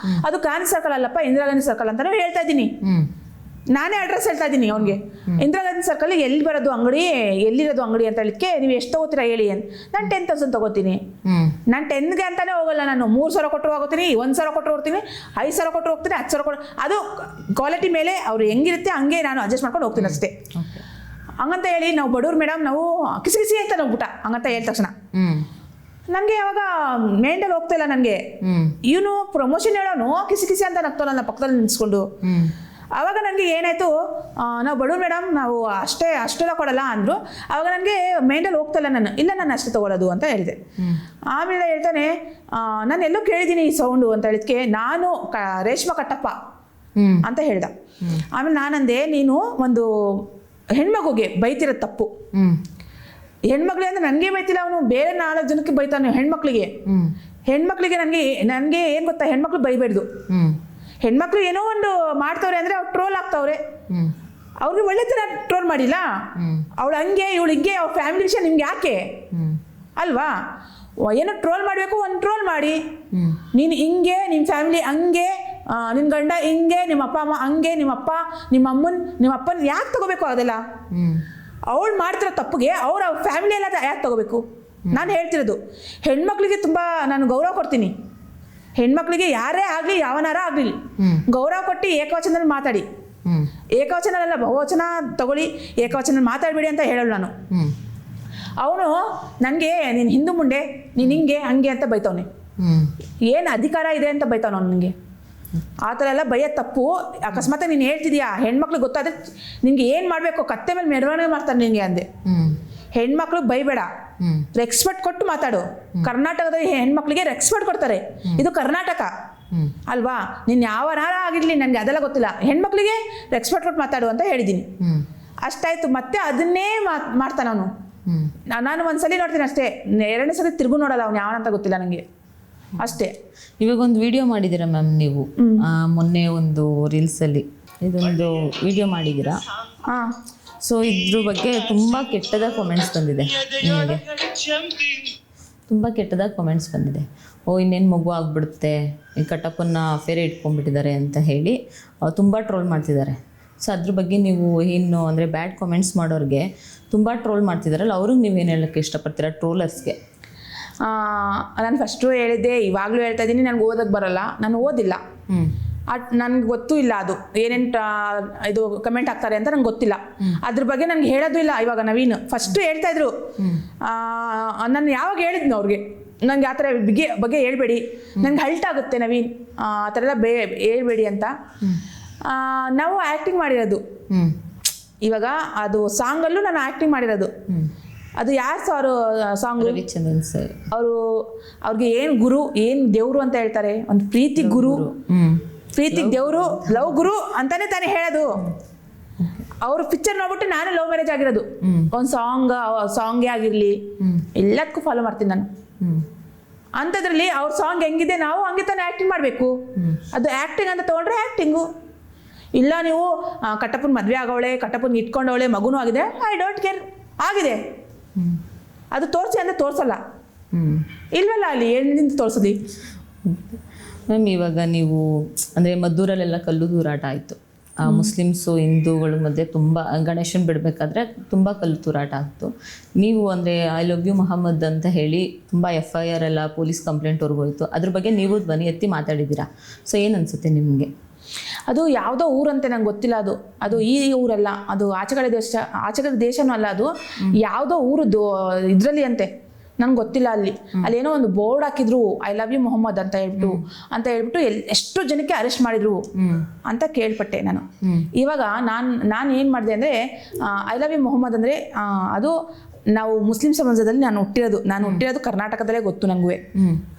A: ಅದು ಗಾಂಧಿ ಸರ್ಕಲ್ ಅಲ್ಲಪ್ಪ, ಇಂದಿರಾ ಗಾಂಧಿ ಸರ್ಕಲ್ ಅಂತಾನು ಹೇಳ್ತಾ ಇದ್ದೀನಿ. ನಾನೇ ಅಡ್ರೆಸ್ ಹೇಳ್ತಾ ಇದ್ದೀನಿ ಅವನಿಗೆ. ಇಂದಿರಾ ಗಾಂಧಿ ಸರ್ಕಲ್ ಎಲ್ಲಿರೋದು ಅಂಗಡಿ ಅಂತ ಹೇಳಿದ್ಕೆ ನೀವು ಎಷ್ಟು ತಗೋತೀರಾ ಹೇಳಿ ಅಂತ. ನಾನು 10,000 ತಗೋತೀನಿ. ನಾನು 10ಗೆ ಅಂತಾನೆ ಹೋಗಲ್ಲ. ನಾನು 3,000 ಕೊಟ್ಟರು ಹೋಗ್ತೀನಿ, 1,000 ಕೊಟ್ಟರು ಹೋಗ್ತೀನಿ, 5,000 ಕೊಟ್ಟರು ಹೋಗ್ತೀನಿ, 10,000 ಕೊಟ್ಟು, ಅದು ಕ್ವಾಲಿಟಿ ಮೇಲೆ ಅವ್ರು ಹೆಂಗಿರುತ್ತೆ ಹಂಗೆ ನಾನು ಅಡ್ಜಸ್ಟ್ ಮಾಡ್ಕೊಂಡು ಹೋಗ್ತೀನಿ ಅಷ್ಟೇ. ಹಂಗಂತ ಹೇಳಿ ನಾವು ಬಡವ್ರು ಮೇಡಮ್, ನಾವು ಕಿಸಿ ಅಂತ ಹೋಗ್ಬಿಟ್ಟ ಹಂಗಂತ ಹೇಳಿದ ತಕ್ಷಣ ನನಗೆ ಯಾವಾಗ ಮೇಂಟಲ್ಲಿ ಹೋಗ್ತಾ ಇಲ್ಲ. ನನಗೆ ಇವನು ಪ್ರಮೋಷನ್ ಹೇಳೋನು ಕಿಸಿ ಅಂತ ನಗ್ತಾನ ನನ್ನ ಪಕ್ಕದಲ್ಲಿ ನಿಲ್ಸ್ಕೊಂಡು. ಆವಾಗ ನನಗೆ ಏನಾಯಿತು, ನಾವು ಬಡವ್ರು ಮೇಡಮ್, ನಾವು ಅಷ್ಟೆಲ್ಲ ಕೊಡಲ್ಲ ಅಂದರು. ಆವಾಗ ನನಗೆ ಮೇಂಟಲ್ಲಿ ಹೋಗ್ತಾ ಇಲ್ಲ. ನಾನು ಅಷ್ಟೇ ತೊಗೊಳ್ಳೋದು ಅಂತ ಹೇಳಿದೆ. ಆಮೇಲೆ ಹೇಳ್ತಾನೆ, ನಾನು ಎಲ್ಲೋ ಕೇಳಿದ್ದೀನಿ ಈ ಸೌಂಡು ಅಂತ ಹೇಳಿದ್ಕೆ ನಾನು ರೇಷ್ಮಾ ಕಟ್ಟಪ್ಪ ಅಂತ ಹೇಳ್ದ. ಆಮೇಲೆ ನಾನಂದೆ, ನೀನು ಒಂದು ಹೆಣ್ಮಗುಗೆ ಬೈತಿರೋದು ತಪ್ಪು. ಹೆಣ್ಮಕ್ಳಿಗೆ ಅಂದ್ರೆ ನನಗೆ ಬೈತಿಲ್ಲ, ಅವನು ಬೇರೆ 4 ಜನಕ್ಕೆ ಬೈತಾನೆ. ಹೆಣ್ಮಕ್ಳಿಗೆ ನನಗೆ ಏನು ಗೊತ್ತಾ, ಹೆಣ್ಮಕ್ಳು ಬೈಬೇಡ್ದು. ಹೆಣ್ಮಕ್ಳು ಏನೋ ಒಂದು ಮಾಡ್ತವ್ರೆ ಅಂದರೆ ಅವ್ರು ಟ್ರೋಲ್ ಆಗ್ತವ್ರೆ. ಅವ್ರಿಗೆ ಒಳ್ಳೆ ಥರ ಟ್ರೋಲ್ ಮಾಡಿಲ್ಲ. ಅವಳು ಹಂಗೆ, ಇವಳು ಹಿಂಗೆ, ಅವ್ರ ಫ್ಯಾಮಿಲಿ ವಿಷಯ ನಿಮ್ಗೆ ಯಾಕೆ ಅಲ್ವಾ? ಏನೋ ಟ್ರೋಲ್ ಮಾಡಬೇಕು, ಒಂದು ಟ್ರೋಲ್ ಮಾಡಿ. ನೀನು ಹಿಂಗೆ, ನಿಮ್ಮ ಫ್ಯಾಮಿಲಿ ಹಂಗೆ, ನಿನ್ನ ಗಂಡ ಹಿಂಗೆ, ನಿಮ್ಮ ಅಪ್ಪ ಅಮ್ಮ ಹಂಗೆ, ನಿಮ್ಮಪ್ಪ ನಿಮ್ಮ ಅಪ್ಪನ ಯಾಕೆ ತಗೋಬೇಕು ಅದೆಲ್ಲ? ಅವಳು ಮಾಡ್ತಿರೋ ತಪ್ಪಿಗೆ ಅವ್ರ ಫ್ಯಾಮಿಲಿ ಎಲ್ಲ ಯಾಕೆ ತಗೋಬೇಕು? ನಾನು ಹೇಳ್ತಿರೋದು ಹೆಣ್ಮಕ್ಳಿಗೆ ತುಂಬ ನಾನು ಗೌರವ ಕೊಡ್ತೀನಿ. ಹೆಣ್ಮಕ್ಳಿಗೆ ಯಾರೇ ಆಗಲಿ, ಯಾವನಾರ ಆಗಲಿ, ಗೌರವ ಕೊಟ್ಟು ಏಕವಚನದಲ್ಲಿ ಮಾತಾಡಿ. ಏಕವಚನಲ್ಲ, ಬಹುವಚನ ತಗೊಳ್ಳಿ, ಏಕವಚನ ಮಾತಾಡಬೇಡಿ ಅಂತ ಹೇಳೋಳು ನಾನು. ಅವನು ನನಗೆ ನೀನು ಹಿಂದೂ ಮುಂಡೆ, ನೀನು ಹಿಂಗೆ ಹಂಗೆ ಅಂತ ಬೈತವನೆ. ಏನು ಅಧಿಕಾರ ಇದೆ ಅಂತ ಬೈತಾವ ನನಗೆ. ಆ ಥರ ಎಲ್ಲ ಬೈಯೋ ತಪ್ಪು. ಅಕಸ್ಮಾತ್ ನೀನು ಹೇಳ್ತಿದ್ಯಾ ಹೆಣ್ಮಕ್ಳಿಗೆ ಗೊತ್ತಾದ್ರೆ ನಿನ್ಗೆ ಏನು ಮಾಡಬೇಕು, ಕತ್ತೆ ಮೇಲೆ ಮೆರವಣಿಗೆ ಮಾಡ್ತಾರೆ ನಿನಗೆ ಅಂದೆ. ಹೆಣ್ಮಕ್ಳು ಬೈಬೇಡ, ರೆಸ್ಪೆಕ್ಟ್ ಕೊಟ್ಟು ಮಾತಾಡು. ಕರ್ನಾಟಕದಲ್ಲಿ ಹೆಣ್ಮಕ್ಳಿಗೆ ರೆಸ್ಪೆಕ್ಟ್ ಕೊಡ್ತಾರೆ. ಇದು ಕರ್ನಾಟಕ ಅಲ್ವಾ? ನೀನು ಯಾವನಾರ ಆಗಿರಲಿ, ನನಗೆ ಅದೆಲ್ಲ ಗೊತ್ತಿಲ್ಲ. ಹೆಣ್ಮಕ್ಳಿಗೆ ರೆಸ್ಪೆಕ್ಟ್ ಕೊಟ್ಟು ಮಾತಾಡು ಅಂತ ಹೇಳಿದ್ದೀನಿ. ಅಷ್ಟಾಯ್ತು. ಮತ್ತೆ ಅದನ್ನೇ ಮಾಡ್ತಾನ ಅವನು. ನಾನು ಒಂದ್ಸಲಿ ನೋಡ್ತೀನಿ ಅಷ್ಟೇ, 2ನೇ ಸಲ ತಿರುಗು ನೋಡಲ್ಲ ಅವ್ನು ಯಾವನಂತ ಗೊತ್ತಿಲ್ಲ ನನಗೆ ಅಷ್ಟೇ.
B: ಇವಾಗ ಒಂದು ವಿಡಿಯೋ ಮಾಡಿದ್ದೀರಾ ಮ್ಯಾಮ್ ನೀವು, ಮೊನ್ನೆ ಒಂದು ರೀಲ್ಸಲ್ಲಿ ಇದೊಂದು ವಿಡಿಯೋ ಮಾಡಿದ್ದೀರಾ. ಸೊ ಇದ್ರ ಬಗ್ಗೆ ತುಂಬ ಕೆಟ್ಟದಾಗಿ ಕಾಮೆಂಟ್ಸ್ ಬಂದಿದೆ. ನಿಮಗೆ ತುಂಬ ಕೆಟ್ಟದಾಗಿ ಕಾಮೆಂಟ್ಸ್ ಬಂದಿದೆ. ಇನ್ನೇನು ಮಗು ಆಗ್ಬಿಡುತ್ತೆ, ಈ ಕಟ್ಟಪ್ಪನ ಫೇರೆ ಇಟ್ಕೊಂಡ್ಬಿಟ್ಟಿದ್ದಾರೆ ಅಂತ ಹೇಳಿ ತುಂಬ ಟ್ರೋಲ್ ಮಾಡ್ತಿದ್ದಾರೆ. ಸೊ ಅದ್ರ ಬಗ್ಗೆ ನೀವು ಏನು ಅಂದರೆ ಬ್ಯಾಡ್ ಕಾಮೆಂಟ್ಸ್ ಮಾಡೋರಿಗೆ ತುಂಬ ಟ್ರೋಲ್ ಮಾಡ್ತಿದ್ದಾರಲ್ಲ, ಅವ್ರಿಗೆ ನೀವೇನು ಹೇಳೋಕ್ಕೆ ಇಷ್ಟಪಡ್ತೀರಾ ಟ್ರೋಲರ್ಸ್ಗೆ?
A: ನಾನು ಫಸ್ಟು ಹೇಳಿದ್ದೆ, ಇವಾಗಲೂ ಹೇಳ್ತಾ ಇದ್ದೀನಿ, ನನಗೆ ಓದೋಕ್ಕೆ ಬರೋಲ್ಲ, ನಾನು ಓದಿಲ್ಲ. ನನಗೆ ಗೊತ್ತೂ ಇಲ್ಲ ಅದು ಏನೇನು ಇದು ಕಮೆಂಟ್ ಹಾಕ್ತಾರೆ ಅಂತ ನಂಗೆ ಗೊತ್ತಿಲ್ಲ. ಅದ್ರ ಬಗ್ಗೆ ನನಗೆ ಹೇಳೋದು ಇಲ್ಲ. ಇವಾಗ ನವೀನ್ ಫಸ್ಟು ಹೇಳ್ತಾಯಿದ್ರು, ನಾನು ಯಾವಾಗ ಹೇಳಿದ್ನು ಅವ್ರಿಗೆ, ನನಗೆ ಆ ಥರ ಬಗ್ಗೆ ಹೇಳ್ಬೇಡಿ, ನನಗೆ ಹಲ್ಟ್ ಆಗುತ್ತೆ ನವೀನ್, ಆ ಥರ ಎಲ್ಲ ಹೇಳ್ಬೇಡಿ ಅಂತ. ನಾವು ಆ್ಯಕ್ಟಿಂಗ್ ಮಾಡಿರೋದು ಇವಾಗ, ಅದು ಸಾಂಗಲ್ಲೂ ನಾನು ಆ್ಯಕ್ಟಿಂಗ್ ಮಾಡಿರೋದು. ಅದು ಯಾರು ಸರ್ ಸಾಂಗ್?
B: ರವಿಚಂದ್ರನ್ ಸರ್.
A: ಅವ್ರಿಗೆ ಏನು ಗುರು, ಏನು ದೇವರು ಅಂತ ಹೇಳ್ತಾರೆ, ಒಂದು ಪ್ರೀತಿ ಗುರು, ಪ್ರೀತಿಗೆ ದೇವರು, ಲವ್ ಗುರು ಅಂತಾನೆ ತಾನೇ ಹೇಳೋದು. ಅವ್ರ ಪಿಕ್ಚರ್ ನೋಡ್ಬಿಟ್ಟು ನಾನು ಲವ್ ಮ್ಯಾರೇಜ್ ಆಗಿರೋದು. ಒಂದು ಸಾಂಗೇ ಆಗಿರಲಿ ಎಲ್ಲದಕ್ಕೂ ಫಾಲೋ ಮಾಡ್ತೀನಿ ನಾನು. ಅಂಥದ್ರಲ್ಲಿ ಅವ್ರ ಸಾಂಗ್ ಹೆಂಗಿದೆ ನಾವು ಹಂಗೆ ತಾನೇ ಆ್ಯಕ್ಟಿಂಗ್ ಮಾಡಬೇಕು. ಅದು ಆ್ಯಕ್ಟಿಂಗ್ ಅಂತ ತೊಗೊಂಡ್ರೆ ಆ್ಯಕ್ಟಿಂಗು. ಇಲ್ಲ ನೀವು ಕಟ್ಟಪ್ಪನ ಮದುವೆ ಆಗೋಳೆ, ಕಟ್ಟಪ್ಪನ ಇಟ್ಕೊಂಡವಳೆ, ಮಗುನೂ ಆಗಿದೆ, ಐ ಡೋಂಟ್ ಕೇರ್, ಆಗಿದೆ, ಅದು ತೋರಿಸಿ ಅಂದರೆ ತೋರಿಸಲ್ಲ. ಇಲ್ವಲ್ಲ ಅಲ್ಲಿ ಏನಿಂದ ತೋರಿಸೋದು.
B: ಮ್ಯಾಮ್ ಇವಾಗ ನೀವು ಅಂದರೆ ಮದ್ದೂರಲ್ಲೆಲ್ಲ ಕಲ್ಲು ತೂರಾಟ ಆಯಿತು, ಮುಸ್ಲಿಮ್ಸು ಹಿಂದೂಗಳ ಮಧ್ಯೆ ತುಂಬ, ಗಣೇಶನ್ ಬಿಡಬೇಕಾದ್ರೆ ತುಂಬ ಕಲ್ಲು ತೂರಾಟ ಆಗ್ತು. ನೀವು ಅಂದರೆ ಐ ಲವ್ ಯು ಮೊಹಮ್ಮದ್ ಅಂತ ಹೇಳಿ ತುಂಬ FIR ಎಲ್ಲ ಪೊಲೀಸ್ ಕಂಪ್ಲೇಂಟ್ವರೆಗೂ ಹೋಯಿತು. ಅದ್ರ ಬಗ್ಗೆ ನೀವು ಧ್ವನಿ ಎತ್ತಿ ಮಾತಾಡಿದ್ದೀರಾ. ಸೊ ಏನು ಅನಿಸುತ್ತೆ ನಿಮಗೆ?
A: ಅದು ಯಾವುದೋ ಊರಂತೆ ನಂಗೆ ಗೊತ್ತಿಲ್ಲ. ಅದು ಈ ಊರಲ್ಲ, ಅದು ಆಚೆಕಡೆ ದೇಶನೂ ಅಲ್ಲ, ಅದು ಯಾವುದೋ ಊರದ್ದು ಇದರಲ್ಲಿ ಅಂತೆ, ನಂಗೆ ಗೊತ್ತಿಲ್ಲ. ಅಲ್ಲೇನೋ ಒಂದು ಬೋರ್ಡ್ ಹಾಕಿದ್ರು, ಐ ಲವ್ ಯು ಮೊಹಮ್ಮದ್ ಅಂತ ಹೇಳ್ಬಿಟ್ಟು ಎಷ್ಟು ಜನಕ್ಕೆ ಅರೆಸ್ಟ್ ಮಾಡಿದ್ರು ಅಂತ ಕೇಳ್ಪಟ್ಟೆ ನಾನು. ಇವಾಗ ನಾನು ಏನು ಮಾಡಿದೆ ಅಂದರೆ, ಐ ಲವ್ ಯು ಮೊಹಮ್ಮದ್ ಅಂದರೆ ಅದು ನಾವು ಮುಸ್ಲಿಂ ಸಮಾಜದಲ್ಲಿ ನಾನು ಹುಟ್ಟಿರೋದು ಕರ್ನಾಟಕದಲ್ಲೇ ಗೊತ್ತು ನನಗೂ.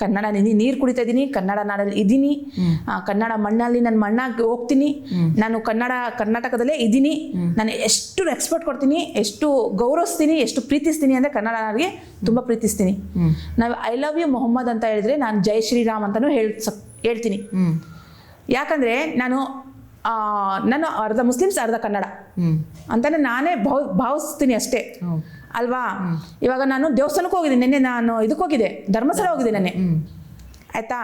A: ಕನ್ನಡ ನೀರು ಕುಡಿತಾ ಇದ್ದೀನಿ, ಕನ್ನಡ ನಾಡಲ್ಲಿ ಇದ್ದೀನಿ, ಕನ್ನಡ ಮಣ್ಣಲ್ಲಿ ನನ್ನ ಮಣ್ಣಾಗಿ ಹೋಗ್ತೀನಿ, ನಾನು ಕರ್ನಾಟಕದಲ್ಲೇ ಇದ್ದೀನಿ. ನಾನು ಎಷ್ಟು ರೆಸ್ಪೆಕ್ಟ್ ಕೊಡ್ತೀನಿ, ಎಷ್ಟು ಗೌರವಿಸ್ತೀನಿ, ಎಷ್ಟು ಪ್ರೀತಿಸ್ತೀನಿ ಅಂದರೆ ಕನ್ನಡ ನಾಡಿಗೆ ತುಂಬ ಪ್ರೀತಿಸ್ತೀನಿ. ನಾವು ಐ ಲವ್ ಯು ಮೊಹಮ್ಮದ್ ಅಂತ ಹೇಳಿದ್ರೆ ನಾನು ಜೈ ಶ್ರೀರಾಮ್ ಅಂತಲೂ ಹೇಳ್ತೀನಿ. ಯಾಕಂದರೆ ನಾನು ಅರ್ಧ ಮುಸ್ಲಿಮ್ಸ್ ಅರ್ಧ ಕನ್ನಡ ಅಂತಾನೆ ನಾನೇ ಭಾವಿಸ್ತೀನಿ ಅಷ್ಟೇ ಅಲ್ವಾ. ಇವಾಗ ನಾನು ದೇವಸ್ಥಾನಕ್ಕೆ ಹೋಗಿದ್ದೀನಿ, ನಿನ್ನೆ ನಾನು ಇದಕ್ಕೆ ಹೋಗಿದ್ದೆ, ಧರ್ಮಸ್ಥಳ ಹೋಗಿದ್ದೆ ನೆನ್ನೆ, ಆಯ್ತಾ.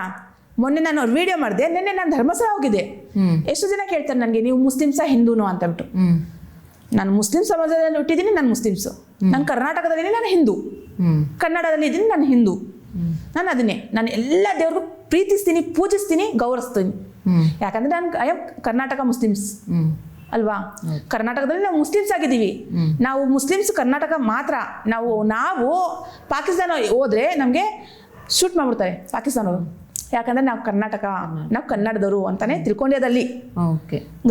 A: ಮೊನ್ನೆ ನಾನು ವಿಡಿಯೋ ಮಾಡಿದೆ, ನಿನ್ನೆ ನಾನು ಧರ್ಮಸ್ಥಳ ಹೋಗಿದ್ದೆ. ಎಷ್ಟು ಜನ ಕೇಳ್ತಾರೆ ನನಗೆ, ನೀವು ಮುಸ್ಲಿಮ್ಸಾ ಹಿಂದೂನು ಅಂತಬಿಟ್ಟು. ನಾನು ಮುಸ್ಲಿಂ ಸಮಾಜದಲ್ಲಿ ಹುಟ್ಟಿದ್ದೀನಿ, ನಾನು ಮುಸ್ಲಿಮ್ಸು. ನಾನು ಕರ್ನಾಟಕದಲ್ಲಿ ನಾನು ಹಿಂದೂ, ಕನ್ನಡದಲ್ಲಿ ಇದ್ದೀನಿ, ನಾನು ಹಿಂದೂ. ನಾನು ಅದನ್ನೇ, ನಾನು ಎಲ್ಲ ದೇವ್ರಿಗೂ ಪ್ರೀತಿಸ್ತೀನಿ, ಪೂಜಿಸ್ತೀನಿ, ಗೌರವಿಸ್ತೀನಿ. ಯಾಕಂದರೆ ನಾನು ಐ ಆಮ್ ಕರ್ನಾಟಕ ಮುಸ್ಲಿಮ್ಸ್ ಅಲ್ವಾ. ಕರ್ನಾಟಕದಲ್ಲಿ ನಾವು ಮುಸ್ಲಿಮ್ಸ್ ಆಗಿದ್ದೀವಿ. ನಾವು ಮುಸ್ಲಿಮ್ಸ್ ಕರ್ನಾಟಕ ಮಾತ್ರ. ನಾವು ಪಾಕಿಸ್ತಾನ ಹೋದ್ರೆ ನಮಗೆ ಶೂಟ್ ಮಾಡ್ಬಿಡ್ತಾರೆ ಪಾಕಿಸ್ತಾನವರು. ಯಾಕಂದ್ರೆ ನಾವು ಕನ್ನಡದವರು ಅಂತಾನೆ ತಿಳ್ಕೊಂಡ್ಯದಲ್ಲಿ.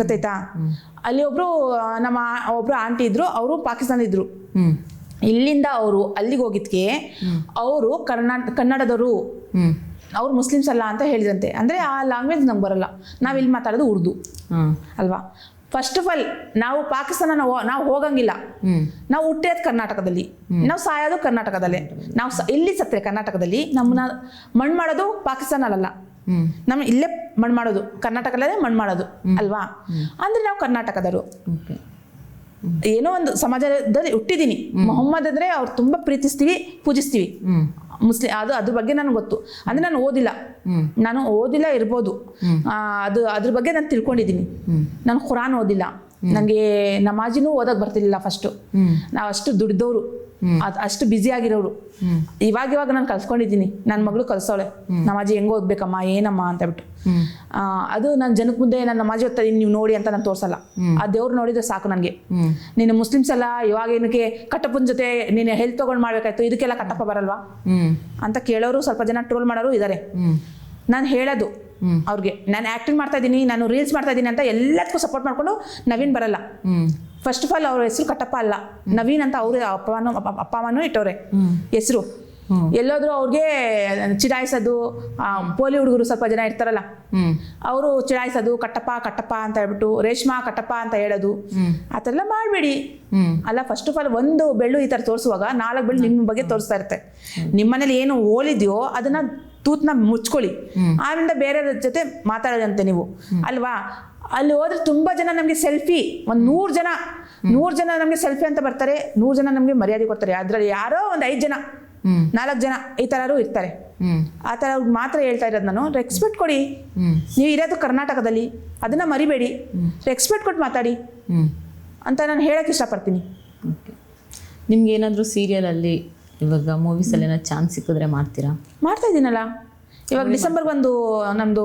A: ಗೊತ್ತಾಯ್ತಾ? ಅಲ್ಲಿ ಒಬ್ರು ಆಂಟಿ ಇದ್ರು, ಅವರು ಪಾಕಿಸ್ತಾನ ಇದ್ರು. ಇಲ್ಲಿಂದ ಅವರು ಅಲ್ಲಿಗೆ ಹೋಗಿದ್ಕೆ ಅವರು ಕನ್ನಡದವರು, ಅವ್ರು ಮುಸ್ಲಿಮ್ಸ್ ಅಲ್ಲ ಅಂತ ಹೇಳಿದ್ರಂತೆ. ಅಂದರೆ ಆ ಲ್ಯಾಂಗ್ವೇಜ್ ನಮ್ಗೆ ಬರಲ್ಲ, ನಾವು ಇಲ್ಲಿ ಮಾತಾಡೋದು ಉರ್ದು ಅಲ್ವಾ. ಫಸ್ಟ್ ಆಫ್ ಆಲ್ ನಾವು ಪಾಕಿಸ್ತಾನ ನಾವು ಹೋಗಂಗಿಲ್ಲ. ನಾವು ಹುಟ್ಟಿರೋದು ಕರ್ನಾಟಕದಲ್ಲಿ, ನಾವು ಸಾಯೋದು ಕರ್ನಾಟಕದಲ್ಲೇ. ನಾವು ಇಲ್ಲಿ ಸತ್ತರೆ ಕರ್ನಾಟಕದಲ್ಲಿ, ನಮ್ಮನ್ನ ಮಣ್ಣು ಮಾಡೋದು ಪಾಕಿಸ್ತಾನ ಅಲ್ಲ, ನಮ್ಮ ಇಲ್ಲೇ ಮಣ್ಣು ಮಾಡೋದು, ಕರ್ನಾಟಕದಲ್ಲೇ ಮಣ್ಣು ಮಾಡೋದು ಅಲ್ವಾ. ಅಂದರೆ ನಾವು ಕರ್ನಾಟಕದವರು. ಏನೋ ಒಂದು ಸಮಾಜದಲ್ಲಿ ಹುಟ್ಟಿದ್ದೀನಿ. ಮೊಹಮ್ಮದ್ ಅಂದರೆ ಅವ್ರು ತುಂಬ ಪ್ರೀತಿಸ್ತೀವಿ, ಪೂಜಿಸ್ತೀವಿ. ಅದ್ರ ಬಗ್ಗೆ ನನಗೆ ಗೊತ್ತು. ಅಂದರೆ ನಾನು ಓದಿಲ್ಲ ಇರ್ಬೋದು, ಅದ್ರ ಬಗ್ಗೆ ನಾನು ತಿಳ್ಕೊಂಡಿದ್ದೀನಿ. ನಾನು ಖುರಾನ್ ಓದಿಲ್ಲ, ನನಗೆ ನಮಾಜಿನೂ ಓದಕ್ಕೆ ಬರ್ತಿರ್ಲಿಲ್ಲ ಫಸ್ಟು. ನಾವು ಅಷ್ಟು ದುಡ್ದವರು, ಅಷ್ಟು ಬ್ಯುಸಿ ಆಗಿರೋರು. ಇವಾಗ ನಾನು ಕಲ್ಸ್ಕೊಂಡಿದ್ದೀನಿ. ನನ್ನ ಮಗಳು ಕಲ್ಸೋಳೆ ನಮಾಜಿ ಹೆಂಗೆ ಓದ್ಬೇಕಮ್ಮ, ಏನಮ್ಮ ಅಂತ ಬಿಟ್ಟು. ಅದು ನನ್ನ ಜನಕ್ಕೆ ಮುಂದೆ ನಾನು ನಮಾಜಿ ಓದ್ತಾ ಇದೀನಿ, ನೀವು ನೋಡಿ ಅಂತ ನಾನು ತೋರಿಸಲ್ಲ. ಆ ದೇವ್ರು ನೋಡಿದ್ರೆ ಸಾಕು ನನಗೆ. ನೀನು ಮುಸ್ಲಿಮ್ಸ್ ಎಲ್ಲ ಇವಾಗ ಏನಕ್ಕೆ ಕಟ್ಟಪ್ಪನ ಜೊತೆ ನೀನು ಹೆಲ್ತ್ ತೊಗೊಂಡು ಮಾಡ್ಬೇಕಾಯ್ತು, ಇದಕ್ಕೆಲ್ಲ ಕಟ್ಟಪ್ಪ ಬರಲ್ವಾ ಅಂತ ಕೇಳೋರು ಸ್ವಲ್ಪ ಜನ ಟ್ರೋಲ್ ಮಾಡೋರು ಇದ್ದಾರೆ. ನಾನು ಹೇಳೋದು ಅವ್ರಿಗೆ, ನಾನು ಆ್ಯಕ್ಟಿಂಗ್ ಮಾಡ್ತಾ ಇದ್ದೀನಿ, ನಾನು ರೀಲ್ಸ್ ಮಾಡ್ತಾ ಇದ್ದೀನಿ ಅಂತ ಎಲ್ಲದಕ್ಕೂ ಸಪೋರ್ಟ್ ಮಾಡಿಕೊಂಡು ನವೀನ್ ಬರಲ್ಲ. ಫಸ್ಟ್ ಆಫ್ ಆಲ್ ಅವ್ರ ಹೆಸರು ಕಟ್ಟಪ್ಪ ಅಲ್ಲ, ನವೀನ್ ಅಂತ ಅವ್ರ ಅಪ್ಪ ಅಮ್ಮನೂ ಇಟ್ಟವ್ರೆ ಹೆಸರು. ಎಲ್ಲೋದ್ರೂ ಅವ್ರಿಗೆ ಚಿಡಾಯಿಸೋದು, ಪೋಲಿ ಹುಡುಗರು ಸ್ವಲ್ಪ ಜನ ಇರ್ತಾರಲ್ಲ, ಅವರು ಚಿಡಾಯಿಸೋದು, ಕಟ್ಟಪ್ಪ ಅಂತ ಹೇಳ್ಬಿಟ್ಟು, ರೇಷ್ಮಾ ಕಟ್ಟಪ್ಪ ಅಂತ ಹೇಳೋದು, ಆ ಥರ ಎಲ್ಲ ಮಾಡಬೇಡಿ ಅಲ್ಲ. ಫಸ್ಟ್ ಆಫ್ ಆಲ್ ಒಂದು ಬೆಳ್ಳು ಈ ಥರ ತೋರಿಸುವಾಗ 4 ಬೆಳ್ಳು ನಿಮ್ಮ ಬಗ್ಗೆ ತೋರಿಸ್ತಾ ಇರುತ್ತೆ. ನಿಮ್ಮನೇಲಿ ಏನು ಹೋಲಿದ್ಯೋ ಅದನ್ನ ತೂತ್ನ ಮುಚ್ಕೊಳ್ಳಿ, ಆಮೇಲೆ ಬೇರೆ ಜೊತೆ ಮಾತಾಡೋದಂತೆ ನೀವು ಅಲ್ವಾ. ಅಲ್ಲಿ ಹೋದ್ರೆ ತುಂಬಾ ಜನ ನಮಗೆ ಸೆಲ್ಫಿ, ಒಂದು 100 ಜನ ನಮಗೆ ಸೆಲ್ಫಿ ಅಂತ ಬರ್ತಾರೆ, 100 ಜನ ನಮಗೆ ಮರ್ಯಾದೆ ಕೊಡ್ತಾರೆ. ಅದ್ರಲ್ಲಿ ಯಾರೋ ಒಂದು 5 ಜನ 4 ಜನ ಈ ಥರರು ಇರ್ತಾರೆ. ಆ ಥರ ಮಾತ್ರ ಹೇಳ್ತಾ ಇರೋದು ನಾನು. ರೆಸ್ಪೆಕ್ಟ್ ಕೊಡಿ. ನೀವು ಇರೋದು ಕರ್ನಾಟಕದಲ್ಲಿ, ಅದನ್ನು ಮರಿಬೇಡಿ. ರೆಸ್ಪೆಕ್ಟ್ ಕೊಟ್ಟು ಮಾತಾಡಿ ಅಂತ ನಾನು ಹೇಳೋಕ್ಕೆ ಇಷ್ಟಪಡ್ತೀನಿ.
B: ಓಕೆ, ನಿಮ್ಗೆ ಏನಾದರೂ ಸೀರಿಯಲಲ್ಲಿ ಇವಾಗ ಮೂವೀಸಲ್ಲಿ ಏನಾದ್ರು ಚಾನ್ಸ್ ಸಿಕ್ಕಿದ್ರೆ ಮಾಡ್ತೀರಾ?
A: ಮಾಡ್ತಾ ಇದ್ದೀನಲ್ಲ. ಇವಾಗ ಡಿಸೆಂಬರ್ಗೆ ಒಂದು ನಮ್ಮದು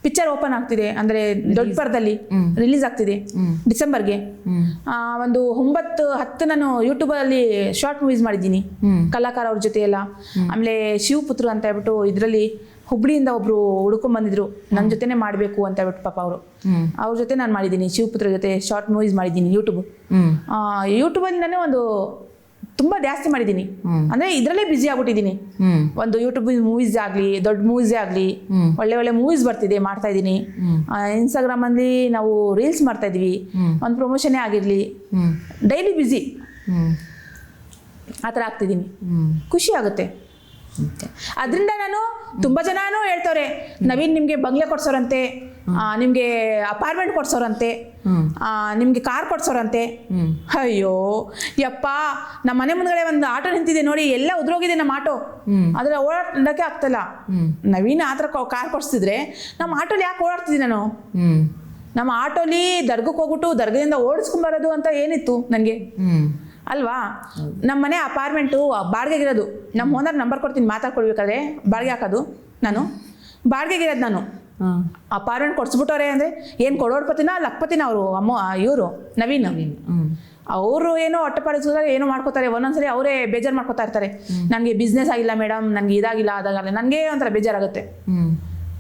A: ಪಿಕ್ಚರ್ ಓಪನ್ ಆಗ್ತಿದೆ, ಅಂದರೆ ದೊಡ್ಡ ಪರದಲ್ಲಿ ರಿಲೀಸ್ ಆಗ್ತಿದೆ ಡಿಸೆಂಬರ್ಗೆ. ಒಂದು 9-10 ನಾನು ಯೂಟ್ಯೂಬಲ್ಲಿ ಶಾರ್ಟ್ ಮೂವೀಸ್ ಮಾಡಿದ್ದೀನಿ ಕಲಾಕಾರ ಅವ್ರ ಜೊತೆ ಎಲ್ಲ. ಆಮೇಲೆ ಶಿವಪುತ್ರ ಅಂತ ಹೇಳ್ಬಿಟ್ಟು ಇದರಲ್ಲಿ ಹುಬ್ಳಿಯಿಂದ ಒಬ್ರು ಹುಡ್ಕೊಂಡ್ಬಂದಿದ್ರು, ನನ್ನ ಜೊತೆನೇ ಮಾಡಬೇಕು ಅಂತ ಹೇಳ್ಬಿಟ್ಟು ಪಾಪ ಅವರು, ಅವ್ರ ಜೊತೆ ನಾನು ಮಾಡಿದ್ದೀನಿ. ಶಿವಪುತ್ರ ಜೊತೆ ಶಾರ್ಟ್ ಮೂವೀಸ್ ಮಾಡಿದ್ದೀನಿ ಯೂಟ್ಯೂಬಲ್ಲಿ ನಾನು ಒಂದು ತುಂಬ ಜಾಸ್ತಿ ಮಾಡಿದ್ದೀನಿ. ಅಂದರೆ ಇದರಲ್ಲೇ ಬ್ಯುಸಿ ಆಗ್ಬಿಟ್ಟಿದ್ದೀನಿ. ಒಂದು ಯೂಟ್ಯೂಬ್ ಮೂವೀಸ್ ಆಗಲಿ, ದೊಡ್ಡ ಮೂವೀಸೇ ಆಗಲಿ, ಒಳ್ಳೆ ಒಳ್ಳೆ ಮೂವೀಸ್ ಬರ್ತಿದೆ, ಮಾಡ್ತಾ ಇದ್ದೀನಿ. ಇನ್ಸ್ಟಾಗ್ರಾಮಲ್ಲಿ ನಾವು ರೀಲ್ಸ್ ಮಾಡ್ತಾ ಇದೀವಿ, ಒಂದು ಪ್ರಮೋಷನ್ನೇ ಆಗಿರಲಿ, ಡೈಲಿ ಬ್ಯುಸಿ ಆ ಥರ ಆಗ್ತಿದ್ದೀನಿ. ಖುಷಿ ಆಗುತ್ತೆ. ಅದರಿಂದ ನಾನು ತುಂಬ ಜನನೂ ಹೇಳ್ತವ್ರೆ, ನವೀನ್ ನಿಮಗೆ ಬಂಗ್ಲೆ ಕೊಡ್ಸೋರಂತೆ, ನಿಮಗೆ ಅಪಾರ್ಟ್ಮೆಂಟ್ ಕೊಡ್ಸೋರಂತೆ, ನಿಮಗೆ ಕಾರ್ ಕೊಡ್ಸೋರಂತೆ. ಅಯ್ಯೋ ಯಪ್ಪ, ನಮ್ಮ ಮನೆ ಮುಂದ್ಗಡೆ ಒಂದು ಆಟೋ ನಿಂತಿದೆ ನೋಡಿ, ಎಲ್ಲ ಉದ್ರೋಗಿದೆ ನಮ್ಮ ಆಟೋ, ಅದ್ರ ಓಡಾಡಕ್ಕೆ ಆಗ್ತಿಲ್ಲ. ನವೀನ್ ಆ ಥರ ಕಾರ್ ಕೊಡ್ಸಿದ್ರೆ ನಮ್ಮ ಆಟೋಲಿ ಯಾಕೆ ಓಡಾಡ್ತಿದ್ದೆ ನಾನು? ನಮ್ಮ ಆಟೋಲಿ ದರ್ಗಕ್ಕೆ ಹೋಗ್ಬಿಟ್ಟು ದರ್ಗದಿಂದ ಓಡಿಸ್ಕೊಂಬರೋದು ಅಂತ ಏನಿತ್ತು ನನಗೆ ಅಲ್ವಾ? ನಮ್ಮ ಮನೆ ಅಪಾರ್ಟ್ಮೆಂಟು ಬಾಡಿಗೆಗಿರೋದು. ನಮ್ಮ ಓನರ್ ನಂಬರ್ ಕೊಡ್ತೀನಿ, ಮಾತಾಡ್ಕೊಳ್ಬೇಕಾದ್ರೆ ಬಾಡಿಗೆ ಹಾಕೋದು ನಾನು, ಬಾಡಿಗೆಗಿರೋದು ನಾನು. ಅಪಾರ್ಟ್ಮೆಂಟ್ ಕೊಡ್ಸ್ಬಿಟ್ಟವ್ರೆ ಅಂದರೆ ಏನು ಕೊಡೋಡ್ಪತಿನ ಲಕ್ಪತಿನ ಅವರು ಇವರು ನವೀನ್ ಅವರು ಏನೋ ಹೊಟ್ಟೆಪಾಡಿಸ್ತಾರೆ, ಏನೋ ಮಾಡ್ಕೋತಾರೆ. ಒಂದೊಂದ್ಸರಿ ಅವರೇ ಬೇಜಾರು ಮಾಡ್ಕೋತಾ ಇರ್ತಾರೆ, ನನಗೆ ಬಿಸ್ನೆಸ್ ಆಗಿಲ್ಲ ಮೇಡಮ್, ನನಗೆ ಇದಾಗಿಲ್ಲ ಅದಾಗಲ್ಲ. ನನಗೆ ಒಂಥರ ಬೇಜಾರಾಗುತ್ತೆ.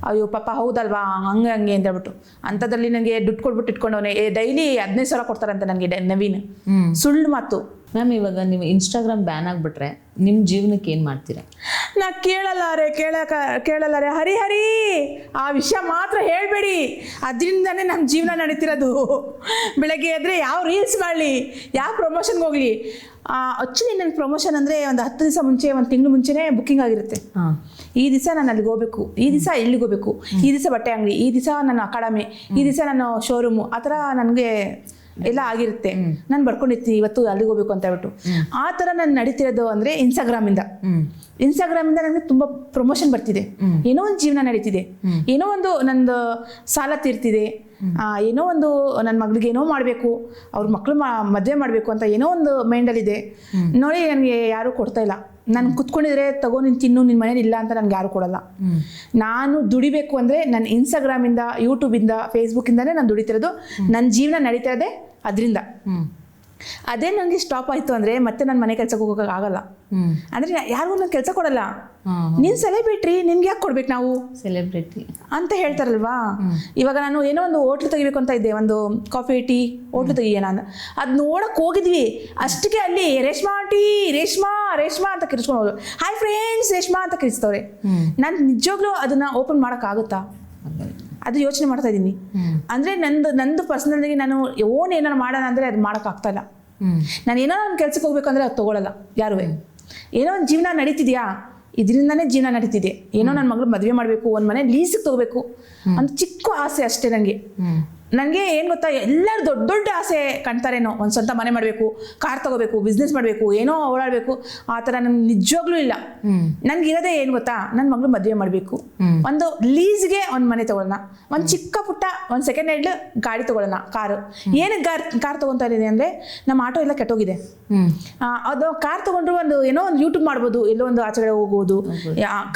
A: ಅಯ್ಯೋ ಪಾಪ ಹೌದಲ್ವಾ, ಹಂಗೆ ಹಂಗೆ ಅಂತ ಹೇಳ್ಬಿಟ್ಟು ಅಂಥದ್ರಲ್ಲಿ ನನಗೆ ದುಡ್ಡು ಕೊಟ್ಬಿಟ್ಟು ಇಟ್ಕೊಂಡವನೇ ಡೈಲಿ 15,000 ಕೊಡ್ತಾರಂತೆ ನನಗೆ ನವೀನ್. ಸುಳ್ಳು ಮಾತು.
B: ಮ್ಯಾಮ್, ಇವಾಗ ನೀವು ಇನ್ಸ್ಟಾಗ್ರಾಮ್ ಬ್ಯಾನ್ ಆಗಿಬಿಟ್ರೆ ನಿಮ್ಮ ಜೀವನಕ್ಕೆ ಏನು ಮಾಡ್ತೀರಾ?
A: ನಾ ಕೇಳಲ್ಲ ರೇ ಹರಿ ಆ ವಿಷಯ ಮಾತ್ರ ಹೇಳಬೇಡಿ. ಅದರಿಂದನೇ ನಮ್ಮ ಜೀವನ ನಡೀತಿರೋದು. ಬೆಳಗ್ಗೆ ಎದ್ರೆ ಯಾವ ರೀಲ್ಸ್ ಮಾಡಲಿ, ಯಾವ ಪ್ರಮೋಷನ್ಗೆ ಹೋಗಲಿ. ಆ್ಯಕ್ಚುಲಿ ನನ್ನ ಪ್ರಮೋಷನ್ ಅಂದರೆ ಒಂದು 10 ದಿವಸ ಮುಂಚೆ, ಒಂದು ತಿಂಗಳು ಮುಂಚೆನೇ ಬುಕ್ಕಿಂಗ್ ಆಗಿರುತ್ತೆ. ಈ ದಿವಸ ನಾನು ಅಲ್ಲಿಗೆ ಹೋಗ್ಬೇಕು, ಈ ದಿವಸ ಇಲ್ಲಿಗೆ ಹೋಗ್ಬೇಕು, ಈ ದಿವಸ ಬಟ್ಟೆ ಅಂಗಡಿ, ಈ ದಿವಸ ನನ್ನ ಅಕಾಡೆಮಿ, ಈ ದಿವಸ ನನ್ನ ಶೋರೂಮು, ಆ ಥರ ನನಗೆ ಎಲ್ಲ ಆಗಿರುತ್ತೆ. ನಾನು ಬರ್ಕೊಂಡಿರ್ತೀನಿ ಇವತ್ತು ಅಲ್ಲಿಗೆ ಹೋಗ್ಬೇಕು ಅಂತ ಹೇಳ್ಬಿಟ್ಟು. ಆ ಥರ ನಾನು ನಡೀತಿರೋದು ಅಂದರೆ ಇನ್ಸ್ಟಾಗ್ರಾಮಿಂದ ನನಗೆ ತುಂಬ ಪ್ರಮೋಷನ್ ಬರ್ತಿದೆ. ಏನೋ ಒಂದು ಜೀವನ ನಡೀತಿದೆ, ಏನೋ ಒಂದು ನಂದು ಸಾಲ ತೀರ್ತಿದೆ, ಏನೋ ಒಂದು ನನ್ನ ಮಗಳಿಗೆ ಏನೋ ಮಾಡಬೇಕು, ಅವ್ರ ಮಕ್ಕಳು ಮದುವೆ ಮಾಡಬೇಕು ಅಂತ ಏನೋ ಒಂದು ಮೈಂಡಲ್ಲಿದೆ ನೋಡಿ. ನನಗೆ ಯಾರೂ ಕೊಡ್ತಾ ಇಲ್ಲ. ನಾನು ಕುತ್ಕೊಂಡಿದ್ರೆ ತಗೋ ನೀನು ತಿನ್ನು, ನಿನ್ನ ಮನೇಲಿ ಇಲ್ಲ ಅಂತ ನನಗೆ ಯಾರು ಕೊಡಲ್ಲ. ನಾನು ದುಡಿಬೇಕು ಅಂದರೆ ನನ್ನ ಇನ್ಸ್ಟಾಗ್ರಾಮಿಂದ, ಯೂಟ್ಯೂಬಿಂದ, ಫೇಸ್ಬುಕ್ಕಿಂದನೇ ನಾನು ದುಡಿತಿರೋದು. ನನ್ನ ಜೀವನ ನಡೀತಾ ಇದೆ ಅದರಿಂದ. ಅದೇ ನನಗೆ ಸ್ಟಾಪ್ ಆಯಿತು ಅಂದರೆ ಮತ್ತೆ ನಾನು ಮನೆ ಕೆಲಸಕ್ಕೆ ಹೋಗೋಕೆ ಆಗಲ್ಲ. ಅಂದರೆ ಯಾರಿಗೂ ನಾನು ಕೆಲಸ ಕೊಡಲ್ಲ. ನೀನು ಸೆಲೆಬ್ರಿಟಿ, ನಿನ್ಗೆ ಯಾಕೆ ಕೊಡ್ಬೇಕು ನಾವು
B: ಸೆಲೆಬ್ರಿಟಿ ಅಂತ
A: ಹೇಳ್ತಾರಲ್ವಾ. ಇವಾಗ ನಾನು ಏನೋ ಒಂದು ಹೋಟ್ಲು ತೆಗಿಬೇಕು ಅಂತ ಇದ್ದೆ, ಒಂದು ಕಾಫಿ ಟೀ ಹೋಟ್ಲು ತೆಗಿಯೋಣ ಅಂತ. ಅದು ನೋಡಕ್ಕೆ ಹೋಗಿದ್ವಿ, ಅಷ್ಟಕ್ಕೆ ಅಲ್ಲಿ ರೇಷ್ಮಾ ಟೀ, ರೇಷ್ಮಾ ಅಂತ ಕಿರಿಸ್ಕೊಂಡು ಹೋದ್ರು. ಹಾಯ್ ಫ್ರೆಂಡ್ಸ್ ರೇಷ್ಮಾ ಅಂತ ಕಿರಿಸ್ತವ್ರೆ. ನಾನು ನಿಜವಾಗ್ಲೂ ಅದನ್ನ ಓಪನ್ ಮಾಡೋಕ್ಕಾಗುತ್ತಾ? ಅದು ಯೋಚನೆ ಮಾಡ್ತಾ ಇದ್ದೀನಿ. ಅಂದರೆ ನಂದು ಪರ್ಸನಲಾಗಿ ನಾನು ಓನ್ ಏನಾರು ಮಾಡೋಣ ಅಂದರೆ ಅದು ಮಾಡೋಕ್ಕಾಗ್ತಾ ಇಲ್ಲ. ನಾನು ಏನೋ ಒಂದು ಕೆಲ್ಸಕ್ಕೆ ಹೋಗ್ಬೇಕು ಅಂದರೆ ಅದು ತೊಗೊಳಲ್ಲ ಯಾರೂ. ಏನೋ ಒಂದು ಜೀವನ ನಡೀತಿದ್ಯಾ, ಇದರಿಂದನೇ ಜೀವನ ನಡೀತಿದೆ. ಏನೋ ನನ್ನ ಮಗಳು ಮದುವೆ ಮಾಡಬೇಕು, ಒಂದು ಮನೆ ಲೀಸಿಗೆ ತೊಗೋಬೇಕು ಅಂತ ಚಿಕ್ಕ ಆಸೆ ಅಷ್ಟೇ ನನಗೆ. ಏನು ಗೊತ್ತಾ, ಎಲ್ಲರೂ ದೊಡ್ಡ ದೊಡ್ಡ ಆಸೆ ಕಾಣ್ತಾರೇನೋ, ಒಂದು ಸ್ವಂತ ಮನೆ ಮಾಡಬೇಕು, ಕಾರ್ ತೊಗೋಬೇಕು, ಬಿಸ್ನೆಸ್ ಮಾಡಬೇಕು, ಏನೋ ಓಡಾಡಬೇಕು. ಆ ಥರ ನನ್ಗೆ ನಿಜವಾಗ್ಲೂ ಇಲ್ಲ. ನನಗಿರೋದೇ ಏನು ಗೊತ್ತಾ, ನನ್ನ ಮಗಳು ಮದುವೆ ಮಾಡಬೇಕು, ಒಂದು ಲೀಸ್ಗೆ ಒಂದು ಮನೆ ತೊಗೊಳ್ಳೋಣ, ಒಂದು ಚಿಕ್ಕ ಪುಟ್ಟ ಒಂದು ಸೆಕೆಂಡ್ ಹ್ಯಾಂಡ್ ಗಾಡಿ ತೊಗೊಳ್ಳೋಣ, ಕಾರು. ಏನಕ್ಕೆ ಕಾರ್ ತೊಗೊತಾ ಇದ್ದೀನಿ ಅಂದರೆ ನಮ್ಮ ಆಟೋ ಎಲ್ಲ ಕೆಟ್ಟೋಗಿದೆ. ಅದು ಕಾರ್ ತೊಗೊಂಡ್ರು ಏನೋ ಒಂದು ಯೂಟ್ಯೂಬ್ ಮಾಡ್ಬೋದು, ಎಲ್ಲೋ ಒಂದು ಆಚೆಗಡೆ ಹೋಗ್ಬೋದು,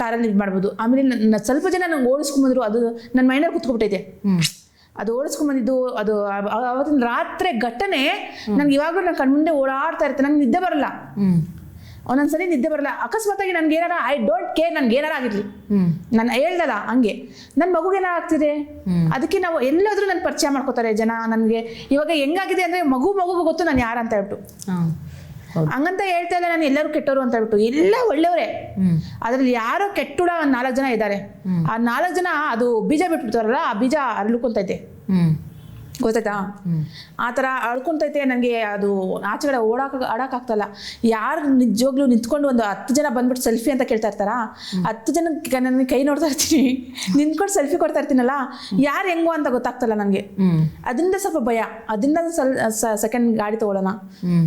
A: ಕಾರಲ್ಲಿ ಇದು ಮಾಡ್ಬೋದು. ಆಮೇಲೆ ಸ್ವಲ್ಪ ಜನ ನಂಗೆ ಓಡಿಸ್ಕೊಂಬಂದ್ರು, ಅದು ನನ್ನ ಮೈಂಡಲ್ಲಿ ಕುತ್ಕೊಬಿಟ್ಟೈತೆ. ಅದು ಓಡಿಸ್ಕೊಂಬಂದಿದ್ದು ಅದು ಅವತ್ತಿನ ರಾತ್ರಿ ಘಟನೆ ನನಗೆ ಇವಾಗಲೂ ನನ್ನ ಕಣ್ಮುಂದೆ ಓಡಾಡ್ತಾ ಇರುತ್ತೆ. ನಂಗೆ ನಿದ್ದೆ ಬರಲ್ಲ, ಒಂದೊಂದ್ಸರಿ ನಿದ್ದೆ ಬರಲ್ಲ. ಅಕಸ್ಮಾತಾಗಿ ನನಗೆ ಏನಾರ ಐ ಡೋಂಟ್ ಕೇರ್, ನನಗೆ ಏನಾರ ಆಗಿರಲಿ, ನಾನು ಹೇಳ್ದಲ್ಲ ಹಂಗೆ ನನ್ನ ಮಗುಗೆ ಏನಾರ ಆಗ್ತಿದೆ. ಅದಕ್ಕೆ ನಾವು ಎಲ್ಲಾದ್ರೂ ನನ್ನ ಪರಿಚಯ ಮಾಡ್ಕೋತಾರೆ ಜನ. ನನಗೆ ಇವಾಗ ಹೆಂಗಾಗಿದೆ ಅಂದರೆ ಮಗುಗೂ ಗೊತ್ತು ನಾನು ಯಾರಂತ ಹೇಳ್ಬಿಟ್ಟು. ಹಂಗಂತ ಹೇಳ್ತಾ ಇಲ್ಲ ನಾನು ಎಲ್ಲರೂ ಕೆಟ್ಟವರು ಅಂತ ಹೇಳ್ಬಿಟ್ಟು, ಎಲ್ಲ ಒಳ್ಳೆಯವರೇ. ಅದ್ರಲ್ಲಿ ಯಾರೋ ಕೆಟ್ಟುಡ ಒಂದು 4 ಜನ ಇದ್ದಾರೆ. ಆ 4 ಜನ ಅದು ಬೀಜ ಬಿಟ್ಬಿಡ್ತಾರಲ್ಲ, ಆ ಬೀಜ ಅರಳ್ಕೊಂತೈತೆ, ಗೊತ್ತಾಯ್ತಾ? ಆ ಥರ ಅಳ್ಕೊಂತೈತೆ. ನನಗೆ ಅದು ಆಚೆಗಡೆ ಆಡೋಕ್ಕಾಗ್ತಲ್ಲ. ಯಾರು ನಿಜವಾಗ್ಲೂ ನಿಂತ್ಕೊಂಡು ಒಂದು 10 ಜನ ಬಂದ್ಬಿಟ್ಟು ಸೆಲ್ಫಿ ಅಂತ ಕೇಳ್ತಾ ಇರ್ತಾರ, 10 ಜನಕ್ಕೆ ನನಗೆ ಕೈ ನೋಡ್ತಾ ಇರ್ತೀನಿ, ನಿಂತ್ಕೊಂಡು ಸೆಲ್ಫಿ ಕೊಡ್ತಾ ಇರ್ತೀನಲ್ಲ, ಯಾರು ಹೆಂಗೋ ಅಂತ ಗೊತ್ತಾಗ್ತಲ್ಲ ನನಗೆ. ಅದರಿಂದ ಸ್ವಲ್ಪ ಭಯ. ಅದರಿಂದ ಸೆಕೆಂಡ್ ಗಾಡಿ ತಗೊಳ್ಳೋಣ,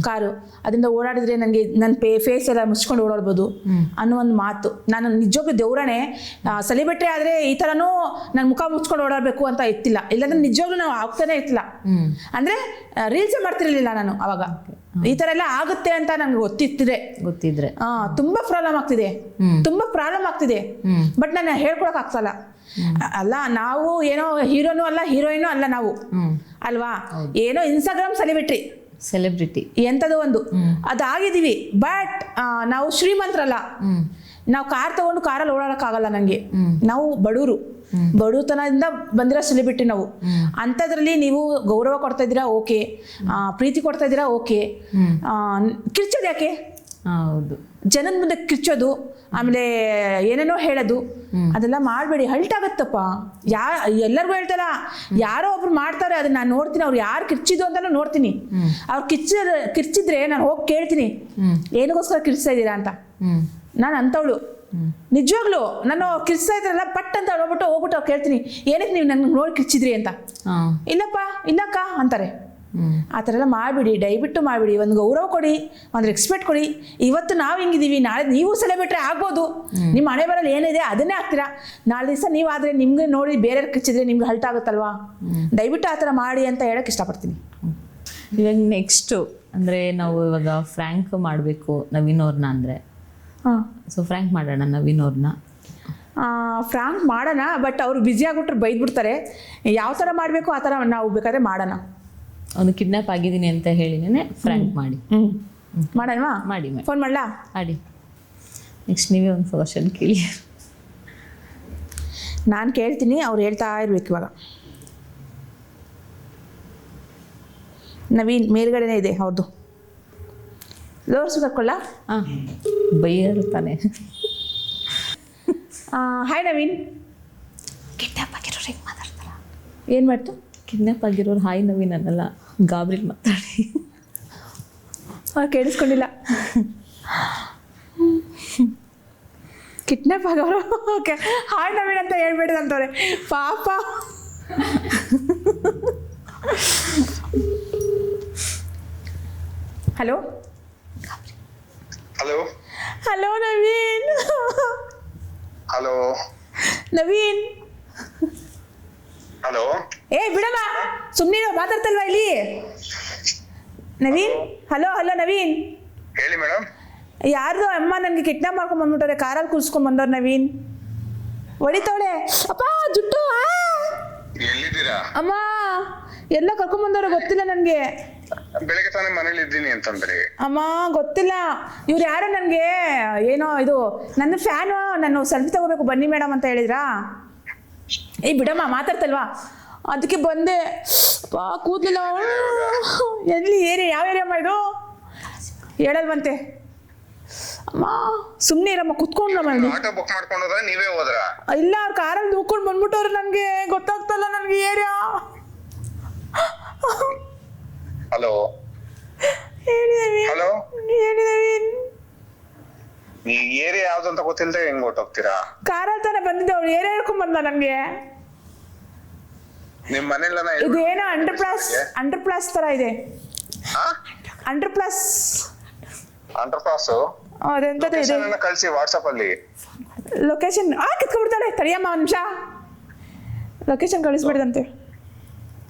A: ಕಾರು, ಅದರಿಂದ ಓಡಾಡಿದ್ರೆ ನನಗೆ ನನ್ನ ಫೇಸ್ ಎಲ್ಲ ಮುಚ್ಕೊಂಡು ಓಡಾಡ್ಬೋದು ಅನ್ನೋ ಒಂದು ಮಾತು. ನಾನು ನಿಜವಾಗ್ಲೂ ದೇವ್ರನೇ ಸೆಲೆಬ್ರಿಟಿ ಆದರೆ ಈ ಥರನೂ ನನ್ನ ಮುಖ ಮುಚ್ಕೊಂಡು ಓಡಾಡಬೇಕು ಅಂತ ಇತ್ತಿಲ್ಲ. ಇಲ್ಲಾಂದ್ರೆ ನಿಜವಾಗ್ಲೂ ನಾವು ಆಗ್ತಾನೆ ಇರ್ತಿಲ್ಲ. ಅಂದ್ರೆ ರೀಲ್ಸೇ ಮಾಡ್ತಿರ್ಲಿಲ್ಲ ನಾನು ಅವಾಗ. ಈ ತರ ಎಲ್ಲ ಆಗುತ್ತೆ ಅಂತ ನನ್ಗೆ ಗೊತ್ತಿದ್ರೆ ತುಂಬಾ ಪ್ರಾಬ್ಲಮ್ ಆಗ್ತಿದೆ. ಬಟ್ ನಾನು ಹೇಳ್ಕೊಳಕ್ ಆಗ್ತಲ್ಲ. ಅಲ್ಲ, ನಾವು ಏನೋ ಹೀರೋನು ಅಲ್ಲ, ಹೀರೋಯಿನೂ ಅಲ್ಲ ನಾವು, ಅಲ್ವಾ? ಏನೋ ಇನ್ಸ್ಟಾಗ್ರಾಮ್ ಸೆಲೆಬ್ರಿಟಿ ಎಂತದೋ ಒಂದು ಅದಾಗಿದ್ದೀವಿ. ಬಟ್ ನಾವು ಶ್ರೀಮಂತರಲ್ಲ. ನಾವು ಕಾರ್ ತಗೊಂಡು ಕಾರಲ್ಲಿ ಓಡಾಡಕ್ಕಾಗಲ್ಲ ನಂಗೆ. ನಾವು ಬಡವತನದಿಂದ ಬಂದಿರೋ ಸೆಲೆಬ್ರಿಟಿ ನಾವು. ಅಂಥದ್ರಲ್ಲಿ ನೀವು ಗೌರವ ಕೊಡ್ತಾ ಇದ್ದೀರಾ, ಓಕೆ, ಪ್ರೀತಿ ಕೊಡ್ತಾ ಇದ್ದೀರಾ, ಓಕೆ. ಕಿರ್ಚೋದು ಯಾಕೆ?
B: ಹೌದು,
A: ಜನದ ಮುಂದೆ ಕಿರ್ಚೋದು, ಆಮೇಲೆ ಏನೇನೋ ಹೇಳೋದು, ಅದೆಲ್ಲ ಮಾಡಬೇಡಿ. ಹಲ್ಟಾಗತ್ತಪ್ಪ. ಎಲ್ಲರಿಗೂ ಹೇಳ್ತಾರ, ಯಾರೋ ಒಬ್ರು ಮಾಡ್ತಾರೆ, ಅದನ್ನ ನಾನು ನೋಡ್ತೀನಿ. ಅವ್ರು ಯಾರು ಕಿರ್ಚಿದ್ದು ಅಂತಾನು ನೋಡ್ತೀನಿ. ಅವ್ರು ಕಿರ್ಚಿದ್ರೆ ನಾನು ಹೋಗಿ ಕೇಳ್ತೀನಿ, ಏನಕ್ಕೋಸ್ಕರ ಕಿರ್ಚ್ತಾ ಇದ್ದೀರಾ ಅಂತ. ನಾನು ಅಂತವಳು ನಿಜವಾಗ್ಲು. ನಾನು ಕಿರ್ಚ್ತಾ ಇದ್ರಲ್ಲ, ಪಟ್ ಅಂತ ಹೋಗ್ಬಿಟ್ಟು ಅವ್ರು ಕೇಳ್ತೀನಿ, ಏನಕ್ಕೆ ನೀವು ನನ್ಗೆ ನೋಡಿ ಕಿರ್ಚಿದ್ರಿ ಅಂತ. ಇಲ್ಲಕ್ಕ ಅಂತಾರೆ. ಆ ಥರ ಎಲ್ಲ ಮಾಡಿಬಿಡಿ, ದಯವಿಟ್ಟು ಮಾಡಿಬಿಡಿ. ಒಂದು ಗೌರವ ಕೊಡಿ, ಒಂದು ರೆಸ್ಪೆಕ್ಟ್ ಕೊಡಿ. ಇವತ್ತು ನಾವು ಹಿಂಗಿದ್ದೀವಿ, ನಾಳೆ ನೀವು ಸೆಲೆಬ್ರಿಟಿ ಆಗ್ಬೋದು. ನಿಮ್ಮ ಹಣೆ ಬರಲು ಏನಿದೆ ಅದನ್ನೇ ಆಗ್ತೀರಾ. ನಾಳೆ ದಿವಸ ನೀವಾದರೆ ನಿಮ್ಗೆ ನೋಡಿ ಬೇರೆ ಕಿರ್ಚಿದ್ರೆ ನಿಮ್ಗೆ ಹಲ್ಟ್ ಆಗುತ್ತಲ್ವಾ? ದಯವಿಟ್ಟು ಆ ಥರ ಮಾಡಿ ಅಂತ ಹೇಳಕ್ಕೆ ಇಷ್ಟಪಡ್ತೀನಿ.
B: ಇವಾಗ ನೆಕ್ಸ್ಟು ಅಂದರೆ ನಾವು ಇವಾಗ ಫ್ರ್ಯಾಂಕ್ ಮಾಡಬೇಕು ನವೀನ್ ಅವ್ರನ್ನ ಅಂದರೆ, ಸೊ ಫ್ರ್ಯಾಂಕ್ ಮಾಡೋಣ ನವೀನ್ ಅವ್ರನ್ನ.
A: ಫ್ರ್ಯಾಂಕ್ ಮಾಡೋಣ, ಬಟ್ ಅವರು ಬ್ಯುಸಿ ಆಗ್ಬಿಟ್ರೆ ಬೈದ್ಬಿಡ್ತಾರೆ. ಯಾವ ಥರ ಮಾಡಬೇಕು ಆ ಥರ ನಾವು ಬೇಕಾದ್ರೆ ಮಾಡೋಣ.
B: ಅವನು ಕಿಡ್ನಾಪ್ ಆಗಿದ್ದೀನಿ ಅಂತ ಹೇಳಿನೇ ಫ್ರ್ಯಾಂಕ್ ಮಾಡಿ
A: ಮಾಡೋಣವಾ?
B: ಮಾಡಿ
A: ಫೋನ್ ಮಾಡಲಾ?
B: ಮಾಡಿ. ನೆಕ್ಸ್ಟ್ ನೀವೇ ಒಂದು ಕ್ವಶನ್ ಕೇಳಿ.
A: ನಾನು ಕೇಳ್ತೀನಿ, ಅವ್ರು ಹೇಳ್ತಾ ಇರ್ಬೇಕು. ಇವಾಗ ನವೀನ್ ಮೇಲ್ಗಡೆನೇ ಇದೆ ಅವ್ರದ್ದು. ಲೋರ್ಸು ಕರ್ಕೊಳ್ಳ?
B: ಹಾಂ, ಬೈಯಿರ್ತಾನೆ.
A: ಹಾಯ್ ನವೀನ್.
B: ಕಿಡ್ನಾಪ್ ಆಗಿರೋರು ಹೆಂಗೆ ಮಾತಾಡ್ತಾರ?
A: ಏನು ಮಾಡ್ತು?
B: ಕಿಡ್ನಾಪ್ ಆಗಿರೋರು ಹಾಯ್ ನವೀನ್ ಅನ್ನಲ್ಲ, ಗಾಬ್ರಿಲ್ ಮಾತಾಡಿ.
A: ಕೇಳಿಸ್ಕೊಂಡಿಲ್ಲ. ಕಿಡ್ನಾಪ್ ಆಗೋರು ಓಕೆ ಹಾಯ್ ನವೀನ್ ಅಂತ ಹೇಳ್ಬೇಡಿ ಅಂತವ್ರೆ ಪಾಪ. Hello
C: hello
A: hello Naveen.
C: Hello
A: Naveen.
C: Hello
A: ಬಿಡಮ್ಮ, ಸುಮ್ಮನೆ ಮಾತಾಡ್ತಲ್ವಾ ಇಲ್ಲಿ. ನವೀನ್, ಹಲೋ ನವೀನ್.
C: ಹೇಳಿ ಮೇಡಮ್.
A: ಯಾರ್ದು ಅಮ್ಮ ನನಗೆ ಕಿಡ್ನಾಪ್ ಮಾಡ್ಕೊಂಡ್ ಬಂದ್ಬಿಟ್ಟವ್ರೆ, ಕಾರಲ್ಲಿ ಕೂರ್ಸ್ಕೊಂಡ್ ಬಂದವ್ರು. ನವೀನ್ ಹೊಡಿತವಳೆ. ಅಪ್ಪ ಜುಟ್ಟು.
C: ಎಲ್ಲಿದ್ದೀರಾ?
A: ಅಮ್ಮ ಎಲ್ಲ ಕರ್ಕೊಂಡ್ ಬಂದವ್ರೆ, ಗೊತ್ತಿಲ್ಲ ನನಗೆ.
C: ಬೆಳಗ್ಗೆ ತಾನೇ ಮನೇಲಿ ಇದ್ದೀನಿ ಅಂತಂದ್ರಿ.
A: ಅಮ್ಮ ಗೊತ್ತಿಲ್ಲ, ಇವ್ರು ಯಾರೋ ನನಗೆ ಏನೋ ಇದು ನನ್ನ ಫ್ಯಾನು, ನಾನು ಸೆಲ್ಫಿ ತಗೋಬೇಕು ಬನ್ನಿ ಮೇಡಮ್ ಅಂತ ಹೇಳಿದ್ರಾ. ಬಿಡಮ್ಮ, ಮಾತಾಡ್ತಲ್ವಾ, ಅದಕ್ಕೆ ಬಂದೆ. ಕೂದಲಿಲ್ಲ. ಎಲ್ಲಿ ಏರಿಯಾ? ಯಾವ ಏರಿಯಮ್ಮ ಇದು? ಹೇಳಲ್ವಂತೆ. ಅಮ್ಮ ಸುಮ್ಮನೆ ಇರಮ್ಮ, ಕುತ್ಕೊಂಡ್ರಮ್ಮ.
C: ಆಟೋ ಬುಕ್ ಮಾಡ್ಕೊಂಡ್ರ ನೀವೇ ಹೋದ್ರ?
A: ಇಲ್ಲ, ಅವ್ರ ಕಾರಲ್ಲಿ ನುಗ್ಕೊಂಡು ಬಂದ್ಬಿಟ್ಟವ್ರು. ನನಗೆ ಗೊತ್ತಾಗ್ತಲ್ಲ ನನಗೆ ಏರಿಯಾ.
C: ಹಲೋ ಹಲೋ
A: ಹೇಳಿ ನವೀನ್.
C: ಈ ಏರಿಯಾ ಯಾವ್ದು ಅಂತ ಗೊತ್ತಿಲ್ಲದೆ ಹೆಂಗ್ ಹೊಟ್ಟೋಗ್ತೀರಾ?
A: ಕಾರಲ್ಲಿ ತಾನೆ ಬಂದಿದ್ದೆ, ಅವ್ರು ಏರಿಯಾ ಹೇಳ್ಕೊಂಡ್ ಬಂದ ನನಗೆ.
C: ನಿಮ್ ಮನೇಲಿ
A: ಇದು ಏನೋ ಅಂಡರ್ ಪ್ಲಾಸ್ ತರ ಇದೆ. ಅಂಡರ್ ಪ್ಲಾಸ್ ಅದೆಂತದ್ದು ಇದೆ?
C: ಕಳಿಸಿ ವಾಟ್ಸಪ್ ಅಲ್ಲಿ
A: ಲೊಕೇಶನ್. ಕಿತ್ಕೊಂಡ್ಬಿಡ್ತಾಳೆ, ತಡಿಯಮ್ಮ ಒಂದು ನಿಮಿಷ. ಲೊಕೇಶನ್ ಕಳಿಸ್ಬಿಡ್ದಂತೆ.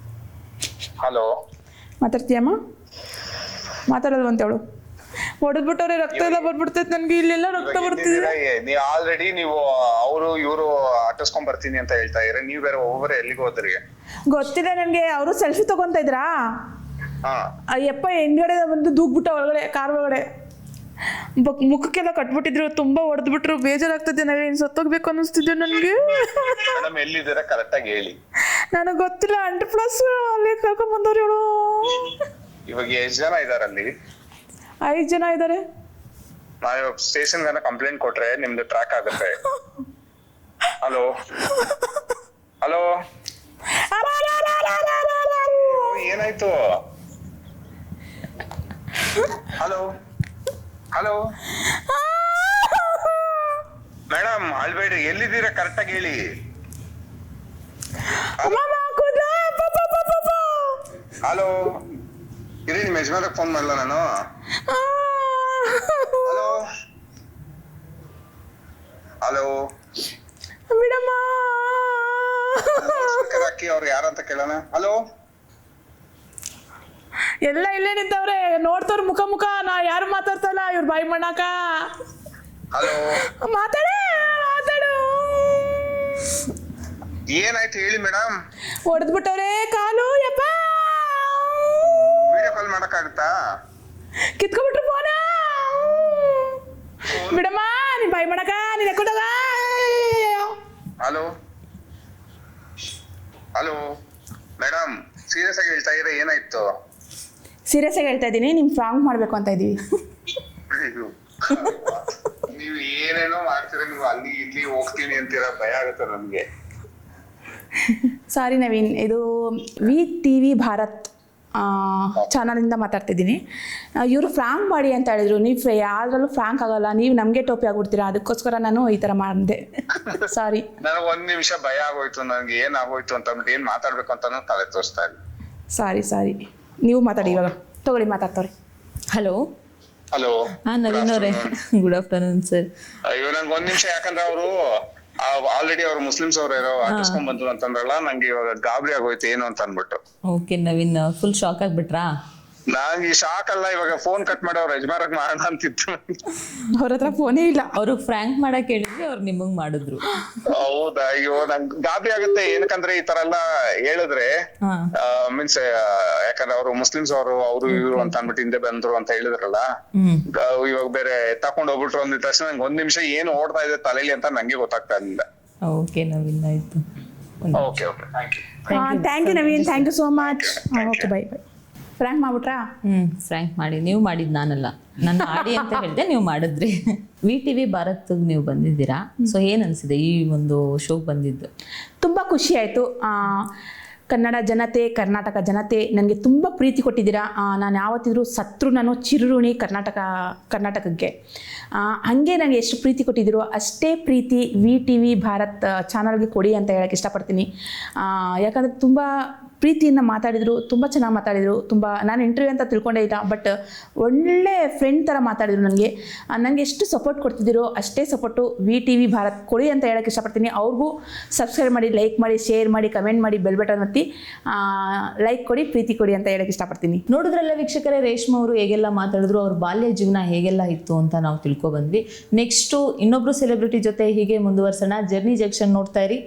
C: ಹಲೋ
A: ಮಾತಾಡ್ತೀಯಮ್ಮ? ಮಾತಾಡೋದು ಅವಳು. ಹೊಡೆದ್ಬಿಟ್ಟವ್ರೆ, ರಕ್ತ ಎಲ್ಲ ಬರ್ಬಿಡ್ತೈತೆ ನನಗೆ. ಇಲ್ಲೆಲ್ಲ ರಕ್ತ ಬರ್ತಿದೆ.
C: ನೀವು ಆಲ್ರೆಡಿ ನೀವು ಅವರು ಇವರು ಅಟ್ಟಿಸ್ಕೊಂಡ್ ಬರ್ತೀನಿ ಅಂತ ಹೇಳ್ತಾ ಇದ್ರೆ, ನೀವು ಬೇರೆ ಒಬ್ಬರೇ ಎಲ್ಲಿಗೆ ಹೋದ್ರಿ?
A: ಗೊತ್ತಿಲ್ಲ ನನಗೆ. ಅವರು ಸೆಲ್ಫಿ ತಗೊಂತ ಇದ್ರಾ? ಅಯ್ಯಪ್ಪ ಹಿಂದ್ಗಡೆ ಬಂದು ದೂಗ್ಬಿಟ್ಟ ಒಳಗಡೆ, ಕಾರ್ ಒಳಗಡೆ. ಮುಖಕ್ಕೆಲ್ಲ ಕಟ್ಬಿಟ್ಟಿದ್ರು, ತುಂಬಾ ಹೊಡೆದ್ಬಿಟ್ರು. ಬೇಜಾರಾಗ್ತದೆ ನನಗೆ, ಸತ್ತೋಗ್ಬೇಕು ಅನ್ನಿಸ್ತಿದ್ದೆ ನನಗೆ.
C: ಎಲ್ಲಿದ್ದೀರಾ ಕರೆಕ್ಟ್ ಆಗಿ ಹೇಳಿ.
A: ನನಗೆ ಗೊತ್ತಿಲ್ಲ. ಅಂಡರ್ ಪ್ಲಸ್ ಅಲ್ಲಿ ಕರ್ಕೊಂಡ್ ಬಂದವ್ರು ಇವಳು.
C: ಇವಾಗ ಎಷ್ಟು ಜನ ಇದಾರೆ ಅಲ್ಲಿ?
A: 5 ಜನ ಇದ್ದಾರೆ.
C: ನಾವ್ ಸ್ಟೇಷನ್ ಕಂಪ್ಲೇಂಟ್ ಕೊಟ್ರೆ ನಿಮ್ದು ಟ್ರ್ಯಾಕ್ ಆಗುತ್ತೆ. ಹಲೋ ಹಲೋ ಕರೆಕ್ಟಾಗಿ ಹೇಳಿ.
A: ಮಾಮ ಕೂದ್ಲು, ಪಾಪ, ಪಾಪ, ಪಾಪ.
C: ಹಲೋ, ಇರಿ ನಿಮ್ಮ ಯಜಮಾನ್ರಿಗೆ ಫೋನ್ ಮಾಡಲ ನಾನು.
A: ಆ.
C: ಹಲೋ ಹಲೋ,
A: ಬಿಡಮ್ಮ.
C: ಅಕ್ಕಿ ಅವ್ರು ಯಾರಂತ ಕೇಳೋಣ. ಹಲೋ,
A: ಎಲ್ಲ ಇಲ್ಲೇ ನಿಂತವ್ರೆ, ನೋಡ್ತವ್ರ ಮುಖ ಮುಖ. ನಾ ಯಾರು ಮಾತಾಡ್ತಲ್ಲ, ಇವ್ರ ಬಾಯಿ ಮಾಡಾಕ.
C: ಹಲೋ,
A: ಮಾತಾಡು.
C: ಏನಾಯ್ತು ಹೇಳಿ ಮೇಡಮ್.
A: ಹೊಡೆದ್ಬಿಟ್ಟವ್ರೆ ಕಾಲು. ಯಪ್ಪ,
C: ವಿಡಿಯೋ ಕಾಲ್ ಮಾಡಕ್ಕಾಗುತ್ತಾ?
A: ಕಿತ್ಕೊಬಿಟ್ರು ಫೋನ. ಬಿಡಮ್ಮ, ನೀನ್ ಬಾಯಿ ಮಾಡಾಕ, ನೀನ್ ಎಕ್ಕೊಂಡೋಗ.
C: ಹಲೋ ಹಲೋ ಮೇಡಮ್, ಸೀರಿಯಸ್ ಆಗಿ ಹೇಳ್ತಾ ಇದ್ರೆ ಏನಾಯ್ತು?
A: ಸೀರಿಯಸ್ ಆಗಿ ಹೇಳ್ತಾ ಇದ್ದೀನಿ, ನಿಮ್ ಫ್ರಾಂಕ್ ಮಾಡ್ಬೇಕು ಅಂತ ಇದೀವಿ.
C: ನೀವು ಏನೇನೋ ಮಾಡ್ತೀರ, ನೀವು ಅಲ್ಲಿ ಇಲ್ಲಿ ಹೋಗ್ತೀನಿ ಅಂತೀರ, ಭಯ ಆಗುತ್ತೆ ನಮ್ಗೆ.
A: ಸಾರಿ ನವೀನ್, ಇದು VTV ಭಾರತ್ ಚಾನಲಿಂದ ಮಾತಾಡ್ತಿದ್ದೀನಿ. ಇವರು ಫ್ರಾಂಕ್ ಮಾಡಿ ಅಂತ ಹೇಳಿದ್ರು. ನೀವು ಯಾವ್ದ್ರಲ್ಲೂ ಫ್ರಾಂಕ್ ಆಗಲ್ಲ, ನೀವು ನಮಗೆ ಟೋಪಿ ಆಗ್ಬಿಡ್ತೀರಾ, ಅದಕ್ಕೋಸ್ಕರ ನಾನು ಈ ಥರ ಮಾಡಿದೆ. ಸಾರಿ.
C: ನನಗೆ 1 ನಿಮಿಷ ಭಯ ಆಗೋಯ್ತು, ನನಗೆ ಏನಾಗೋಯ್ತು ಅಂತ ಅಂದ್ಬಿಟ್ಟು ಏನ್ ಮಾತಾಡ್ಬೇಕು ಅಂತಾನು ತಲೆ ತೋರಿಸ್ತಾ ಇಲ್ಲ.
A: ಸಾರಿ. ನೀವು ಮಾತಾಡಿ ಇವಾಗ. ತಗೊಳ್ಳಿ, ಮಾತಾಡ್ತವ್ರಿ.
B: ಹಲೋ.
C: ಹಲೋ.
B: ನವೀನ್ ಅವರೇ, ಗುಡ್ ಆಫ್ಟರ್ನೂನ್ ಸರ್.
C: ಅಯ್ಯೋ, ನಂಗೆ 1 ನಿಮಿಷ, ಯಾಕಂದ್ರೆ ಅವರು ಆಲ್ರೆಡಿ ಅವ್ರು ಮುಸ್ಲಿಮ್ಸ್ ಅವ್ರು ಯಾರೋ ಹಾಕಿಸ್ಕೊಂಡ್ ಬಂದ್ರು ಅಂತಂದ್ರಲ್ಲ, ನಂಗೆ ಇವಾಗ ಗಾಬರಿ ಆಗೋಯ್ತು ಏನು ಅಂತ ಅನ್ಬಿಟ್ಟು.
B: ಓಕೆ ನವೀನ್, ಫುಲ್ ಶಾಕ್ ಆಗ್ಬಿಟ್ರಾ?
C: ನಂಗೆ ಶಾಕ್ ಅಲ್ಲ, ಇವಾಗ ಫೋನ್ ಕಟ್ ಮಾಡಿ ಅವ್ರ ಯಜಮಾನಕ್ ಮಾಡೋಣ ಅಂತಿತ್ತು.
A: ಅವ್ರ ಹತ್ರ ಫೋನೇ ಇಲ್ಲ.
B: ಅವ್ರಿಗೆ ಫ್ರ್ಯಾಂಕ್ ಮಾಡಕ್ ಹೇಳಿದ್ವಿ, ಅವ್ರು ನಿಮಗ್ ಮಾಡಿದ್ರು.
C: ಹೌದಾ? ಅಯ್ಯೋ, ನಂಗೆ ಗಾಬರಿ ಆಗುತ್ತೆ. ಏನಕ್ಕಂದ್ರೆ ಈ ತರ ಎಲ್ಲ ಹೇಳಿದ್ರೆ
B: ಹಾ.
C: ಮೀನ್ಸ್ ಯಾಕಂದ್ರೆ ಅವರು ಮುಸ್ಲಿಮ್ಸ್ ಅವರು ಇವ್ರು ಅಂತ ಅನ್ಬಿಟ್ಟು ಹಿಂದೆ ಬಂದ್ರು ಅಂತ ಹೇಳಿದ್ರಲ್ಲ, ಇವಾಗ ಬೇರೆ ತಕೊಂಡ್ ಹೋಗ್ಬಿಟ್ರು ಅಂದಿದ ತಕ್ಷಣ ನಂಗೆ 1 ನಿಮಿಷ ಏನು ಓಡ್ತಾ ಇದೆ ತಲೆಯಲ್ಲಿ ಅಂತ ನಂಗೆ ಗೊತ್ತಾಗ್ತಾ ಇರ್ಲಿಲ್ಲ.
B: ಓಕೆ ನವೀನ್, ಆಯ್ತು.
C: Okay thank you.
A: Thank you Naveen, thank you so much. Okay, bye. Frank ಮಾಡ್ಬಿಟ್ರಾ?
B: ಫ್ರ್ಯಾಂಕ್ ಮಾಡಿ. ನೀವು ಮಾಡಿದ್ ನಾನಲ್ಲ, ನನ್ನ ಆಡಿ ಅಂತ ಹೇಳಿದೆ, ನೀವು ಮಾಡಿದ್ರಿ. VTV ಭಾರತ್ ನೀವು ಬಂದಿದ್ದೀರಾ, ಸೊ ಏನ್ ಅನ್ಸಿದೆ ಈ ಒಂದು ಶೋಗೆ ಬಂದಿದ್ದು?
A: ತುಂಬ ಖುಷಿ ಆಯಿತು. ಕನ್ನಡ ಜನತೆ, ಕರ್ನಾಟಕ ಜನತೆ ನನಗೆ ತುಂಬ ಪ್ರೀತಿ ಕೊಟ್ಟಿದ್ದೀರಾ. ನಾನು ಯಾವತ್ತಿದ್ರೂ ಸತ್ರು ನಾನು ಚಿರಋಣಿ ಕರ್ನಾಟಕಕ್ಕೆ. ಹಾಗೆ ನನಗೆ ಎಷ್ಟು ಪ್ರೀತಿ ಕೊಟ್ಟಿದ್ದೀರೋ ಅಷ್ಟೇ ಪ್ರೀತಿ VTV ಭಾರತ್ ಚಾನಲ್ಗೆ ಕೊಡಿ ಅಂತ ಹೇಳಕ್ಕೆ ಇಷ್ಟಪಡ್ತೀನಿ. ಯಾಕಂದರೆ ತುಂಬ ಪ್ರೀತಿಯಿಂದ ಮಾತಾಡಿದರು, ತುಂಬ ಚೆನ್ನಾಗಿ ಮಾತಾಡಿದರು. ನಾನು ಇಂಟರ್ವ್ಯೂ ಅಂತ ತಿಳ್ಕೊಂಡೇ ಇಲ್ಲ, ಬಟ್ ಒಳ್ಳೆ ಫ್ರೆಂಡ್ ಥರ ಮಾತಾಡಿದರು. ನನಗೆ ಎಷ್ಟು ಸಪೋರ್ಟ್ ಕೊಡ್ತಿದ್ದೀರೋ ಅಷ್ಟೇ ಸಪೋರ್ಟು VTV ಭಾರತ್ ಕೊಡಿ ಅಂತ ಹೇಳಕ್ಕೆ ಇಷ್ಟಪಡ್ತೀನಿ. ಅವ್ರಿಗೂ ಸಬ್ಸ್ಕ್ರೈಬ್ ಮಾಡಿ, ಲೈಕ್ ಮಾಡಿ, ಶೇರ್ ಮಾಡಿ, ಕಮೆಂಟ್ ಮಾಡಿ, ಬೆಲ್ ಬಟನ್ ಒತ್ತಿ ಲೈಕ್ ಕೊಡಿ, ಪ್ರೀತಿ ಕೊಡಿ ಅಂತ ಹೇಳಕ್ಕೆ ಇಷ್ಟಪಡ್ತೀನಿ.
B: ನೋಡಿದ್ರಲ್ಲ ವೀಕ್ಷಕರೇ, ರೇಷ್ಮಾ ಅವರು ಹೇಗೆಲ್ಲ ಮಾತಾಡಿದ್ರು, ಅವ್ರ ಬಾಲ್ಯ ಜೀವನ ಹೇಗೆಲ್ಲ ಇತ್ತು ಅಂತ ನಾವು ತಿಳ್ಕೊಬಂದ್ವಿ. ನೆಕ್ಸ್ಟು ಇನ್ನೊಬ್ರು ಸೆಲೆಬ್ರಿಟಿ ಜೊತೆ ಹೀಗೆ ಮುಂದುವರ್ಸೋಣ. ಜರ್ನಿ ಜಂಕ್ಷನ್ ನೋಡ್ತಾ ಇರಿ.